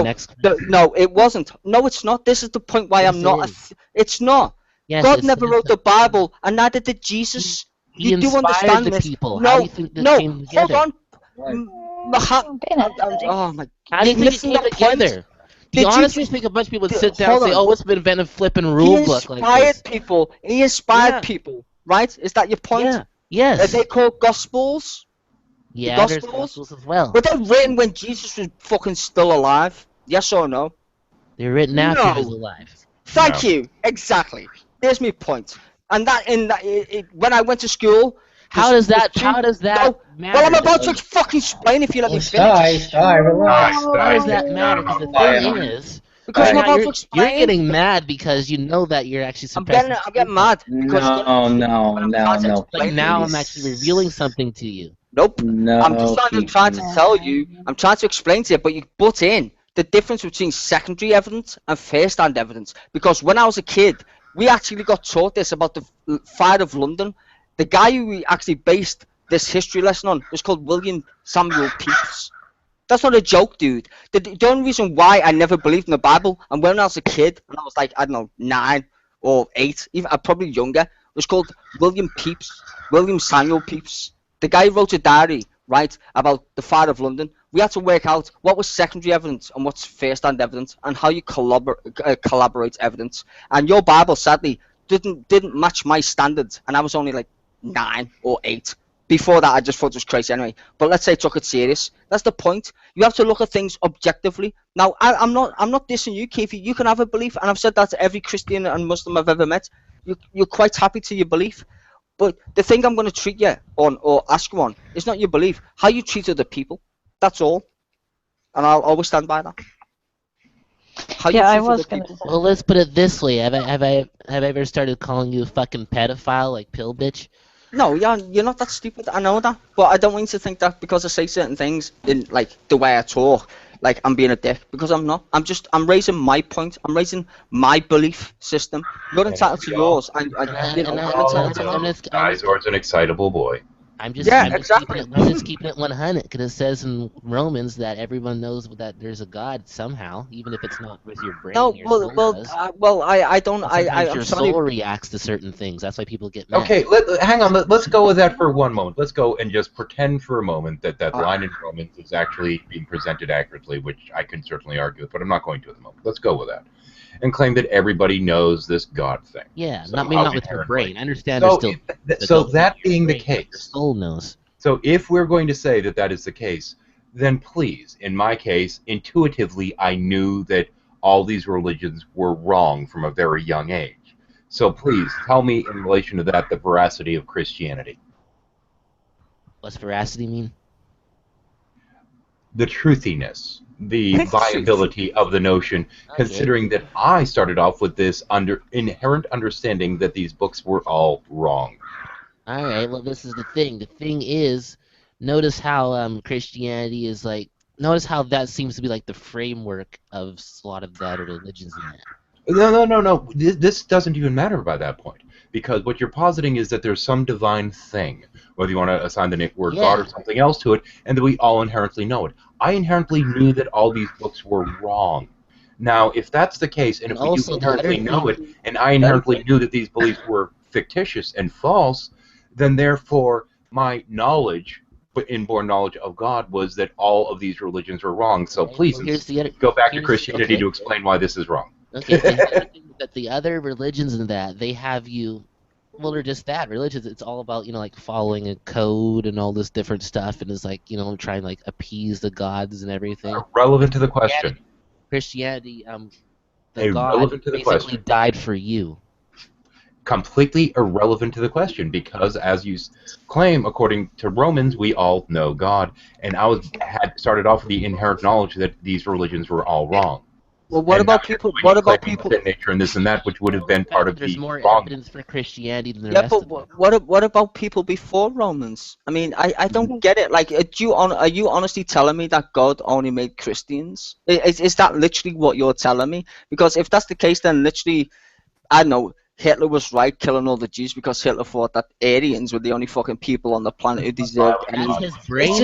No, it wasn't. No, it's not. This is the point why I'm not. It's not. Yes, God never wrote the Bible, and neither did Jesus. You do understand this? People. No, How do you think this came hold together? on. Oh my! How do you think it came together? Do you honestly think a bunch of people would sit down and say, "Oh, it's been invented flipping rule book like this"? He inspired people, right? Is that your point? Yeah. Yes. Are they called Gospels? Yeah, there's Gospels as well. Were they written when Jesus was fucking still alive? Yes or no? They're written after he was alive. Thank you. Exactly. There's my point. And when I went to school. How does that matter? Well, I'm about to fucking explain if you let me finish. Relax. How does that matter? Because the thing is, because I'm about to explain. You're getting mad because you know that you're actually suppressing. I'm getting mad. No. Like now I'm actually revealing something to you. Nope. No. I'm just trying to tell you. I'm trying to explain to you, but you butt in the difference between secondary evidence and first-hand evidence. Because when I was a kid, we actually got taught this about the Fire of London. The guy who we actually based this history lesson on was called William Samuel Pepys. That's not a joke, dude. The only reason why I never believed in the Bible, and when I was a kid, when I was like, I don't know, 9 or 8, even probably younger, was called William Samuel Pepys. The guy who wrote a diary, right, about the Fire of London. We had to work out what was secondary evidence and what's first-hand evidence, and how you collaborate evidence. And your Bible, sadly, didn't match my standards, and I was only like 9 or 8. Before that, I just thought it was crazy anyway. But let's say I took it serious. That's the point. You have to look at things objectively. Now, I'm not dissing you, Keith. You can have a belief, and I've said that to every Christian and Muslim I've ever met. You're quite happy to your belief. But the thing I'm going to treat you on or ask you on is not your belief. How you treat other people. That's all. And I'll always stand by that. I was going to say. Well, let's put it this way. Have I ever started calling you a fucking pedophile, like pill bitch? No, you're not that stupid. I know that, but I don't want you to think that because I say certain things in like the way I talk, like I'm being a dick, because I'm not. I'm raising my point. I'm raising my belief system. You're entitled to yours, and you know, I'm entitled to mine. Izor's an excitable boy. I'm just keeping it 100 because it says in Romans that everyone knows that there's a God somehow, even if it's not with your brain. No, your soul does. I don't. Sometimes I'm your sorry. soul reacts to certain things. That's why people get mad. Okay, hang on. Let's go with that for one moment. Let's go and just pretend for a moment that line in Romans is actually being presented accurately, which I can certainly argue with, but I'm not going to at the moment. Let's go with that. And claim that everybody knows this God thing. Yeah, somehow not with your brain. I understand so, there's still... So that being the case... Your soul knows. So if we're going to say that that is the case, then please, in my case, intuitively I knew that all these religions were wrong from a very young age. So please, tell me in relation to that the veracity of Christianity. What's veracity mean? The truthiness. The viability of the notion, considering that I started off with this inherent understanding that these books were all wrong. All right, well, this is the thing. The thing is, notice how Christianity is like. Notice how that seems to be like the framework of a lot of the other religions in that. No. This doesn't even matter by that point, because what you're positing is that there's some divine thing, whether you want to assign the word God or something else to it, and that we all inherently know it. I inherently knew that all these books were wrong. Now, if that's the case, and if we do inherently know it, and I inherently knew that these beliefs were fictitious and false, then therefore my knowledge, inborn knowledge of God, was that all of these religions were wrong. So please go back to Christianity to explain why this is wrong. Okay, that the other religions in that, they have you... Well, they're just that. Religions, it's all about, like following a code and all this different stuff, and it's like, trying to like appease the gods and everything. Relevant to the question. Christianity, the God basically died for you. Completely irrelevant to the question, because as you claim, according to Romans, we all know God, and I had started off with the inherent knowledge that these religions were all wrong. Well, what about people? What about people? Nature and this and that, which would have been part of There's the more wrong. evidence for Christianity than the rest of them. What about people before Romans? I mean, I don't get it. Like, are you honestly telling me that God only made Christians? Is that literally what you're telling me? Because if that's the case, then literally, I don't know, Hitler was right killing all the Jews because Hitler thought that Aryans were the only fucking people on the planet who deserved any. That's his brain.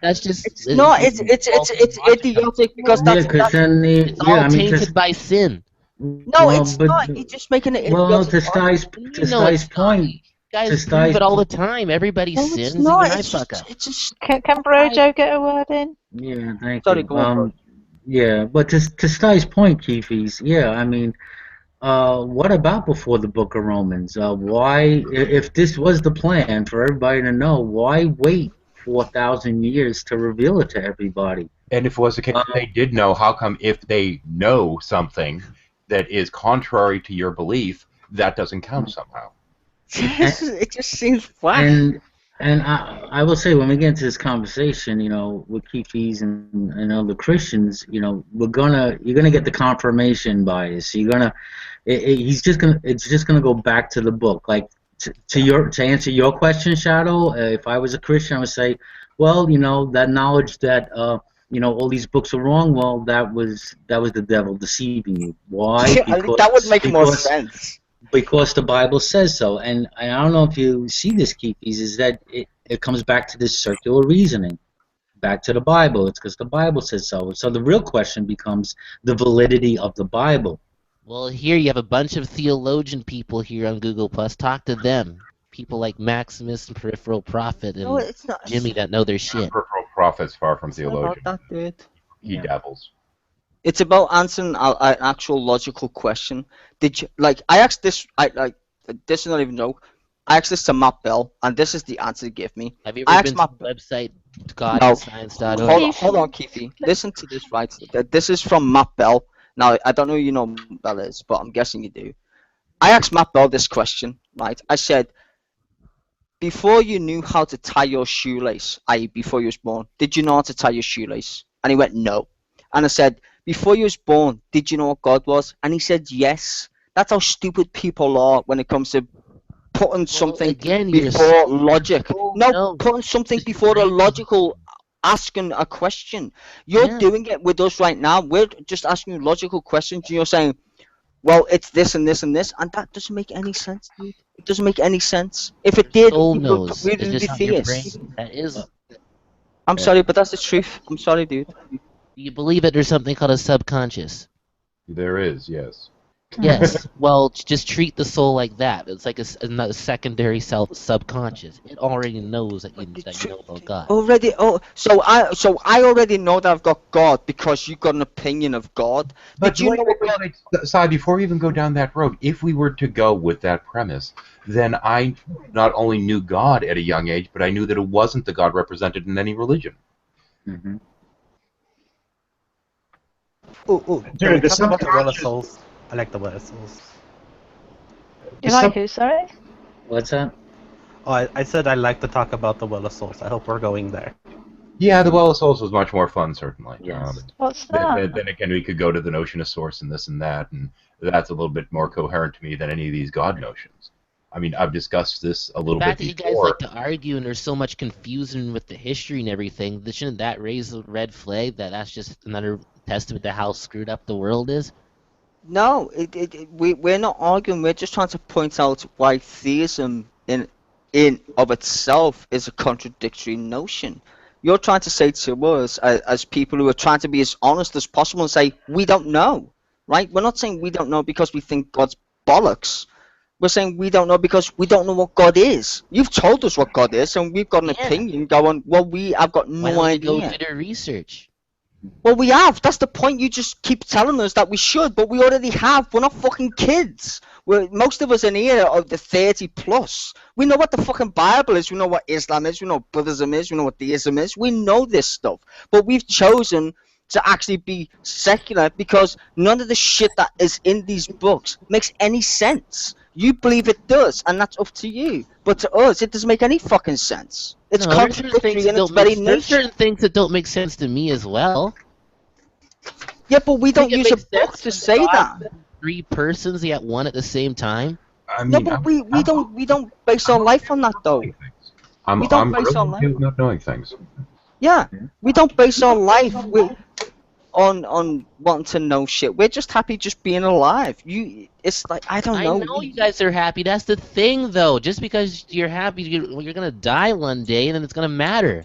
That's just it's idiotic because it's all tainted by sin. No, it's not. You're just making it. Well, to Stai's point. Guys do it all the time. Everybody sins. Even I fuck up. Can Brojo get a word in? Yeah, thank Sorry, you. go on, yeah, but to Stai's point, Keefies, yeah, I mean, what about before the Book of Romans? Why, if this was the plan for everybody to know, why wait 4,000 years to reveal it to everybody? And if it was the case that they did know, how come if they know something that is contrary to your belief, that doesn't count somehow? It just seems flat. And I will say, when we get into this conversation, with Keefies and other Christians, you're gonna get the confirmation bias. It's just gonna go back to the book. Like to answer your question, Shadow. If I was a Christian, I would say, well, that knowledge that all these books are wrong. Well, that was the devil deceiving you. Why? Because, that would make more sense. Because the Bible says so, and I don't know if you see this, Keefies, is that it comes back to this circular reasoning, back to the Bible. It's because the Bible says so. So the real question becomes the validity of the Bible. Well, here you have a bunch of theologian people here on Google Plus. Talk to them. People like Maximus and Peripheral Prophet and Jimmy that know their shit. Peripheral Prophet's far from theologian. He dabbles. It's about answering an actual logical question. Did you I asked this? This is not even a joke. I asked this to Matt Bell, and this is the answer he gave me. Have you ever been to the website godandscience.org? Hold on, Keefe. Listen to this, right? This is from Matt Bell. Now, I don't know who who Bell is, but I'm guessing you do. I asked Matt Bell this question, right? I said, before you knew how to tie your shoelace, i.e. before you was born, did you know how to tie your shoelace? And he went, no. And I said, before you was born, did you know what God was? And he said, yes. That's how stupid people are when it comes to putting something before logic. No, putting something before a logical asking a question. You're doing it with us right now. We're just asking you logical questions. And you're saying, well, it's this and this and this, and that doesn't make any sense, dude. It doesn't make any sense. If it did, Soul we knows. would It's be just not your theists. brain. That is. I'm sorry, but that's the truth. I'm sorry, dude. Do you believe that there's something called a subconscious? There is, yes. Yes. Well, just treat the soul like that. It's like a secondary subconscious. It already knows that you know about God. Already, so I already know that I've got God because you got an opinion of God. But Sai, before we even go down that road, if we were to go with that premise, then I not only knew God at a young age, but I knew that it wasn't the God represented in any religion. Dude, the talk about the Well of subconscious. Souls. I like the Well of Souls. You like who, sorry? What's that? Oh, I said I like to talk about the Well of Souls. I hope we're going there. Yeah, the Well of Souls was much more fun, certainly. Yes. What's that? Then again, we could go to the notion of source and this and that, and that's a little bit more coherent to me than any of these God notions. I mean, I've discussed this a little The fact bit that you guys before. like to argue and there's so much confusion with the history and everything, shouldn't that raise a red flag that that's just another testament to how screwed up the world is? No, we're not arguing. We're just trying to point out why theism in of itself is a contradictory notion. You're trying to say to us, as people who are trying to be as honest as possible, and say we don't know, right? We're not saying we don't know because we think God's bollocks. We're saying we don't know because we don't know what God is. You've told us what God is, and we've got an opinion going, well, I've got Why no don't we idea. go do the research? Well, we have. That's the point. You just keep telling us that we should, but we already have. We're not fucking kids. Most of us in here are the 30 plus. We know what the fucking Bible is. We know what Islam is. We know what Buddhism is. We know what theism is. We know this stuff. But we've chosen to actually be secular because none of the shit that is in these books makes any sense. You believe it does, and that's up to you. But to us, it doesn't make any fucking sense. It's No, there's certain contradictory things in that its don't very make, there's nature. certain things that don't make sense to me as well. Yeah, but we don't Think it use a makes book sense to when say God that. sent 3 persons yet one at the same time? I No, mean, but we don't base our life on that though. I'm we don't base our brilliant life. too, not knowing things. Yeah, we don't base our life on wanting to know shit. We're just happy just being alive. It's like I don't know. I know you guys are happy. That's the thing, though. Just because you're happy, you're gonna die one day, and then it's gonna matter.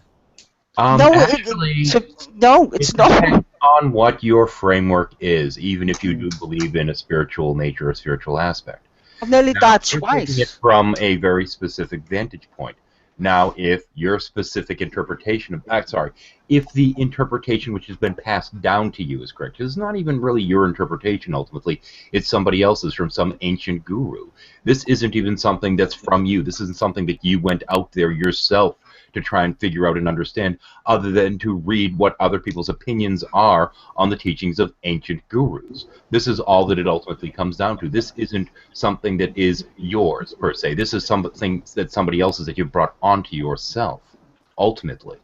No, Actually, it's not. Depends on what your framework is, even if you do believe in a spiritual nature or spiritual aspect. I've nearly died You're taking twice. it from a very specific vantage point. Now, if your specific interpretation of if the interpretation which has been passed down to you is correct, it's not even really your interpretation ultimately, it's somebody else's from some ancient guru. This isn't even something that's from you. This isn't something that you went out there yourself to try and figure out and understand, other than to read what other people's opinions are on the teachings of ancient gurus. This is all that it ultimately comes down to. This isn't something that is yours, per se. This is something that somebody else's that you've brought onto yourself, ultimately.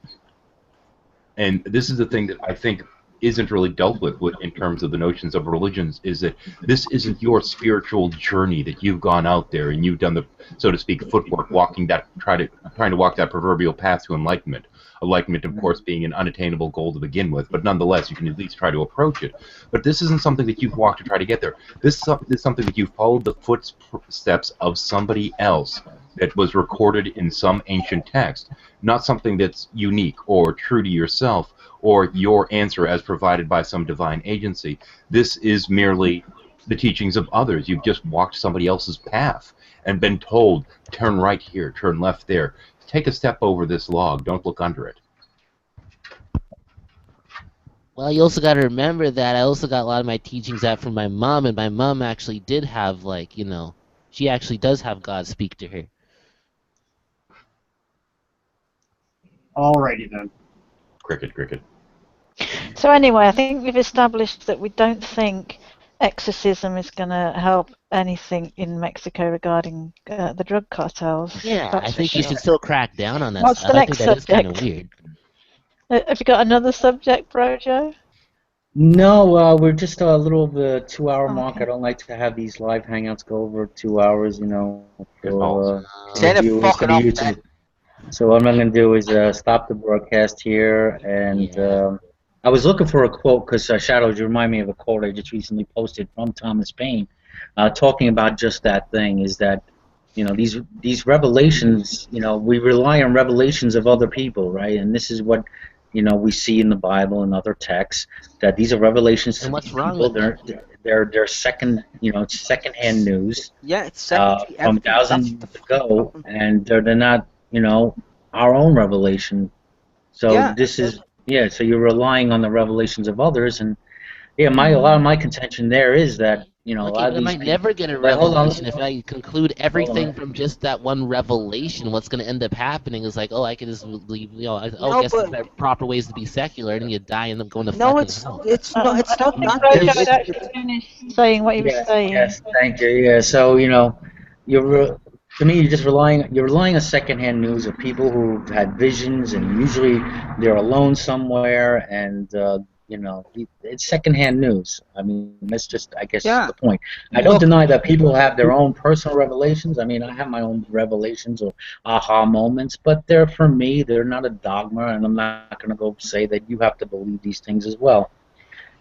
And this is the thing that I think isn't really dealt with in terms of the notions of religions, is that this isn't your spiritual journey that you've gone out there and you've done the, so to speak, footwork, trying to walk that proverbial path to enlightenment. Enlightenment, of course, being an unattainable goal to begin with, but nonetheless, you can at least try to approach it. But this isn't something that you've walked to try to get there. This is something that you've followed the footsteps of somebody else that was recorded in some ancient text, not something that's unique or true to yourself, or your answer as provided by some divine agency. This is merely the teachings of others. You've just walked somebody else's path and been told, turn right here, turn left there. Take a step over this log, don't look under it. Well, you also got to remember that I also got a lot of my teachings out from my mom, and my mom actually did have, like, she actually does have God speak to her. Alrighty then. Cricket. So anyway, I think we've established that we don't think exorcism is going to help anything in Mexico regarding the drug cartels. Yeah, That's I for think you sure. should still crack down on that What's stuff. the I think next that is kind of subject? weird. Have you got another subject, Brojo? No, we're just a little over the 2-hour mark. Okay. I don't like to have these live hangouts go over 2 hours, for Turn the viewers, fucking for the off YouTube. then. So what I'm going to do is stop the broadcast here, and I was looking for a quote because Shadows, you remind me of a quote I just recently posted from Thomas Paine, talking about just that thing. Is that these revelations, we rely on revelations of other people, right? And this is what we see in the Bible and other texts, that these are revelations And to what's these wrong people. with that? They're secondhand news. Yeah, it's secondary From evidence. That's thousands the ago, problem. and they're not, our own revelation. So Yeah. this is, so you're relying on the revelations of others, and a lot of my contention there is that, a Look, lot of I these might people, never get a but hold on, revelation if I conclude everything from just that one revelation. What's going to end up happening is like, oh, I can just believe, I No, guess but there are proper ways to be secular, and you die and end up going to no, fucking it's hell. it's no, it's I not don't think that. Rojo It's, had actually finished saying what he was saying. Yes, thank you. Yeah, so to me, you're relying on secondhand news of people who had visions, and usually they're alone somewhere, and it's secondhand news. I mean, that's just, I guess, yeah. the point. I don't deny that people have their own personal revelations. I mean, I have my own revelations or aha moments, but they're, for me, they're not a dogma, and I'm not going to go say that you have to believe these things as well.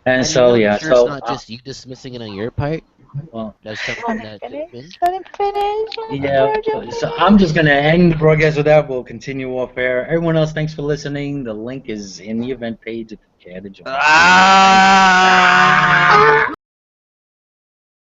And And so, you're sure it's so not just you dismissing it on your part? well, That's something that could have been. Let him finish. so I'm just going to end the broadcast with that. We'll continue off air. Everyone else, thanks for listening. The link is in the event page if you care to join.